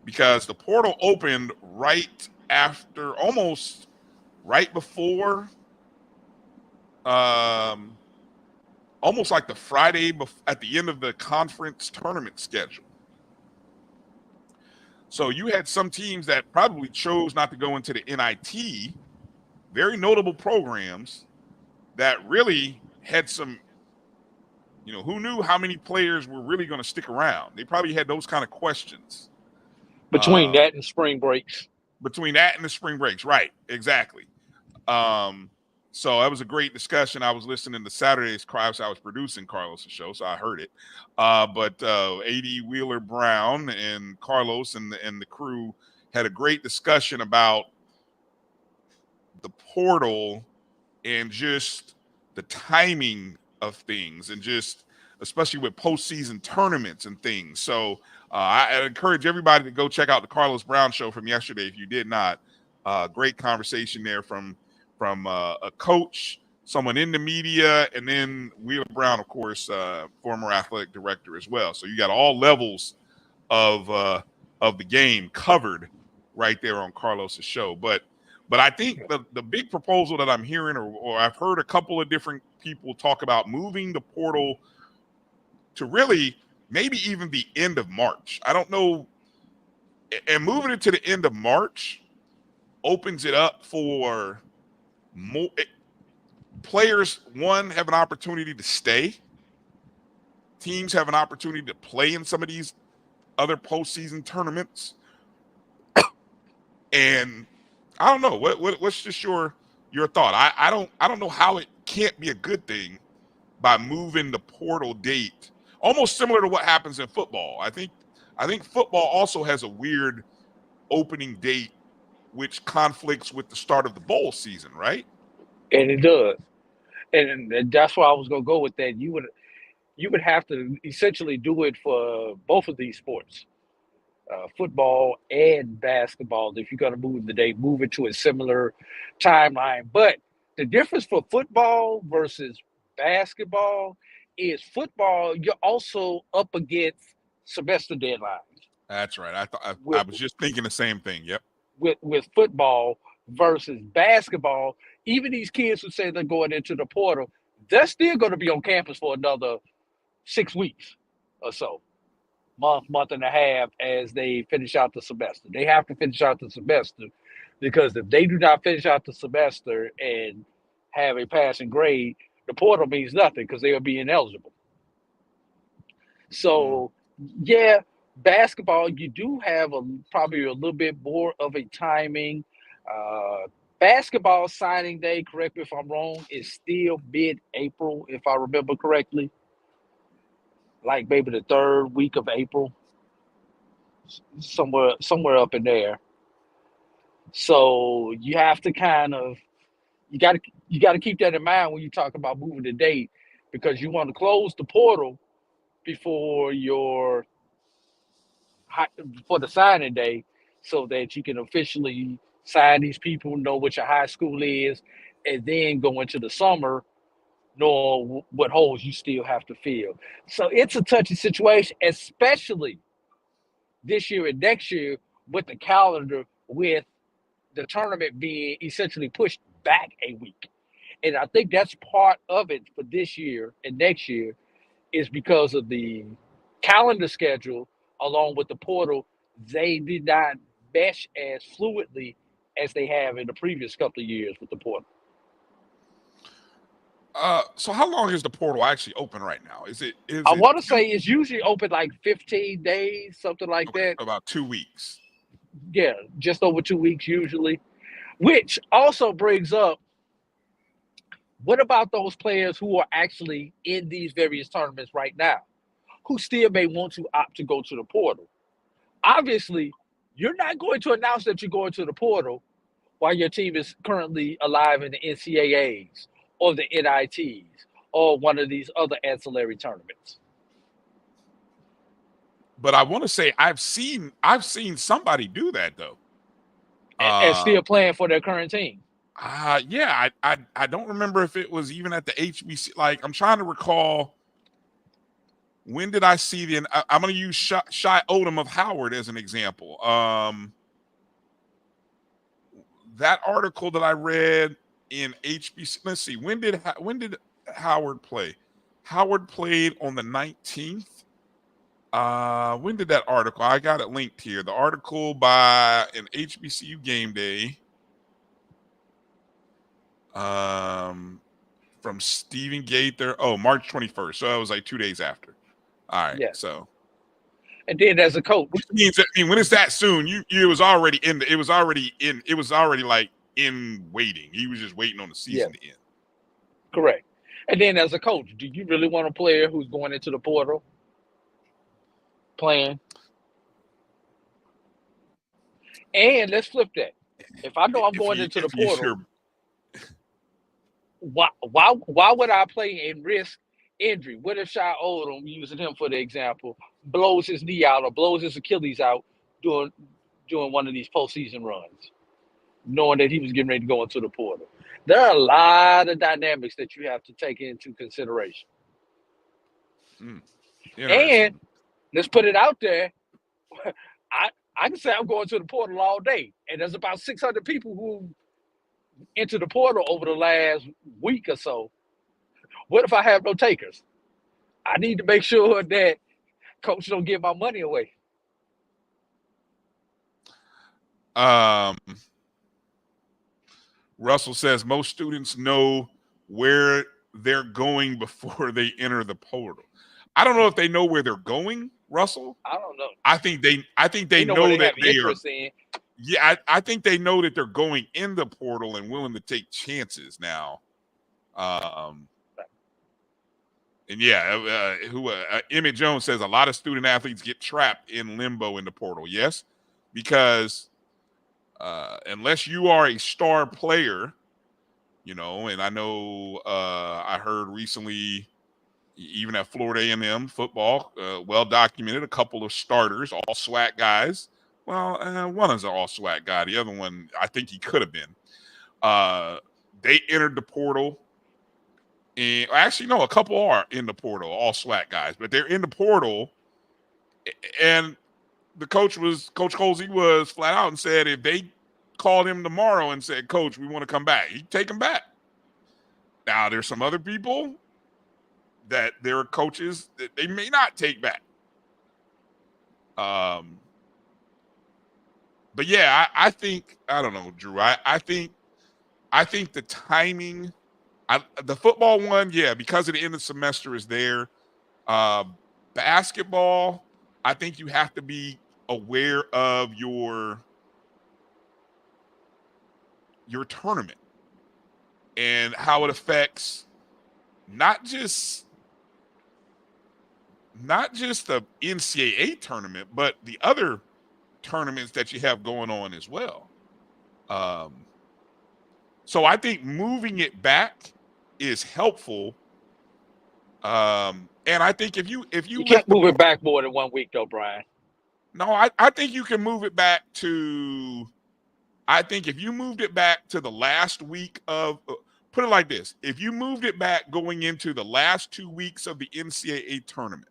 because the portal opened right after, almost right before, almost like the Friday at the end of the conference tournament schedule. So you had some teams that probably chose not to go into the NIT, very notable programs that really had some, who knew how many players were really going to stick around? They probably had those kind of questions. Between that and spring breaks. Between that and the spring breaks, right, exactly. So that was a great discussion. I was listening to Saturday's Crowds. I was producing Carlos' show, so I heard it. But A.D. Wheeler Brown and Carlos and the crew had a great discussion about the portal and just the timing of things, and just especially with postseason tournaments and things. So I encourage everybody to go check out the Carlos Brown show from yesterday if you did not. Great conversation there from a coach, someone in the media, and then Wheeler Brown, of course, former athletic director as well. So you got all levels of the game covered right there on Carlos's show. But I think the big proposal that I'm hearing, or I've heard a couple of different people talk about moving the portal to really maybe even the end of March. I don't know. And moving it to the end of March opens it up for more players. One, have an opportunity to stay. Teams have an opportunity to play in some of these other postseason tournaments. And I don't know. What's just your thought? I don't know how it can't be a good thing by moving the portal date. Almost similar to what happens in football. I think football also has a weird opening date, which conflicts with the start of the bowl season, right? And it does. And that's why I was going to go with that. You would have to essentially do it for both of these sports, football and basketball. If you're going to move the date, move it to a similar timeline. But the difference for football versus basketball is football, you're also up against semester deadlines. That's right. I was just thinking the same thing. Yep. With football versus basketball, even these kids who say they're going into the portal, they're still going to be on campus for another 6 weeks or so, month and a half, as they finish out the semester. They have to finish out the semester, because if they do not finish out the semester and have a passing grade, the portal means nothing, because they'll be ineligible. So, yeah, basketball, you do have probably a little bit more of a timing. Basketball signing day, correct me if I'm wrong, is still mid-April, if I remember correctly. Like maybe the third week of April, somewhere up in there. So you have to you got to keep that in mind when you talk about moving the date, because you want to close the portal before the signing day, so that you can officially sign these people, know what your high school is, and then go into the summer knowing what holes you still have to fill. So it's a touchy situation, especially this year and next year with the calendar, with the tournament being essentially pushed back a week. And I think that's part of it for this year and next year, is because of the calendar schedule along with the portal. They did not mesh as fluidly as they have in the previous couple of years with the portal. So how long is the portal actually open right now? I want to say it's usually open like 15 days, something like that. About 2 weeks. Yeah, just over 2 weeks usually. Which also brings up, what about those players who are actually in these various tournaments right now, who still may want to opt to go to the portal? Obviously, you're not going to announce that you're going to the portal while your team is currently alive in the NCAAs or the NITs or one of these other ancillary tournaments. But I want to say I've seen somebody do that though, and still playing for their current team. Yeah, I don't remember if it was even at the HBC. Like, I'm trying to recall When did I see the? I'm going to use Shy Odom of Howard as an example. That article that I read in HBC. Let's see. When did Howard play? Howard played on the 19th. When did that article? I got it linked here. The article by an HBCU game day. From Stephen Gaither. Oh, March 21st. So it was like 2 days after. All right. Yeah. So, and then as a coach, which means that, I mean, when it's that soon, it was already in. It was already like in waiting. He was just waiting on the season to end. Correct. And then as a coach, do you really want a player who's going into the portal playing? And let's flip that. If I know I'm going into the portal, why would I play and risk injury? What if Shy Odom, using him for the example, blows his knee out or blows his Achilles out during one of these postseason runs, knowing that he was getting ready to go into the portal? There are a lot of dynamics that you have to take into consideration. And let's put it out there. I can say I'm going to the portal all day, and there's about 600 people who entered the portal over the last week or so. What if I have no takers? I need to make sure that coach don't give my money away. Russell says most students know where they're going before they enter the portal. I don't know if they know where they're going, Russell. I don't know. I think they know that they are. Yeah, I think they know that they're going in the portal and willing to take chances now. And yeah, Emmett Jones says a lot of student athletes get trapped in limbo in the portal. Yes, because unless you are a star player, and I know I heard recently, even at Florida A&M football, well documented, a couple of starters, all SWAC guys. Well, one is an all SWAC guy. The other one, I think he could have been. They entered the portal. And actually, no, a couple are in the portal, all SWAC guys. But they're in the portal. And Coach Colsey was flat out and said if they called him tomorrow and said, Coach, we want to come back, he'd take him back. Now, there's some other people that there are coaches that they may not take back. But yeah, I think, I don't know, Drew. I think the timing, the football one, yeah, because of the end of the semester is there. Basketball, I think you have to be aware of your tournament and how it affects not just the NCAA tournament, but the other tournaments that you have going on as well. So I think moving it back is helpful. And I think if you can't move it back more than 1 week though, Brian. No, I think you can move it back to, I think if you moved it back to the last week of, put it like this, if you moved it back going into the last 2 weeks of the NCAA tournament,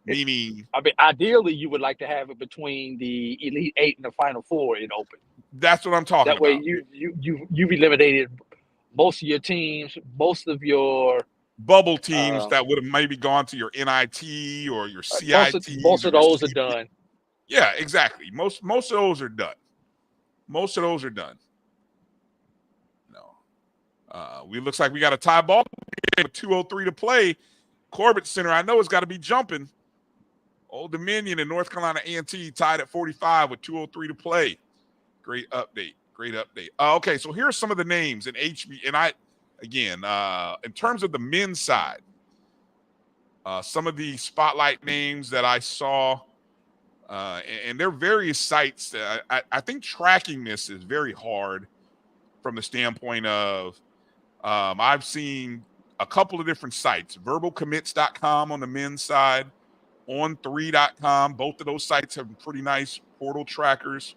meaning, I mean, ideally, you would like to have it between the Elite Eight and the Final Four in open. That's what I'm talking about. That way, you've eliminated most of your teams, most of your bubble teams that would have maybe gone to your NIT or your CIT. Most of those are done. Yeah, exactly. Most of those are done. Most of those are done. No, looks like we got a tie ball game with 2:03 to play. Corbett Center, I know it's got to be jumping. Old Dominion and North Carolina A&T tied at 45 with 2:03 to play. Great update. Okay, so here's some of the names in HB. And in terms of the men's side, some of the spotlight names that I saw, and there are various sites. I think tracking this is very hard from the standpoint of I've seen a couple of different sites, verbalcommits.com on the men's side, on3.com. Both of those sites have pretty nice portal trackers.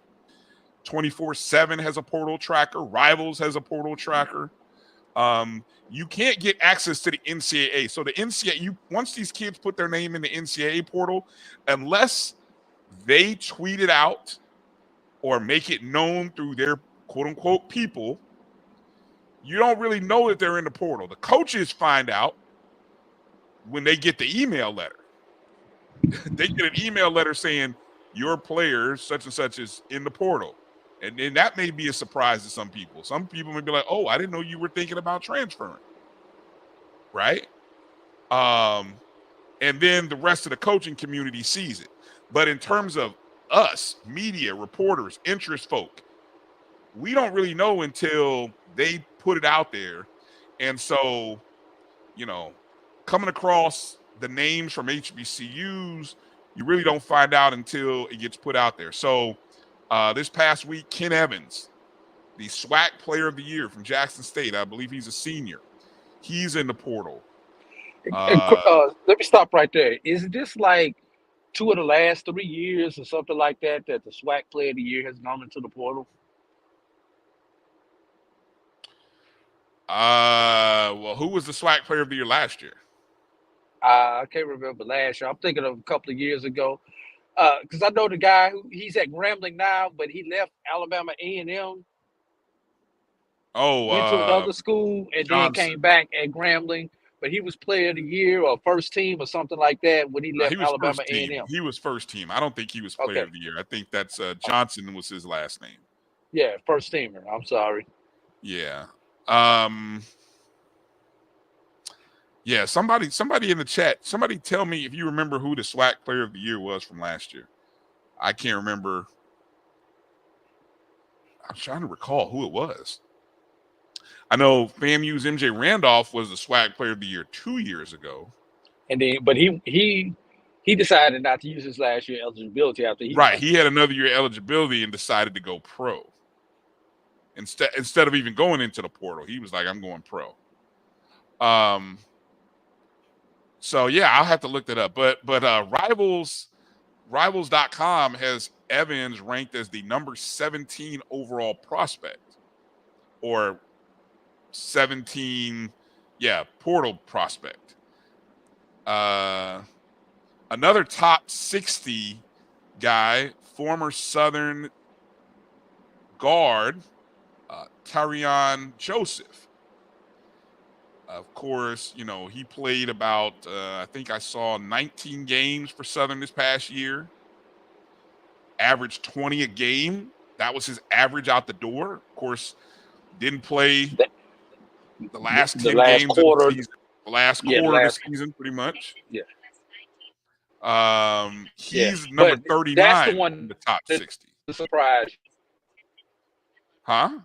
24/7 has a portal tracker. Rivals has a portal tracker. You can't get access to the NCAA. So the NCAA, once these kids put their name in the NCAA portal, unless they tweet it out or make it known through their quote unquote people, you don't really know that they're in the portal. The coaches find out when they get the email letter. They get an email letter saying your player such and such is in the portal. And then that may be a surprise to some people. Some people may be like, oh, I didn't know you were thinking about transferring. Right? And then the rest of the coaching community sees it. But in terms of us, media, reporters, interest folk, we don't really know until they put it out there. And so, coming across the names from HBCUs, you really don't find out until it gets put out there. So this past week, Ken Evans, the SWAC Player of the Year from Jackson State, I believe he's a senior. He's in the portal. Let me stop right there. Is this like 2 of the last 3 years or something like that the SWAC Player of the Year has gone into the portal? Well, who was the SWAC Player of the Year last year? I can't remember last year. I'm thinking of a couple of years ago. Because I know the guy he's at Grambling now, but he left Alabama A&M. Went to another school and Johnson. then came back at Grambling. But he was Player of the Year or first team or something like that when he left Alabama A&M. He was first team. I don't think he was Player of the Year. I think that's Johnson was his last name. Yeah, first teamer. I'm sorry. Yeah. Yeah, somebody in the chat, somebody tell me if you remember who the SWAC Player of the Year was from last year. I can't remember. I'm trying to recall who it was. I know FAMU's MJ Randolph was the SWAC Player of the Year 2 years ago. And then, but he decided not to use his last year eligibility after he had another year eligibility and decided to go pro. Instead of even going into the portal, he was like, I'm going pro. So yeah, I'll have to look that up. But Rivals.com has Evans ranked as the number 17 overall prospect, or 17, portal prospect. Another top 60 guy, former Southern guard, Tyrion Joseph. Of course, he played about, I think I saw 19 games for Southern this past year. Averaged 20 a game. That was his average out the door. Of course, didn't play the last 10 games quarter, of the season. The last quarter of the season, pretty much. Yeah. He's number 39 that's the one in the top 60. The surprise. Huh?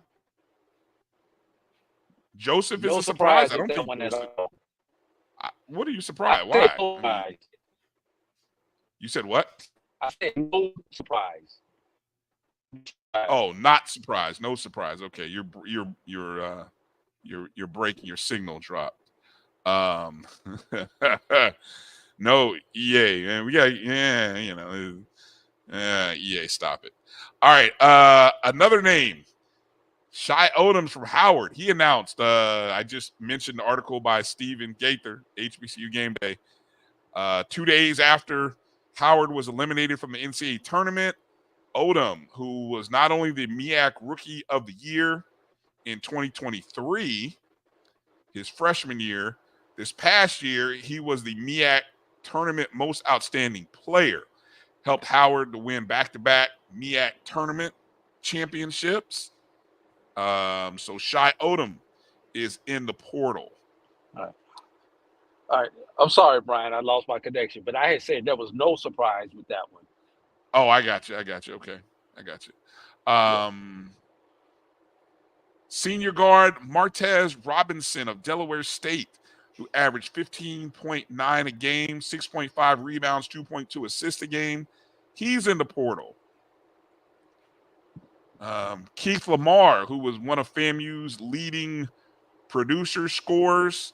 Joseph is a surprise. I don't think one at all. What are you surprised? Why? You said what? I said no surprise. Oh, not surprised. No surprise. Okay, you're breaking. Your signal dropped. No, EA, man. We got EA. Stop it. All right. Another name. Shy Odoms from Howard. He announced, I just mentioned the article by Stephen Gaither, HBCU Game Day. 2 days after Howard was eliminated from the NCAA tournament, Odom, who was not only the MEAC Rookie of the Year in 2023, his freshman year, this past year, he was the MEAC Tournament Most Outstanding Player. Helped Howard to win back-to-back MEAC Tournament championships. So Shy Odom is in the portal. All right. I'm sorry, Brian. I lost my connection, but I had said there was no surprise with that one. Oh, I got you. Okay. I got you. Senior guard Martez Robinson of Delaware State, who averaged 15.9 a game, 6.5 rebounds, 2.2 assists a game. He's in the portal. Keith Lamar, who was one of FAMU's leading producer scorers.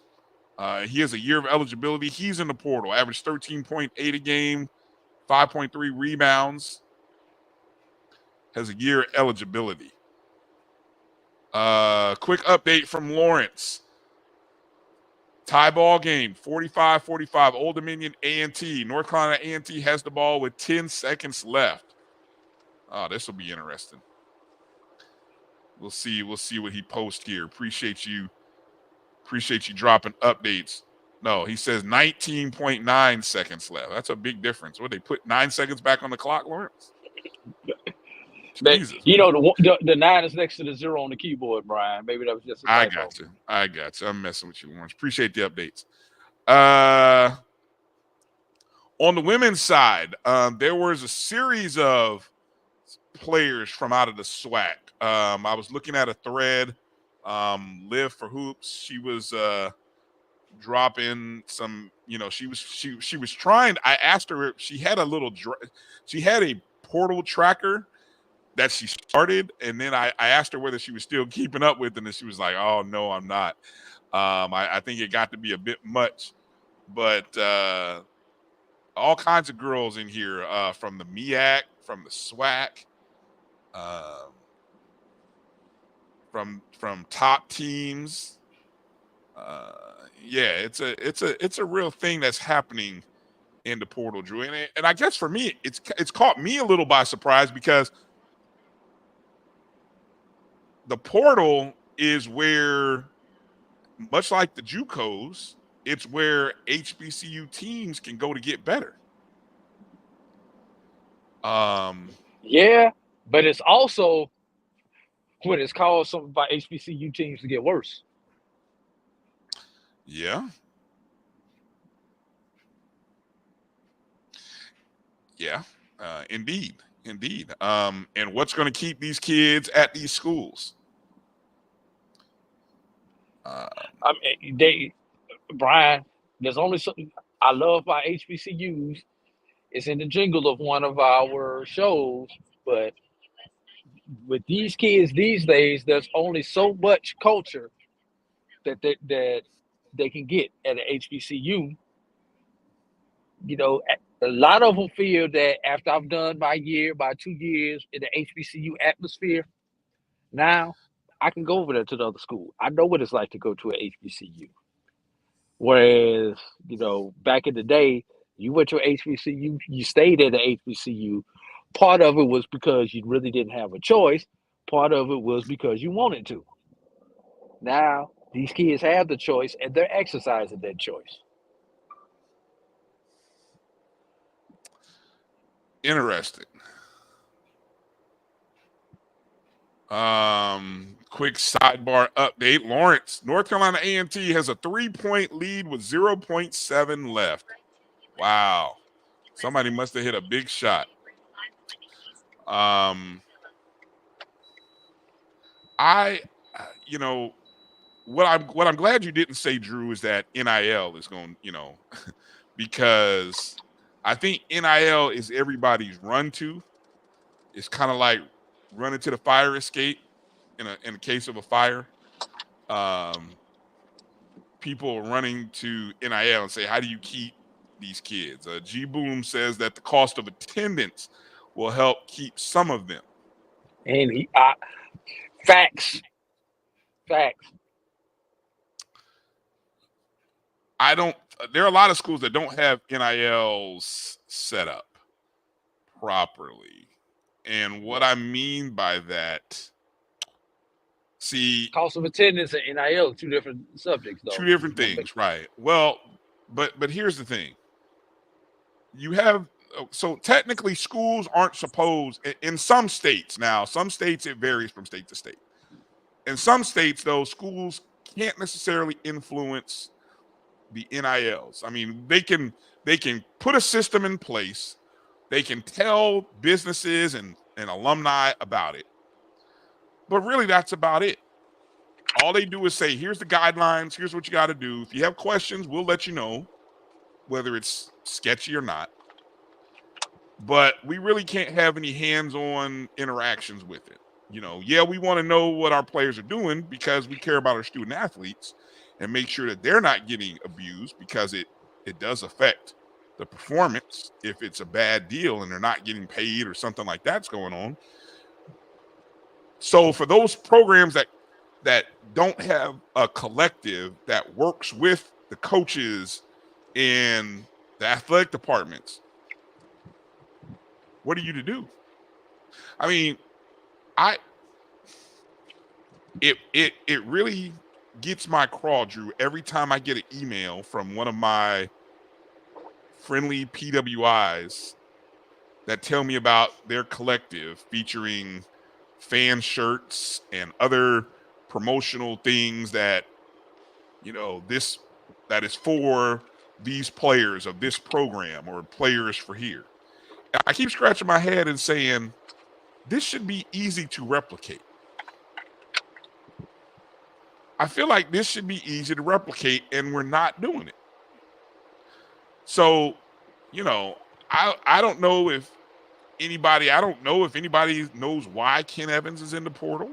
He has a year of eligibility. He's in the portal. Averaged 13.8 a game, 5.3 rebounds. Has a year eligibility. Quick update from Lawrence. Tie ball game, 45-45, Old Dominion A&T. North Carolina A&T has the ball with 10 seconds left. Oh, this will be interesting. We'll see what he posts here. Appreciate you dropping updates. No, he says 19.9 seconds left. That's a big difference. What, they put 9 seconds back on the clock, Lawrence? Jesus. You know, the 9 is next to the 0 on the keyboard, Brian. Maybe that was just a typo. I got you. I'm messing with you, Lawrence. Appreciate the updates. On the women's side, there was a series of players from out of the SWAC. I was looking at a thread. Liv for Hoops, she was dropping some, she was trying. I asked her if she had a portal tracker that she started, and then I asked her whether she was still keeping up with it, and she was like, "Oh no, I'm not." I think it got to be a bit much, but all kinds of girls in here from the MEAC, from the SWAC, from top teams. Yeah, it's a real thing that's happening in the portal, Drew, and I guess for me, it's caught me a little by surprise because the portal is where, much like the JUCOs, it's where HBCU teams can go to get better. Yeah, but it's also when it's caused some by HBCU teams to get worse. Yeah. Yeah, indeed. And what's going to keep these kids at these schools? Brian, there's only something I love about HBCUs. It's in the jingle of one of our shows, but with these kids these days, there's only so much culture that they can get at an HBCU. A lot of them feel that after I've done my 2 years in the HBCU atmosphere, now I can go over there to the other school. I know what it's like to go to an HBCU. Whereas, back in the day, you went to an HBCU, you stayed at the HBCU. Part of it was because you really didn't have a choice. Part of it was because you wanted to. Now, these kids have the choice, and they're exercising that choice. Interesting. Quick sidebar update. Lawrence, North Carolina A&T has a 3-point lead with 0.7 left. Wow. Somebody must have hit a big shot. What I'm glad you didn't say, Drew, is that NIL is going, because I think NIL is everybody's run to. It's kind of like running to the fire escape in a case of a fire. People are running to NIL and say, how do you keep these kids? G Boom says that the cost of attendance will help keep some of them. And facts. There are a lot of schools that don't have NILs set up properly. And what I mean by that, cost of attendance and NIL, two different subjects, though. Two different things, right? Well, but here's the thing. So technically schools aren't supposed, in some states now, some states it varies from state to state. In some states, though, schools can't necessarily influence the NILs. I mean, they can put a system in place. They can tell businesses and alumni about it. But really, that's about it. All they do is say, here's the guidelines. Here's what you got to do. If you have questions, we'll let you know, whether it's sketchy or not. But we really can't have any hands-on interactions with it. We want to know what our players are doing because we care about our student athletes and make sure that they're not getting abused, because it does affect the performance if it's a bad deal and they're not getting paid or something like that's going on. So for those programs that don't have a collective that works with the coaches and the athletic departments, what are you to do? I mean, it really gets my craw, Drew, every time I get an email from one of my friendly PWIs that tell me about their collective featuring fan shirts and other promotional things that, you know, that is for these players of this program or players for here. And I keep scratching my head and saying, this should be easy to replicate. I feel like this should be easy to replicate, and we're not doing it. So, you know, I don't know if anybody knows why Ken Evans is in the portal.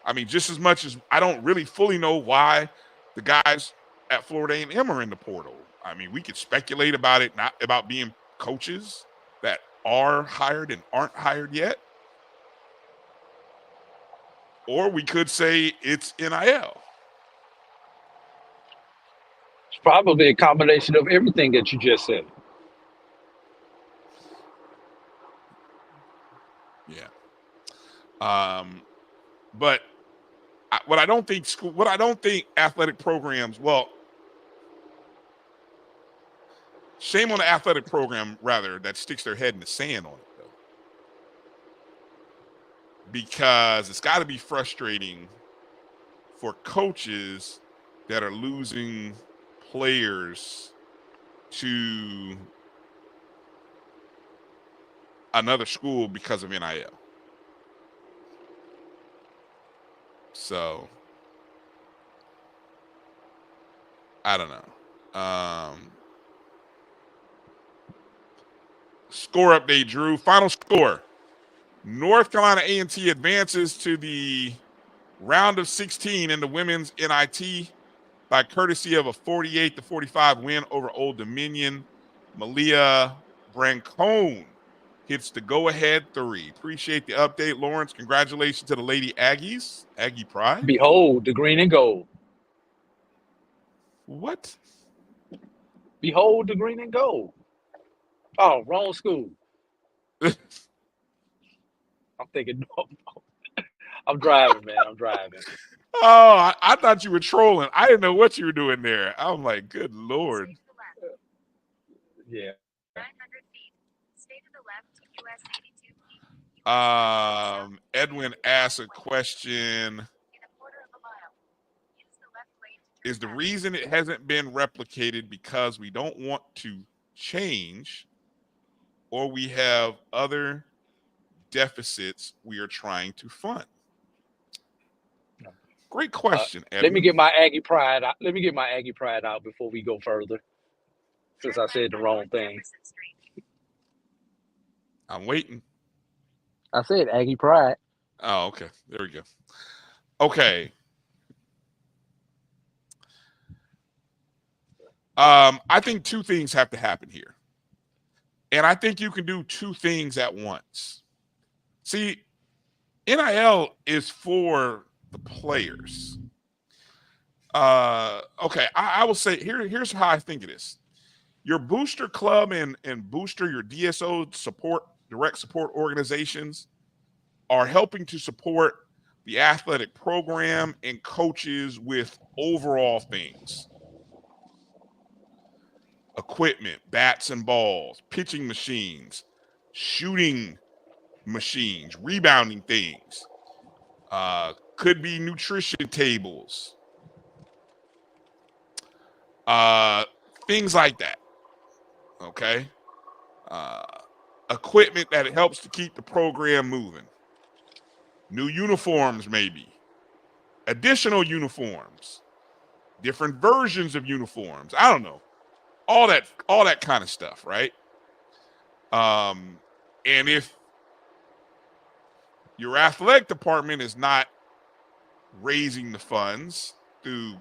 I mean, just as much as I don't really fully know why the guys at Florida A&M are in the portal. I mean, we could speculate about it, not about being coaches that are hired and aren't hired yet. Or we could say it's NIL. It's probably a combination of everything that you just said. Yeah. But what I don't think athletic programs, well, shame on the athletic program, rather, that sticks their head in the sand on it, though. Because it's got to be frustrating for coaches that are losing players to another school because of NIL. So, I don't know. Score update, Drew. Final score. North Carolina A&T advances to the round of 16 in the women's NIT by courtesy of a 48-45 win over Old Dominion. Malia Brancone hits the go-ahead 3. Appreciate the update, Lawrence. Congratulations to the Lady Aggies. Aggie Pride. Behold the green and gold. What? Behold the green and gold. Oh, wrong school. I'm thinking, I'm driving, man. I'm driving. Oh, I thought you were trolling. I didn't know what you were doing there. I'm like, good Lord. Yeah. 900 feet. Stay to the left, US 82. Edwin asked a question. Is the reason it hasn't been replicated because we don't want to change, or we have other deficits we are trying to fund? Great question, Edwin. Let me get my Aggie pride out. Let me get my Aggie pride out before we go further, since I said the wrong thing. I'm waiting. I said Aggie pride. Oh, okay. There we go. Okay. I think two things have to happen here. And I think you can do two things at once. See, NIL is for the players. Okay, I will say here's how I think it is. Your booster club and booster, your DSO support, direct support organizations are helping to support the athletic program and coaches with overall things. Equipment, bats and balls, pitching machines, shooting machines, rebounding things. Could be nutrition tables. Things like that. Okay. Equipment that helps to keep the program moving. New uniforms, maybe. Additional uniforms. Different versions of uniforms. I don't know. All that kind of stuff, right? And if your athletic department is not raising the funds through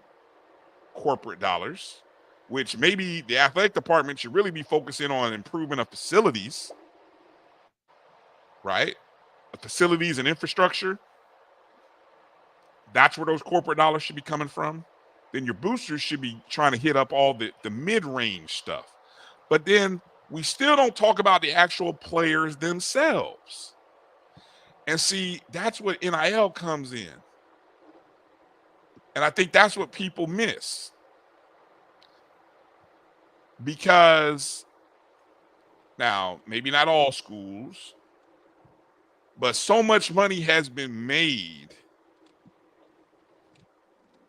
corporate dollars, which maybe the athletic department should really be focusing on improvement of facilities, right? Facilities and infrastructure. That's where those corporate dollars should be coming from. then your boosters should be trying to hit up all the mid-range stuff. But then we still don't talk about the actual players themselves. And see, that's what NIL comes in. And I think that's what people miss. Because now, maybe not all schools, but so much money has been made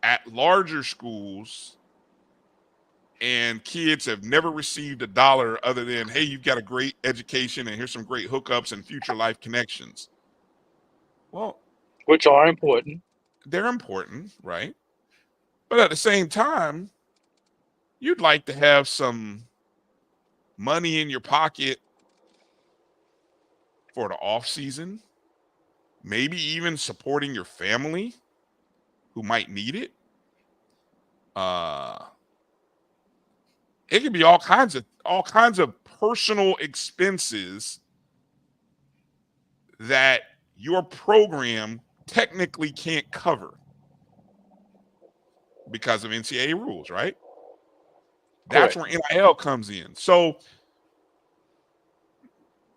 at larger schools, and kids have never received a dollar other than, hey, you've got a great education and here's some great hookups and future life connections. Well, which are important. They're important, right? But at the same time, you'd like to have some money in your pocket for the off season, maybe even supporting your family who might need it. It can be all kinds of personal expenses that your program technically can't cover because of NCAA rules, right? That's where NIL comes in. So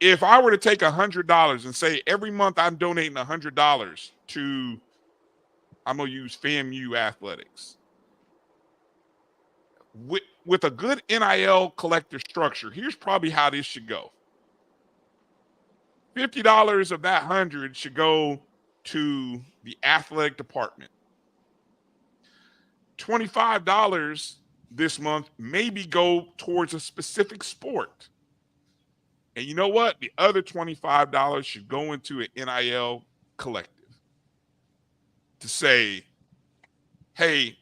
if I were to take $100 and say every month I'm donating $100 to, I'm going to use FAMU athletics. With a good NIL collector structure, here's probably how this should go. $50 of that 100 should go to the athletic department. $25 this month maybe go towards a specific sport. And you know what? The other $25 should go into an NIL collective to say, hey,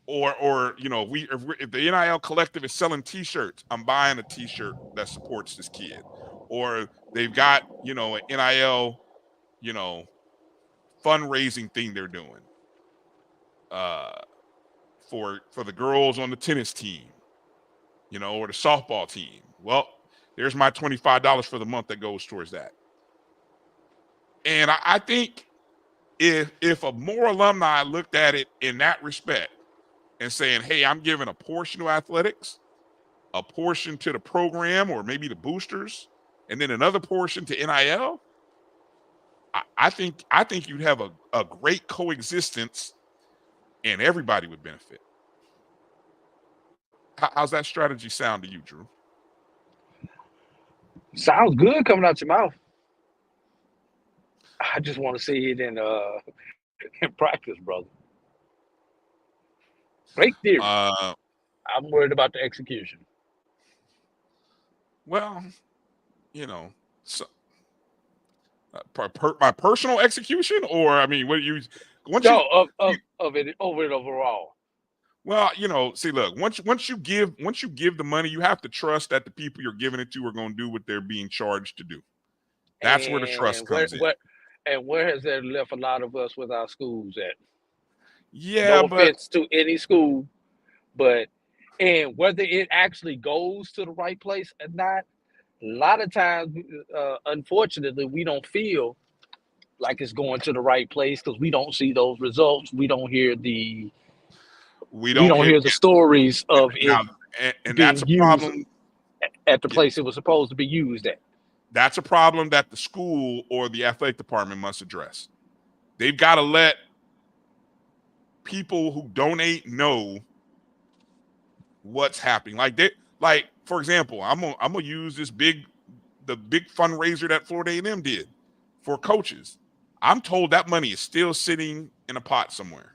or you know, if the NIL collective is selling T-shirts, I'm buying a T-shirt that supports this kid. Or they've got, you know, an NIL, you know, fundraising thing they're doing for the girls on the tennis team, you know, or the softball team. Well, there's my $25 for the month that goes towards that. And I think if more alumni looked at it in that respect and saying, hey, I'm giving a portion to athletics, a portion to the program or maybe the boosters, and then another portion to NIL, I think you'd have a great coexistence and everybody would benefit. How's that strategy sound to you, Drew? Sounds good coming out your mouth. I just want to see it in practice, brother. Great theory. I'm worried about the execution. Well, you know, so, my personal execution, or I mean, what you of it overall. Well, you know, see, look, once you give the money, you have to trust that the people you're giving it to are going to do what they're being charged to do. That's where the trust comes in. And where has that left a lot of us with our schools at? Yeah, no offense to any school, and whether it actually goes to the right place or not, a lot of times, unfortunately, we don't feel like it's going to the right place because we don't see those results. We don't hear the stories of it and being that's a used problem at the place it was supposed to be used at. That's a problem that the school or the athletic department must address. They've got to let people who donate know what's happening. Like for example, I'm gonna use the big fundraiser that Florida A&M did for coaches. I'm told that money is still sitting in a pot somewhere.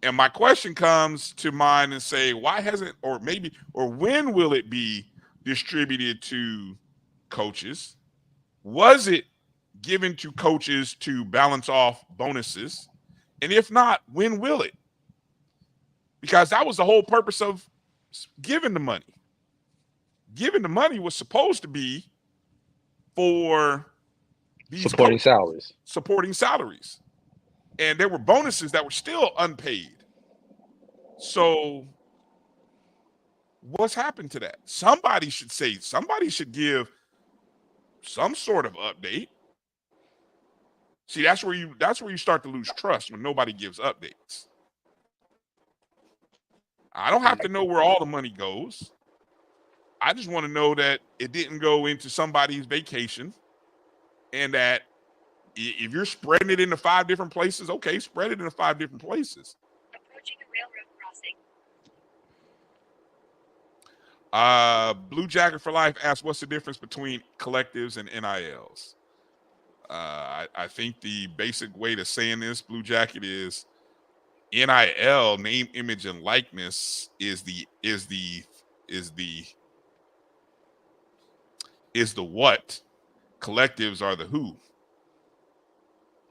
And my question comes to mind and say, why hasn't, or when will it be distributed to coaches? Was it given to coaches to balance off bonuses? And if not, when will it? Because that was the whole purpose of giving the money. Giving the money was supposed to be for these supporting salaries. And there were bonuses that were still unpaid. So what's happened to that? Somebody should give some sort of update. See, that's where you start to lose trust when nobody gives updates. I don't have to know where all the money goes. I just want to know that it didn't go into somebody's vacation, and that if you're spreading it into 5 different places, okay, spread it into 5 different places. Approaching a railroad crossing. Blue Jacket for Life asks, what's the difference between collectives and NILs? I think the basic way to saying this, Blue Jacket, is NIL, name, image, and likeness, is the what. Collectives are the who.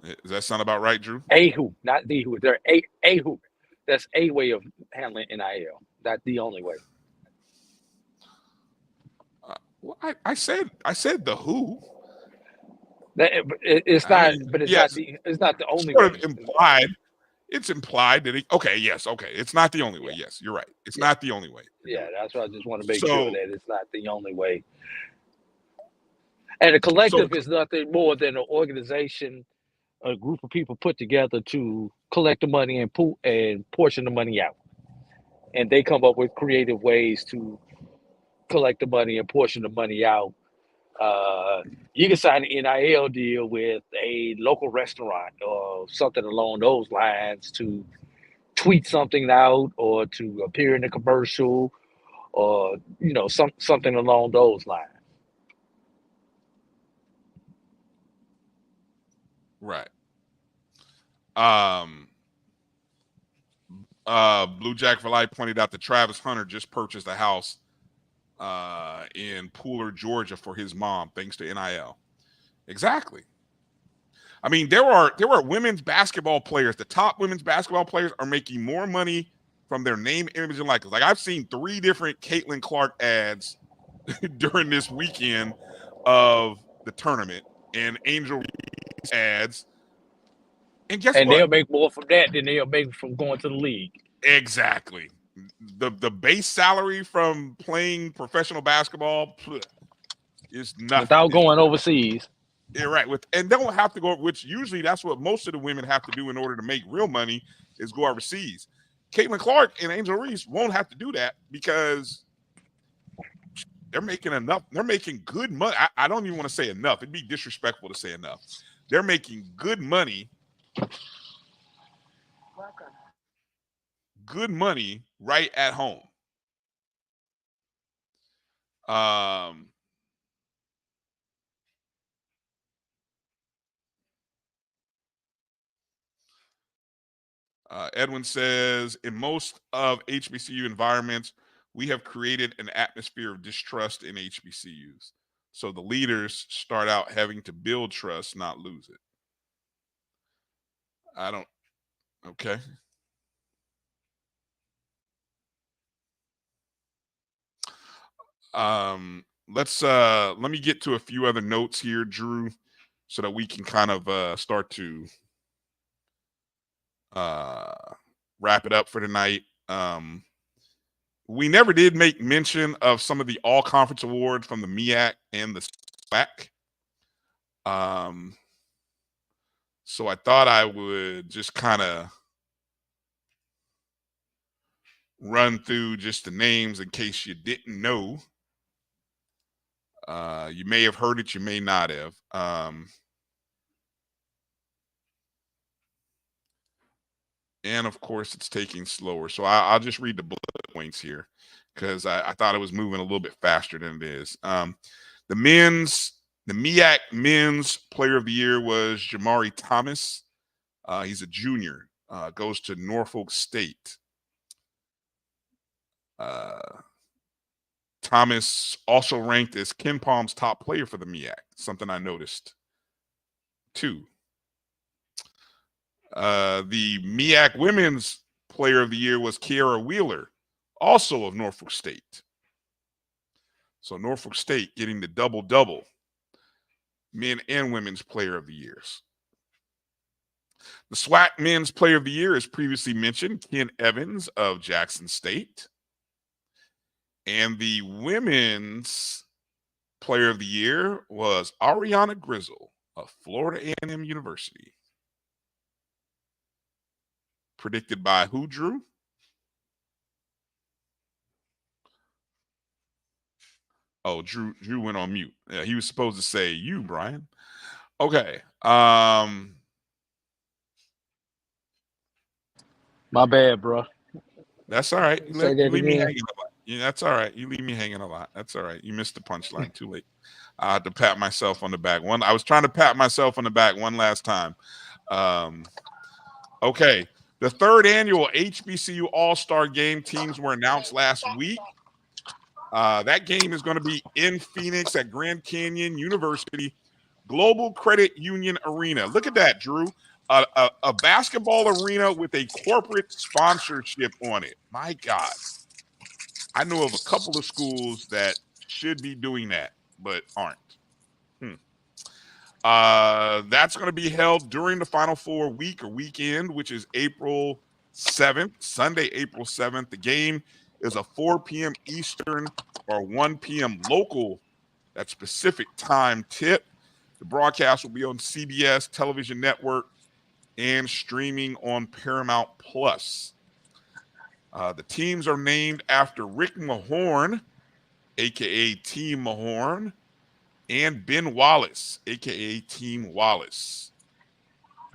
Does that sound about right, Drew? A who, not the who. They're a who. That's a way of handling NIL. Not the only way. Well, I said the who. It's not, but it's yes, not the only sort way. of implied. It's implied that okay. It's not the only way. Yes, you're right. It's not the only way. Yeah, that's why I just want to make sure that it's not the only way. And a collective is nothing more than an organization, a group of people put together to collect the money and portion the money out. And they come up with creative ways to collect the money and portion the money out. You can sign an NIL deal with a local restaurant or something along those lines to tweet something out or to appear in a commercial or something along those lines. Right. Blue Jack for Life pointed out that Travis Hunter just purchased a house in Pooler, Georgia for his mom, thanks to NIL. Exactly. I mean, there are women's basketball players. The top women's basketball players are making more money from their name, image, and likeness. Like, I've seen 3 different Caitlin Clark ads during this weekend of the tournament, and Angel Reese ads. And guess what? They'll make more from that than they'll make from going to the league. Exactly. The base salary from playing professional basketball is nothing. Without going overseas. Yeah, right. And they don't have to go, which usually that's what most of the women have to do in order to make real money, is go overseas. Caitlin Clark and Angel Reese won't have to do that because they're making enough. They're making good money. I don't even want to say enough. It'd be disrespectful to say enough. They're making good money. Good money right at home. Edwin says, in most of HBCU environments, we have created an atmosphere of distrust in HBCUs. So the leaders start out having to build trust, not lose it. Okay. Let me get to a few other notes here, Drew, so that we can kind of start to wrap it up for tonight. We never did make mention of some of the all-conference awards from the MEAC and the SWAC. So I thought I would just kind of run through just the names in case you didn't know. You may have heard it, you may not have. And of course, it's taking slower. So I'll just read the bullet points here because I thought it was moving a little bit faster than it is. The MEAC Men's Player of the Year was Jamari Thomas. He's a junior, goes to Norfolk State. Thomas also ranked as Ken Palm's top player for the MEAC, something I noticed too. The MEAC Women's Player of the Year was Kiara Wheeler, also of Norfolk State. So Norfolk State getting the double-double, men and women's Player of the Years. The SWAC Men's Player of the Year, as previously mentioned, Ken Evans of Jackson State. And the Women's Player of the Year was Ariana Grizzle of Florida A&M University. Predicted by who, Drew? Oh, Drew went on mute. Yeah, he was supposed to say you, Bryan. Okay. My bad, bro. That's all right. Say You that leave me again. hanging a lot. Yeah, that's all right. You leave me hanging a lot. That's all right. You missed the punchline. Too late. I had to pat myself on the back. I was trying to pat myself on the back one last time. Okay. The third annual HBCU All-Star Game teams were announced last week. That game is going to be in Phoenix at Grand Canyon University Global Credit Union Arena. Look at that, Drew. A basketball arena with a corporate sponsorship on it. My God. I know of a couple of schools that should be doing that, but aren't. That's going to be held during the Final Four week or weekend, which is April 7th, Sunday, April 7th. The game is a 4 p.m. Eastern or 1 p.m. local, that specific time tip. The broadcast will be on CBS Television Network and streaming on Paramount Plus. The teams are named after Rick Mahorn, a.k.a. Team Mahorn, and Ben Wallace, a.k.a. Team Wallace.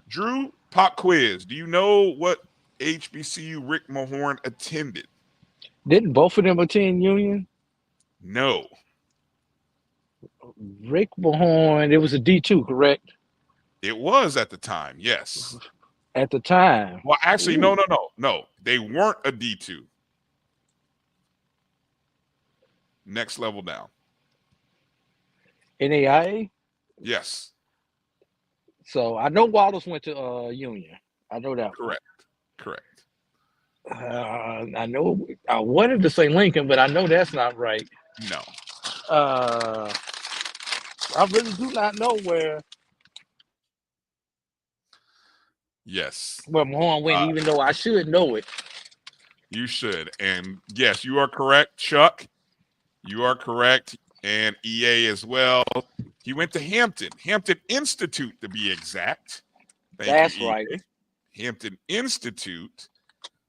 Drew, pop quiz. Do you know what HBCU Rick Mahorn attended? Didn't both of them attend Union? No. Rick Mahorn, it was a D2, correct? It was at the time, yes. At the time. Well, actually, no. They weren't a D2. Next level down. NAIA? Yes. So I know Wallace went to Union. I know that. Correct. I know I wanted to say Lincoln, but I know that's not right. No. I really do not know where Mahorn went, even though I should know it. You should. And yes, you are correct, Chuck. You are correct. And EA as well. He went to Hampton Institute to be exact. That's right. Hampton Institute.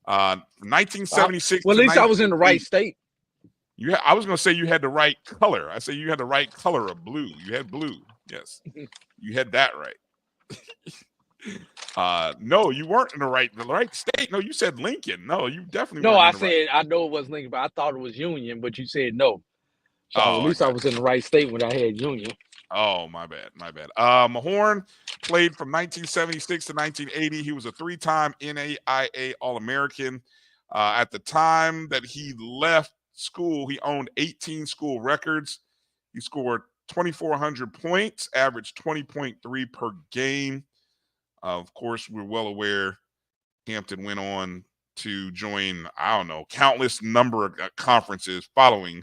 1976. Well, at least I was in the right state. I was going to say you had the right color. I say you had the right color of blue. You had blue. Yes. You had that right. No, you weren't in the right state. No, you said Lincoln. No, you definitely No, weren't. I said I know it was Lincoln, but I thought it was Union, but you said no. So at least I was in the right state when I had Union. Oh, my bad. Mahorn played from 1976 to 1980. He was a 3-time NAIA All-American. At the time that he left school, he owned 18 school records. He scored 2,400 points, averaged 20.3 per game. Of course, we're well aware Hampton went on to join, countless number of conferences following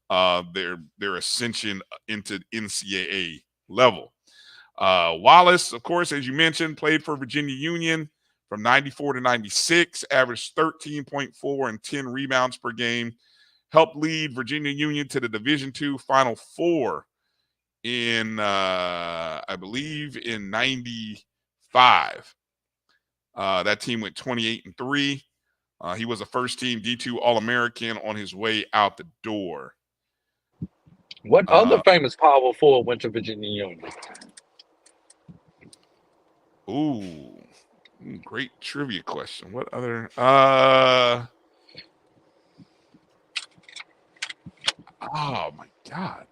their ascension into NCAA level. Wallace, of course, as you mentioned, played for Virginia Union from 94 to 96, averaged 13.4 and 10 rebounds per game, helped lead Virginia Union to the Division II Final Four in, I believe, in 95. That team went 28-3. He was a first-team D2 All-American on his way out the door. What other famous Power Forward went to Virginia Union? Ooh, great trivia question. What other? Oh my God.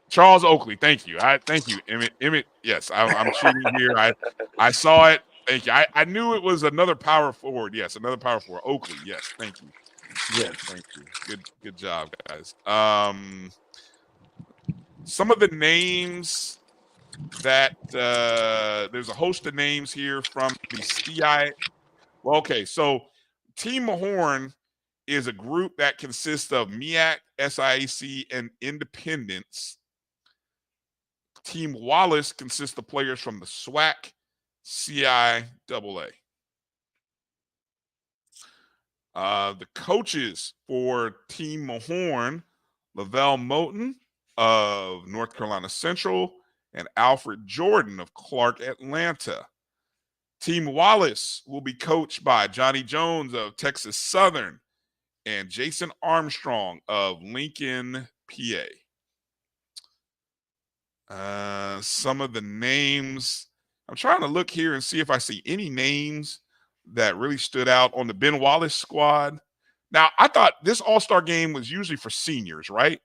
Charles Oakley. Thank you. Thank you, Emmett. Yes, I'm cheating here. I saw it. Thank you. I knew it was another power forward. Yes, another power forward. Oakley. Yes, thank you. Yes, thank you. Good job, guys. Some of the names that there's a host of names here from the CI. Well, okay, so Team Mahorn is a group that consists of MEAC, SIAC, and Independence. Team Wallace consists of players from the SWAC, CIAA. The coaches for Team Mahorn, Lavelle Moten of North Carolina Central and Alfred Jordan of Clark Atlanta. Team Wallace will be coached by Johnny Jones of Texas Southern and Jason Armstrong of Lincoln, PA. Some of the names, I'm trying to look here and see if I see any names that really stood out on the Ben Wallace squad. Now, I thought this All-Star game was usually for seniors, right?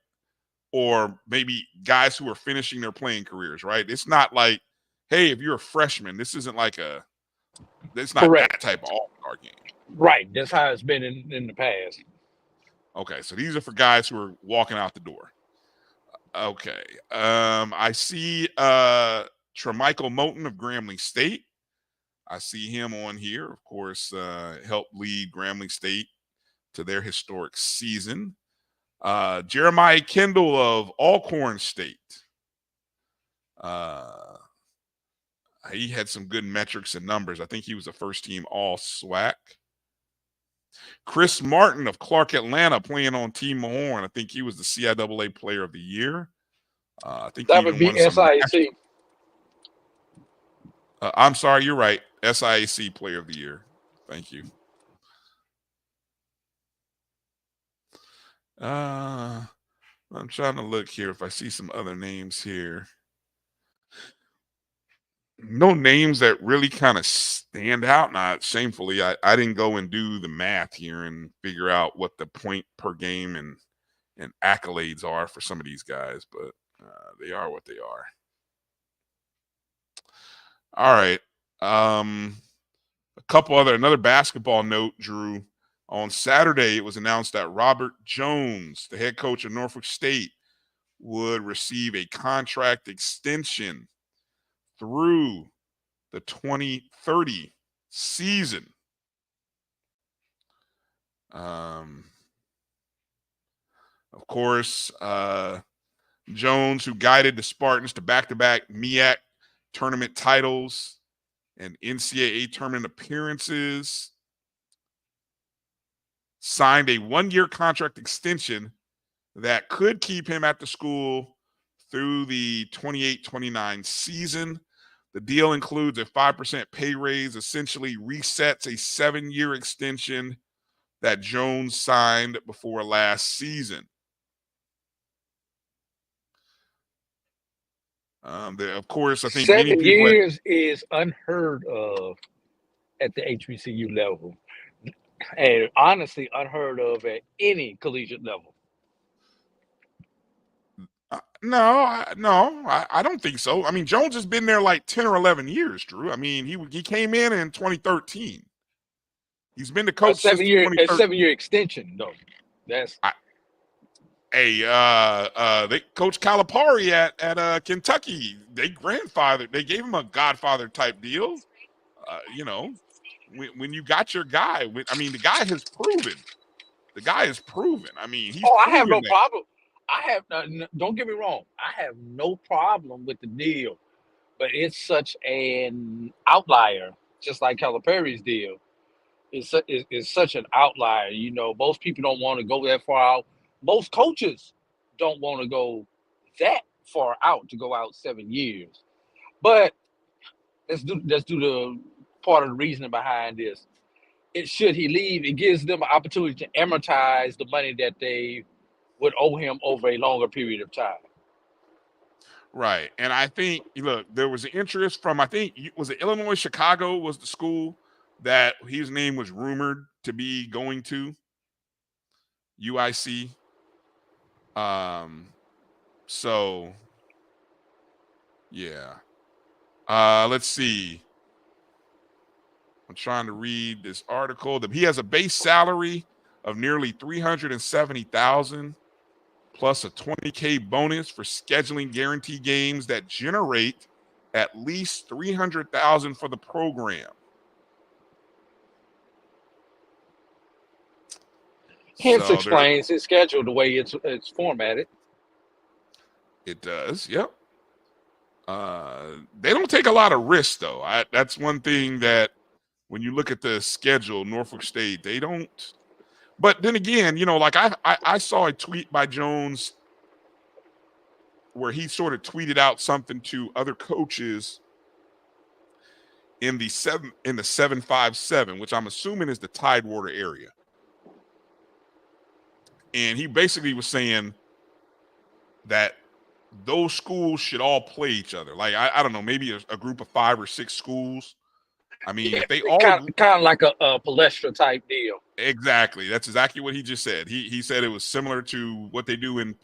Or maybe guys who are finishing their playing careers, right? It's not like, hey, if you're a freshman, it's not Correct. that type of All-Star game. Right. That's how it's been in the past. Okay, so these are for guys who are walking out the door. Okay. I see Tremichael Moten of Grambling State. I see him on here, of course, helped lead Grambling State to their historic season. Jeremiah Kendall of Alcorn State. He had some good metrics and numbers. I think he was a first-team All-SWAC. Chris Martin of Clark Atlanta playing on Team Mahorn. I think he was the CIAA Player of the Year. I think That he would even be won some. SIAC. I'm sorry, you're right. SIAC Player of the Year. Thank you. I'm trying to look here if I see some other names here. No names that really kind of stand out. Not shamefully, I didn't go and do the math here and figure out what the point per game and accolades are for some of these guys, but they are what they are. All right. Another basketball note, Drew. On Saturday, it was announced that Robert Jones, the head coach of Norfolk State, would receive a contract extension through the 2030 season. Of course, Jones, who guided the Spartans to back-to-back MEAC tournament titles and NCAA tournament appearances, signed a one-year contract extension that could keep him at the school through the 28-29 season. The deal includes a 5% pay raise, essentially resets a 7-year extension that Jones signed before last season. Of course, I think 7 years is unheard of at the HBCU level, and honestly unheard of at any collegiate level. No, I don't think so. I mean, Jones has been there like 10 or 11 years, Drew. I mean, he came in 2013. He's been the coach since 7-year extension, though. That's they Coach Calipari at Kentucky. They gave him a Godfather type deal. When you got your guy, the guy has proven. The guy is proven. I mean, he's. I have no problem. Don't get me wrong. I have no problem with the deal, but it's such an outlier, just like Calipari's deal. It's such an outlier. Most people don't want to go that far out. Most coaches don't want to go that far out to go out 7 years. But let's do the part of the reasoning behind this. Should he leave, it gives them an opportunity to amortize the money that they would owe him over a longer period of time. Right. And I think, look, there was interest from, was it Illinois, Chicago was the school that his name was rumored to be going to, UIC. So, yeah. Let's see. I'm trying to read this article. He has a base salary of nearly $370,000 plus a $20K bonus for scheduling guarantee games that generate at least $300,000 for the program. Hence explains his schedule the way it's formatted. It does, yep. They don't take a lot of risks, though. That's one thing that when you look at the schedule, Norfolk State, they don't. But then again, I saw a tweet by Jones where he sort of tweeted out something to other coaches in the 757, which I'm assuming is the Tidewater area. And he basically was saying that those schools should all play each other. Like, I don't know, maybe a group of 5 or 6 schools. I mean, if they all kind of like a Palestra type deal. Exactly. That's exactly what he just said. He said it was similar to what they do in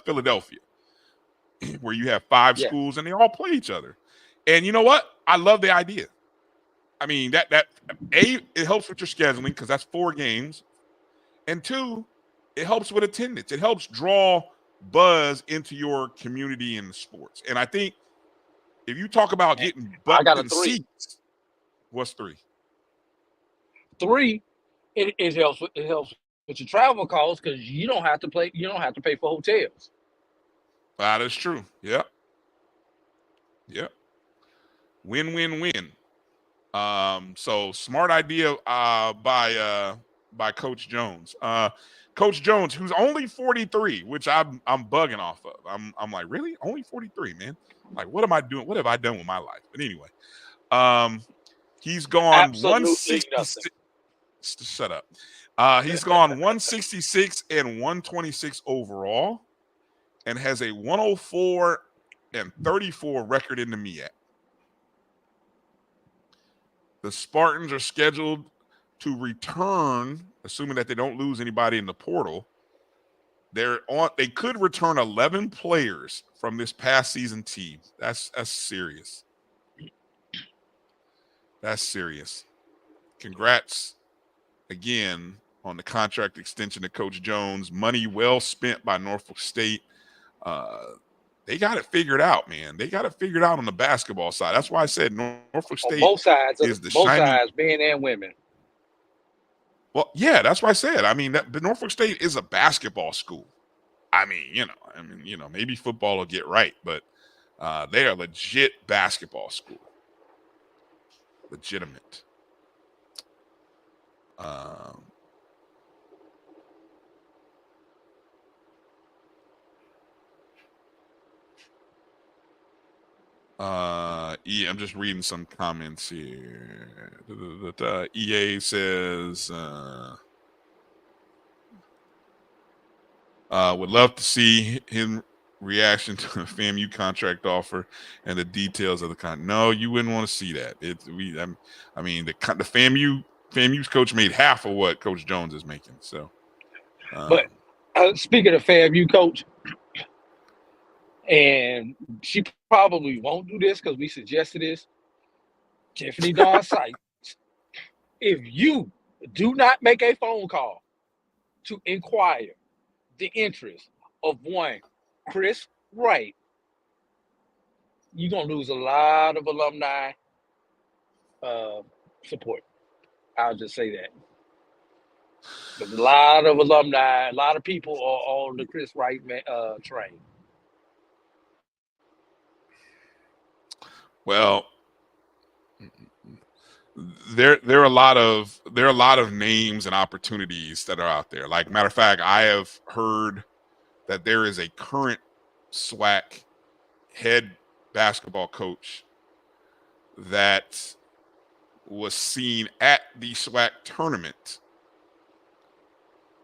Philadelphia, where you have 5 schools and they all play each other. And you know what? I love the idea. I mean, it helps with your scheduling because that's 4 games. And 2, it helps with attendance. It helps draw buzz into your community in sports. And I think if you talk about getting butts in seats, what's 3? 3, it helps with your travel costs because you don't have to pay for hotels. That is true. Yep. Win. So smart idea by Coach Jones. Coach Jones, who's only 43, which I'm bugging off of. I'm like, really? Only 43, man. Like, what am I doing? What have I done with my life? But anyway, he's gone 166. Shut up. He's gone 166 and 126 overall, and has a 104 and 34 record in the MEAC. The Spartans are scheduled to return, assuming that they don't lose anybody in the portal. They could return 11 players from this past season team. That's serious. That's serious. Congrats again on the contract extension to Coach Jones. Money well spent by Norfolk State. They got it figured out, man. They got it figured out on the basketball side. That's why I said Norfolk State both sides, men and women. Well, yeah, that's what I said. I mean, the Norfolk State is a basketball school. I mean, maybe football will get right, but they are a legit basketball school. Legitimate. I'm just reading some comments here. EA says would love to see him reaction to a FAMU contract offer and the details of the contract. No, you wouldn't want to see that. The FAMU's coach made half of what Coach Jones is making. So, but speaking of FAMU coach, and she probably won't do this because we suggested this, Tiffany Dawn Sykes, if you do not make a phone call to inquire the interest of one Chris Wright, you're going to lose a lot of alumni support. I'll just say that. There's a lot of alumni, a lot of people are on the Chris Wright train. Well, there are a lot of names and opportunities that are out there. Like, matter of fact, I have heard that there is a current SWAC head basketball coach that was seen at the SWAC tournament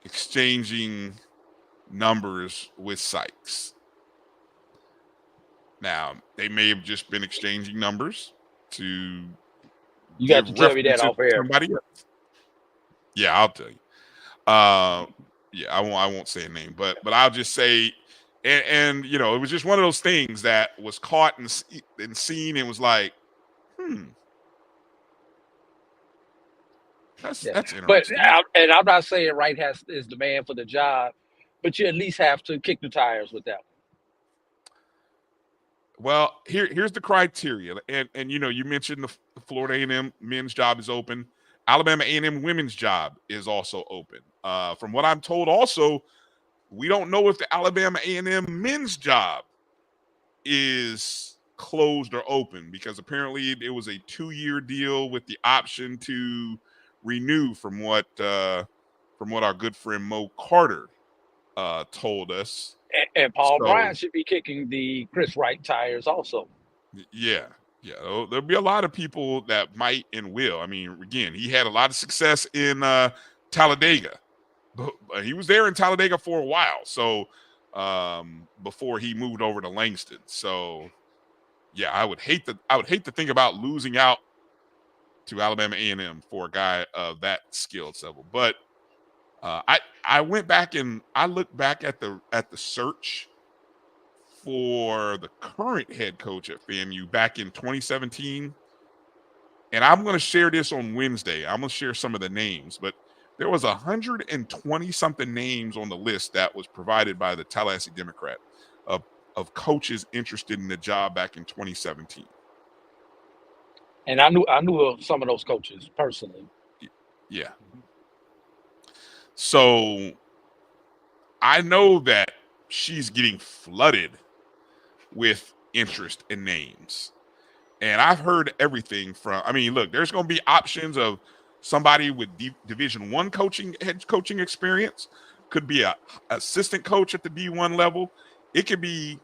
exchanging numbers with Sykes. Now, they may have just been exchanging numbers to. You got to tell me that off air. Somebody else. Yeah, I'll tell you. I won't say a name, but I'll just say, and it was just one of those things that was caught and seen and was like, that's interesting. But I'm not saying Wright is the man for the job, but you at least have to kick the tires with that one. Well, here's the criteria, and you mentioned the Florida A&M men's job is open. Alabama A&M women's job is also open. From what I'm told, also, we don't know if the Alabama A&M men's job is closed or open because apparently it was a 2-year deal with the option to renew, from what our good friend Mo Carter told us. And Paul Bryan should be kicking the Chris Wright tires also. Yeah. There'll be a lot of people that might and will. I mean, again, he had a lot of success in Talladega, But he was there in Talladega for a while. So before he moved over to Langston. So yeah, I would hate to think about losing out to Alabama A&M for a guy of that skill level. But I went back and I looked back at the search for the current head coach at FAMU back in 2017. And I'm going to share this on Wednesday. I'm going to share some of the names, but there was 120 something names on the list that was provided by the Tallahassee Democrat of coaches interested in the job back in 2017. And I knew of some of those coaches personally. Yeah. So I know that she's getting flooded with interest in names. And I've heard everything from, I mean, look, there's going to be options of somebody with Division I head coaching experience, could be a assistant coach at the D1 level. It could be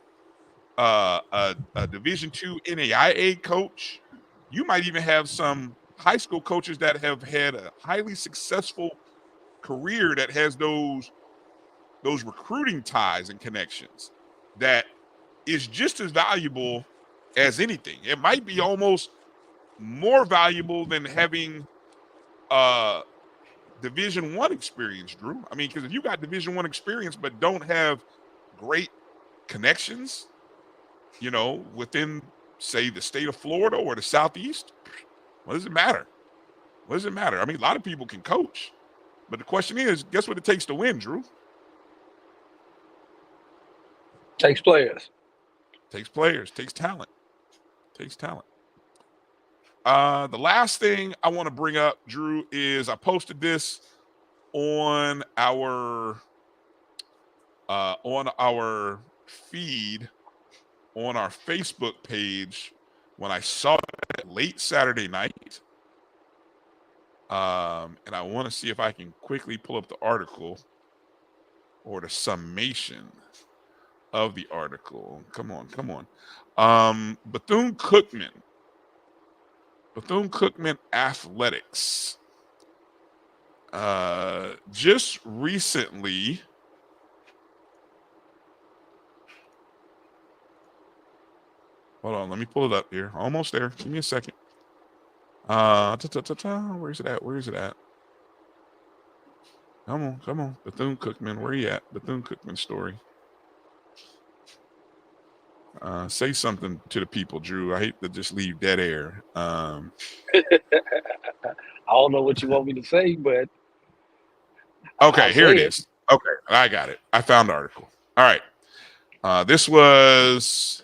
a Division II NAIA coach. You might even have some high school coaches that have had a highly successful career that has those recruiting ties and connections that is just as valuable as anything. It might be almost more valuable than having Division I experience, Drew. I mean, because if you got Division I experience but don't have great connections, you know, within, say, the state of Florida or the Southeast, what does it matter? What does it matter? I mean, a lot of people can coach, but the question is, guess what it takes to win, Drew? Takes players. Takes players. Takes talent. Takes talent. The last thing I want to bring up, Drew, is I posted this on our feed on our Facebook page when I saw it late Saturday night. And I want to see if I can quickly pull up the article or the summation of the article. Come on. Bethune-Cookman Athletics just recently hold on, let me pull it up here. Almost there. Give me a second. Where is it at? Come on. Bethune-Cookman, where you at? Bethune-Cookman story. Say something to the people, Drew. I hate to just leave dead air. I don't know what you want me to say, but okay, here it is. Okay, I got it. I found the article. All right. This was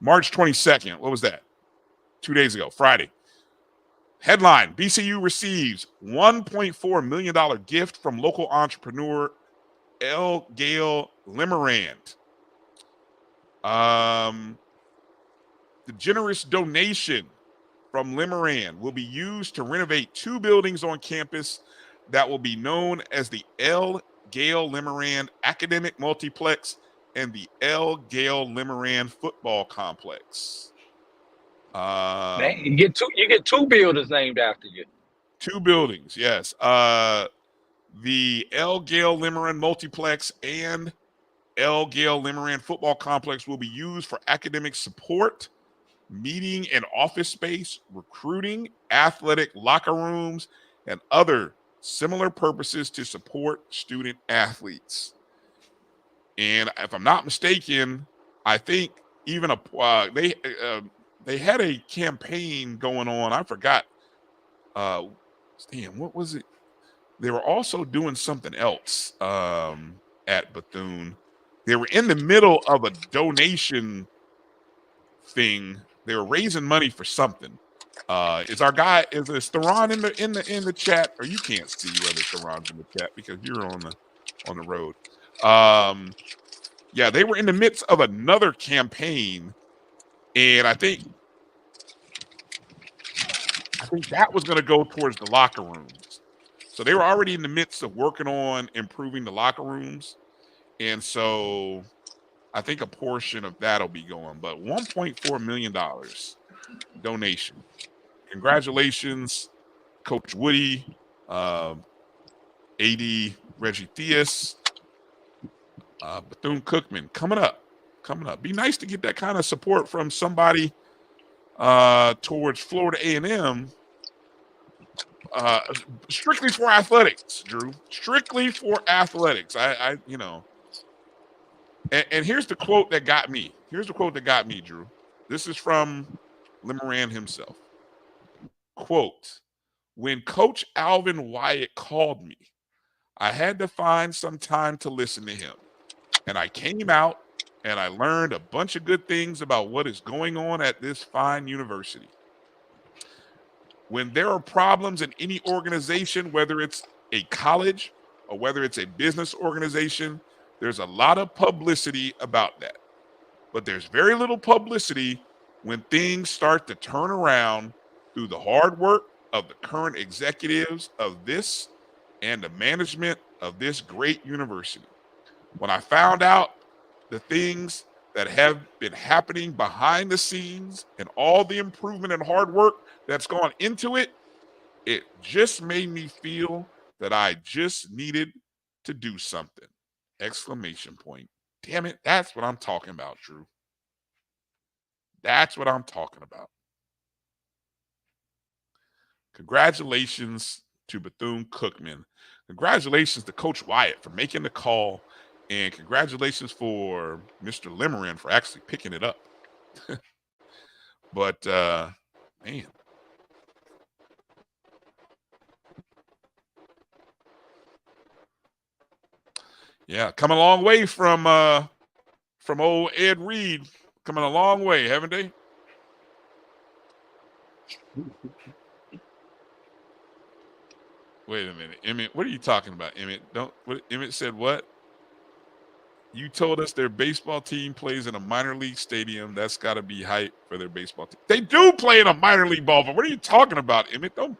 March 22nd. What was that? 2 days ago, Friday. Headline: BCU receives $1.4 million gift from local entrepreneur L. Gail Limerand. The generous donation from Limerand will be used to renovate 2 buildings on campus that will be known as the L. Gail Limerand Academic Multiplex and the L. Gail Limerand Football Complex. You get 2 buildings named after you. 2 buildings, yes. The L. Gail Limerand Multiplex and L. Gail Limerand Football Complex will be used for academic support, meeting and office space, recruiting, athletic locker rooms, and other similar purposes to support student athletes. And if I'm not mistaken, I think even they had a campaign going on. I forgot. What was it? They were also doing something else at Bethune. They were in the middle of a donation thing. They were raising money for something. Is Theron in the chat? Or you can't see whether Theron's in the chat because you're on the road. Yeah, they were in the midst of another campaign, and I think that was going to go towards the locker rooms. So they were already in the midst of working on improving the locker rooms. And so I think a portion of that will be going. But $1.4 million donation. Congratulations, Coach Woody. A.D. Reggie Theus, Bethune-Cookman coming up. Be nice to get that kind of support from somebody towards Florida A&M. Strictly for athletics, Drew. Strictly for athletics. I you know. And here's the quote that got me. Drew. This is from Limerand himself. Quote, when Coach Alvin Wyatt called me, I had to find some time to listen to him. And I came out and I learned a bunch of good things about what is going on at this fine university. When there are problems in any organization, whether it's a college or whether it's a business organization, there's a lot of publicity about that. But there's very little publicity when things start to turn around through the hard work of the current executives of this and the management of this great university. When I found out the things that have been happening behind the scenes and all the improvement and hard work that's gone into it, it just made me feel that I just needed to do something. Exclamation point. Damn it, that's what I'm talking about, Drew. That's what I'm talking about. Congratulations to Bethune-Cookman. Congratulations to Coach Wyatt for making the call. And congratulations for Mr. Limerand for actually picking it up. But, man. Yeah, coming a long way from old Ed Reed. Coming a long way, haven't they? Wait a minute, Emmett. What are you talking about, Emmett? Emmett said what? You told us their baseball team plays in a minor league stadium. That's got to be hype for their baseball team. They do play in a minor league ballpark. What are you talking about, Emmett? Don't.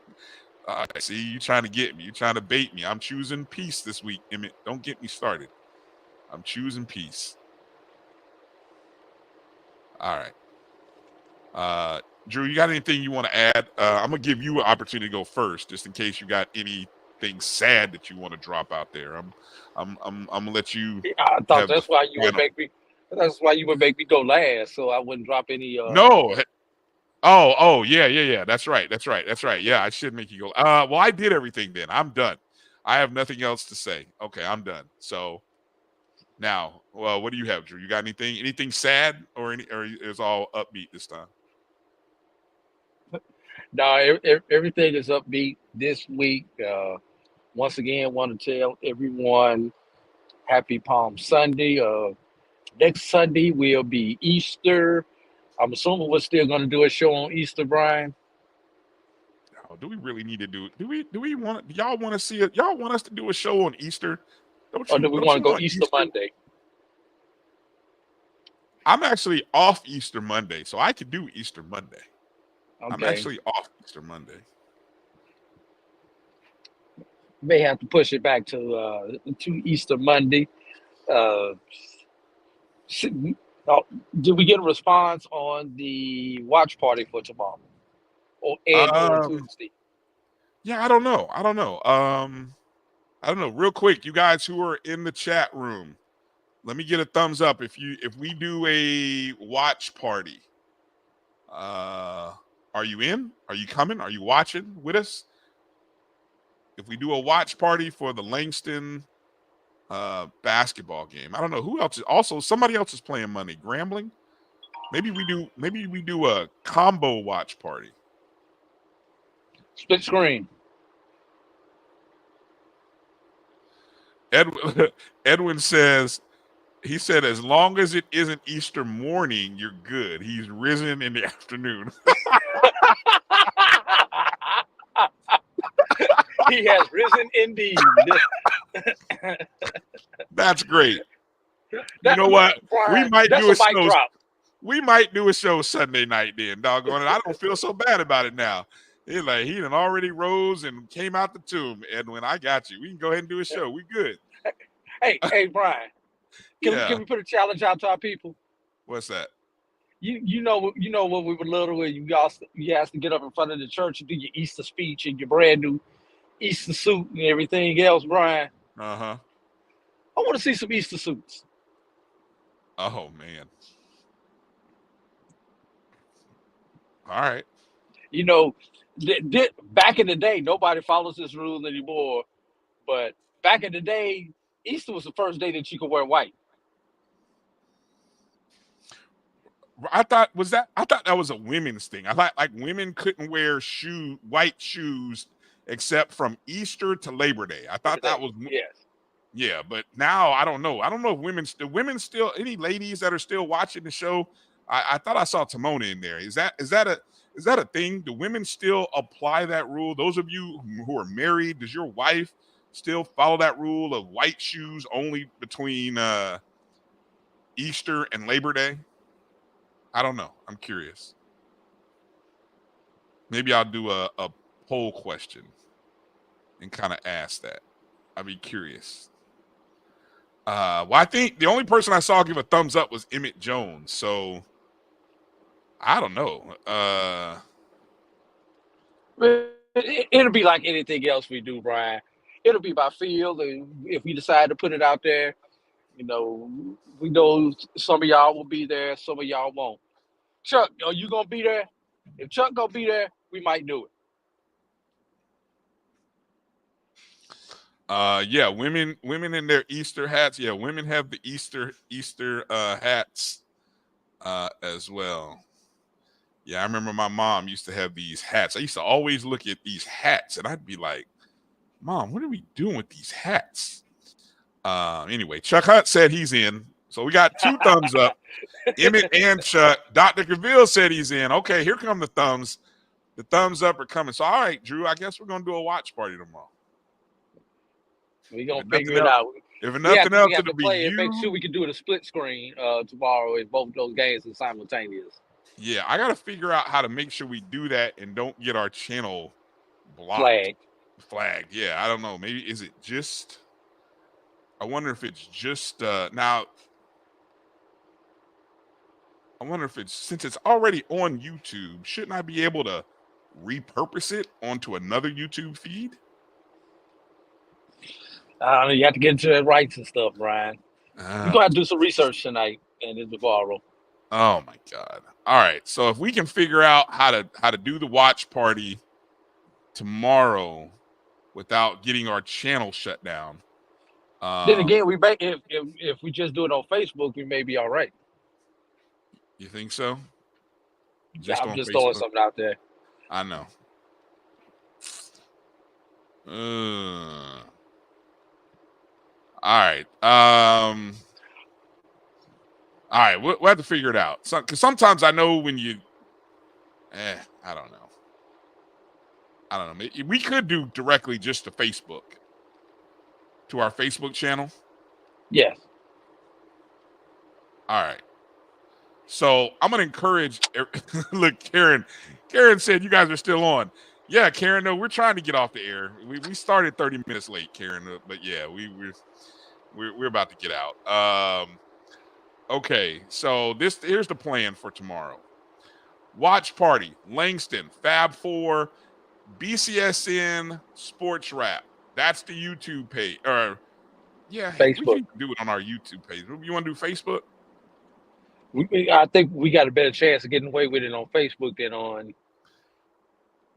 See, you trying to get me. You trying to bait me. I'm choosing peace this week, Emmett. Don't get me started. I'm choosing peace. All right. Drew, you got anything you want to add? I'm gonna give you an opportunity to go first, just in case you got anything sad that you want to drop out there. I'm gonna let you. I thought that's why you would make me. That's why you would make me go last, so I wouldn't drop any. No. Oh, yeah. That's right. Yeah, I should make you go. Well, I did everything then. I'm done. I have nothing else to say. Okay, I'm done. So now, well, what do you have, Drew? You got anything sad or is all upbeat this time? No, everything is upbeat this week. Once again, want to tell everyone happy Palm Sunday. Next Sunday will be Easter. I'm assuming we're still going to do a show on Easter, Brian. Oh, do we really need to do? Do we want? Y'all want to see it? Y'all want us to do a show on Easter? Or do we want to go Easter Monday? I'm actually off Easter Monday, so I could do Easter Monday. Okay. I'm actually off Easter Monday. May have to push it back to Easter Monday. Did we get a response on the watch party for tomorrow or Tuesday? Yeah, I don't know. I don't know. Real quick, you guys who are in the chat room, let me get a thumbs up if we do a watch party. Are you in? Are you coming? Are you watching with us? If we do a watch party for the Langston basketball game, I don't know who else is. Also, somebody else is playing Monday. Grambling. Maybe we do a combo watch party. Split screen. Edwin says, he said, as long as it isn't Easter morning, you're good. He's risen in the afternoon. He has risen indeed. That's great. You know what? We might do a show. We might do a show Sunday night then, doggone it. I don't feel so bad about it now. He's like, he done already rose and came out the tomb. Edwin, I got you. We can go ahead and do a show. We good. Hey, Brian. Can we put a challenge out to our people? What's that? You know when we were little, you asked to get up in front of the church and do your Easter speech in your brand new Easter suit and everything else, Brian. Uh-huh. I want to see some Easter suits. Oh man. All right. You know, back in the day, nobody follows this rule anymore. But back in the day, Easter was the first day that you could wear white. I thought that was a women's thing. I thought like women couldn't wear white shoes except from Easter to Labor Day. I thought that was yes. Yeah, but now I don't know. I don't know if women still any ladies that are still watching the show. I thought I saw Timona in there. Is that a thing? Do women still apply that rule? Those of you who are married, does your wife still follow that rule of white shoes only between Easter and Labor Day? I don't know. I'm curious. Maybe I'll do a poll question and kind of ask that. I'd be curious. Well, I think the only person I saw give a thumbs up was Emmett Jones. So I don't know. It'll be like anything else we do, Brian. It'll be by field, and if we decide to put it out there, we know some of y'all will be there, some of y'all won't. Chuck, are you gonna be there? If Chuck gonna be there, we might do it. Yeah, women in their Easter hats. Yeah, women have the Easter hats as well. Yeah, I remember my mom used to have these hats. I used to always look at these hats and I'd be like, Mom, what are we doing with these hats? Anyway, Chuck Hunt said he's in. So we got 2 thumbs up. Emmett and Chuck. Dr. Cavill said he's in. Okay, here come the thumbs. The thumbs up are coming. So all right, Drew, I guess we're gonna do a watch party tomorrow. We're gonna figure it out. If nothing else, it'll be play you. and make sure we can do it a split screen tomorrow if both those games are simultaneous. Yeah, I got to figure out how to make sure we do that and don't get our channel blocked. Flagged. Yeah, I don't know. Maybe is it just? I wonder if it's just now. I wonder if it's since it's already on YouTube. Shouldn't I be able to repurpose it onto another YouTube feed? You have to get into the rights and stuff, Brian. You're gonna have to do some research tonight and then tomorrow. Oh my God. All right. So if we can figure out how to do the watch party tomorrow without getting our channel shut down. Then again, we may if we just do it on Facebook, we may be all right. You think so? I'm just throwing something out there. I know. All right. All right, we'll have to figure it out. Because sometimes I know when you, I don't know. We could do directly just to Facebook, to our Facebook channel. Yes. All right. So I'm gonna encourage. Look, Karen said you guys are still on. Yeah, Karen. No, we're trying to get off the air. We started 30 minutes late, Karen. But yeah, we're about to get out. Okay, so here's the plan for tomorrow. Watch party, Langston, Fab 4, BCSN, SportsWrap. That's the YouTube page. Or yeah, Facebook. We can do it on our YouTube page. You want to do Facebook? I think we got a better chance of getting away with it on Facebook than on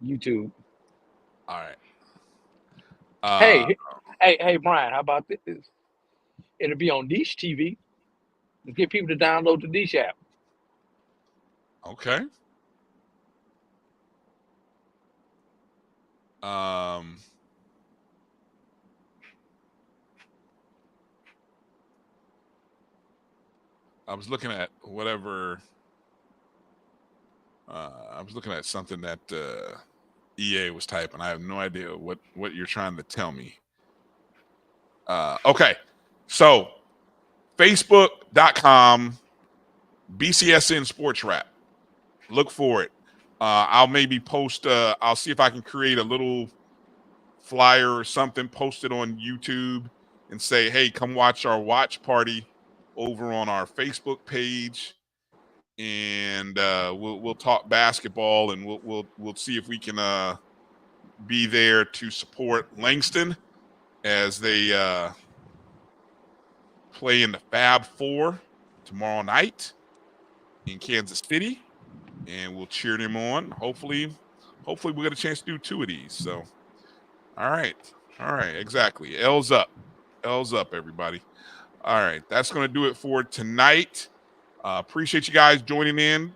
YouTube. All right. Hey, Brian, how about this? It'll be on Niche TV. Let's get people to download the Niche app. Okay. I was looking at whatever. I was looking at something that EA was typing. I have no idea what you're trying to tell me. Okay, so Facebook.com BCSN SportsWrap. Look for it. I'll maybe post. I'll see if I can create a little flyer or something, post it on YouTube, and say, "Hey, come watch our watch party over on our Facebook page." And we'll talk basketball, and we'll see if we can be there to support Langston as they play in the Fab Four tomorrow night in Kansas City, and we'll cheer them on. Hopefully we'll get a chance to do 2 of these. So, all right, exactly. L's up, everybody. All right, that's going to do it for tonight. Appreciate you guys tuning in,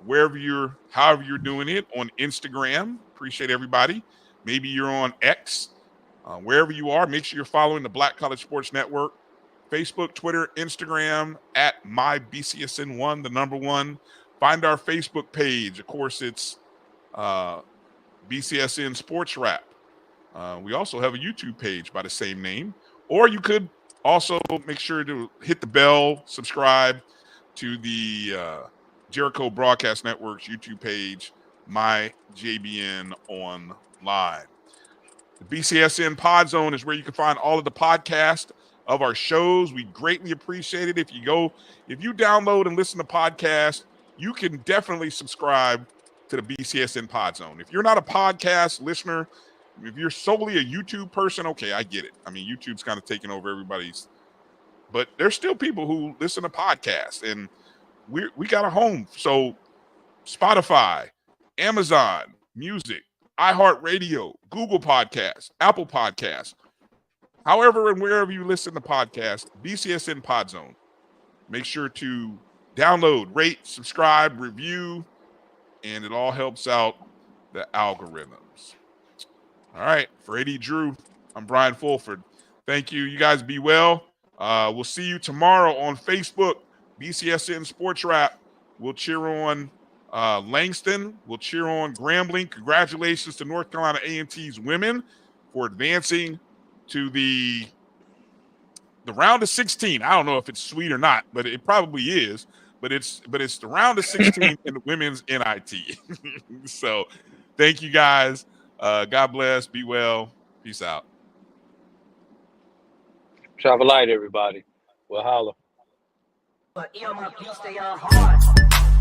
however you're doing it on Instagram. Appreciate everybody. Maybe you're on X. Wherever you are, make sure you're following the Black College Sports Network. Facebook, Twitter, Instagram at MyBCSN1, the number 1. Find our Facebook page. Of course, it's BCSN SportsWrap. We also have a YouTube page by the same name. Or you could also make sure to hit the bell, subscribe to the Jericho Broadcast Network's YouTube page, MyJBN Online. The BCSN Pod Zone is where you can find all of the podcasts of our shows. We greatly appreciate it. If you download and listen to podcasts, you can definitely subscribe to the BCSN Pod Zone. If you're not a podcast listener, if you're solely a YouTube person, okay, I get it. I mean, YouTube's kind of taking over everybody's, but there's still people who listen to podcasts, and we got a home. So Spotify, Amazon Music, iHeartRadio, Google Podcasts, Apple Podcasts, however and wherever you listen to podcasts, BCSN Pod Zone. Make sure to download, rate, subscribe, review, and it all helps out the algorithms. All right, for A.D. Drew, I'm Brian Fulford. Thank you. You guys be well. We'll see you tomorrow on Facebook, BCSN SportsWrap. We'll cheer on Langston. We'll cheer on Grambling. Congratulations to North Carolina A&T's women for advancing to the round of 16. I don't know if it's sweet or not, but it probably is. But it's the round of 16 in the women's NIT. So thank you guys. God bless. Be well. Peace out. Travel light, everybody. We'll holler. But EMRP stay on hard.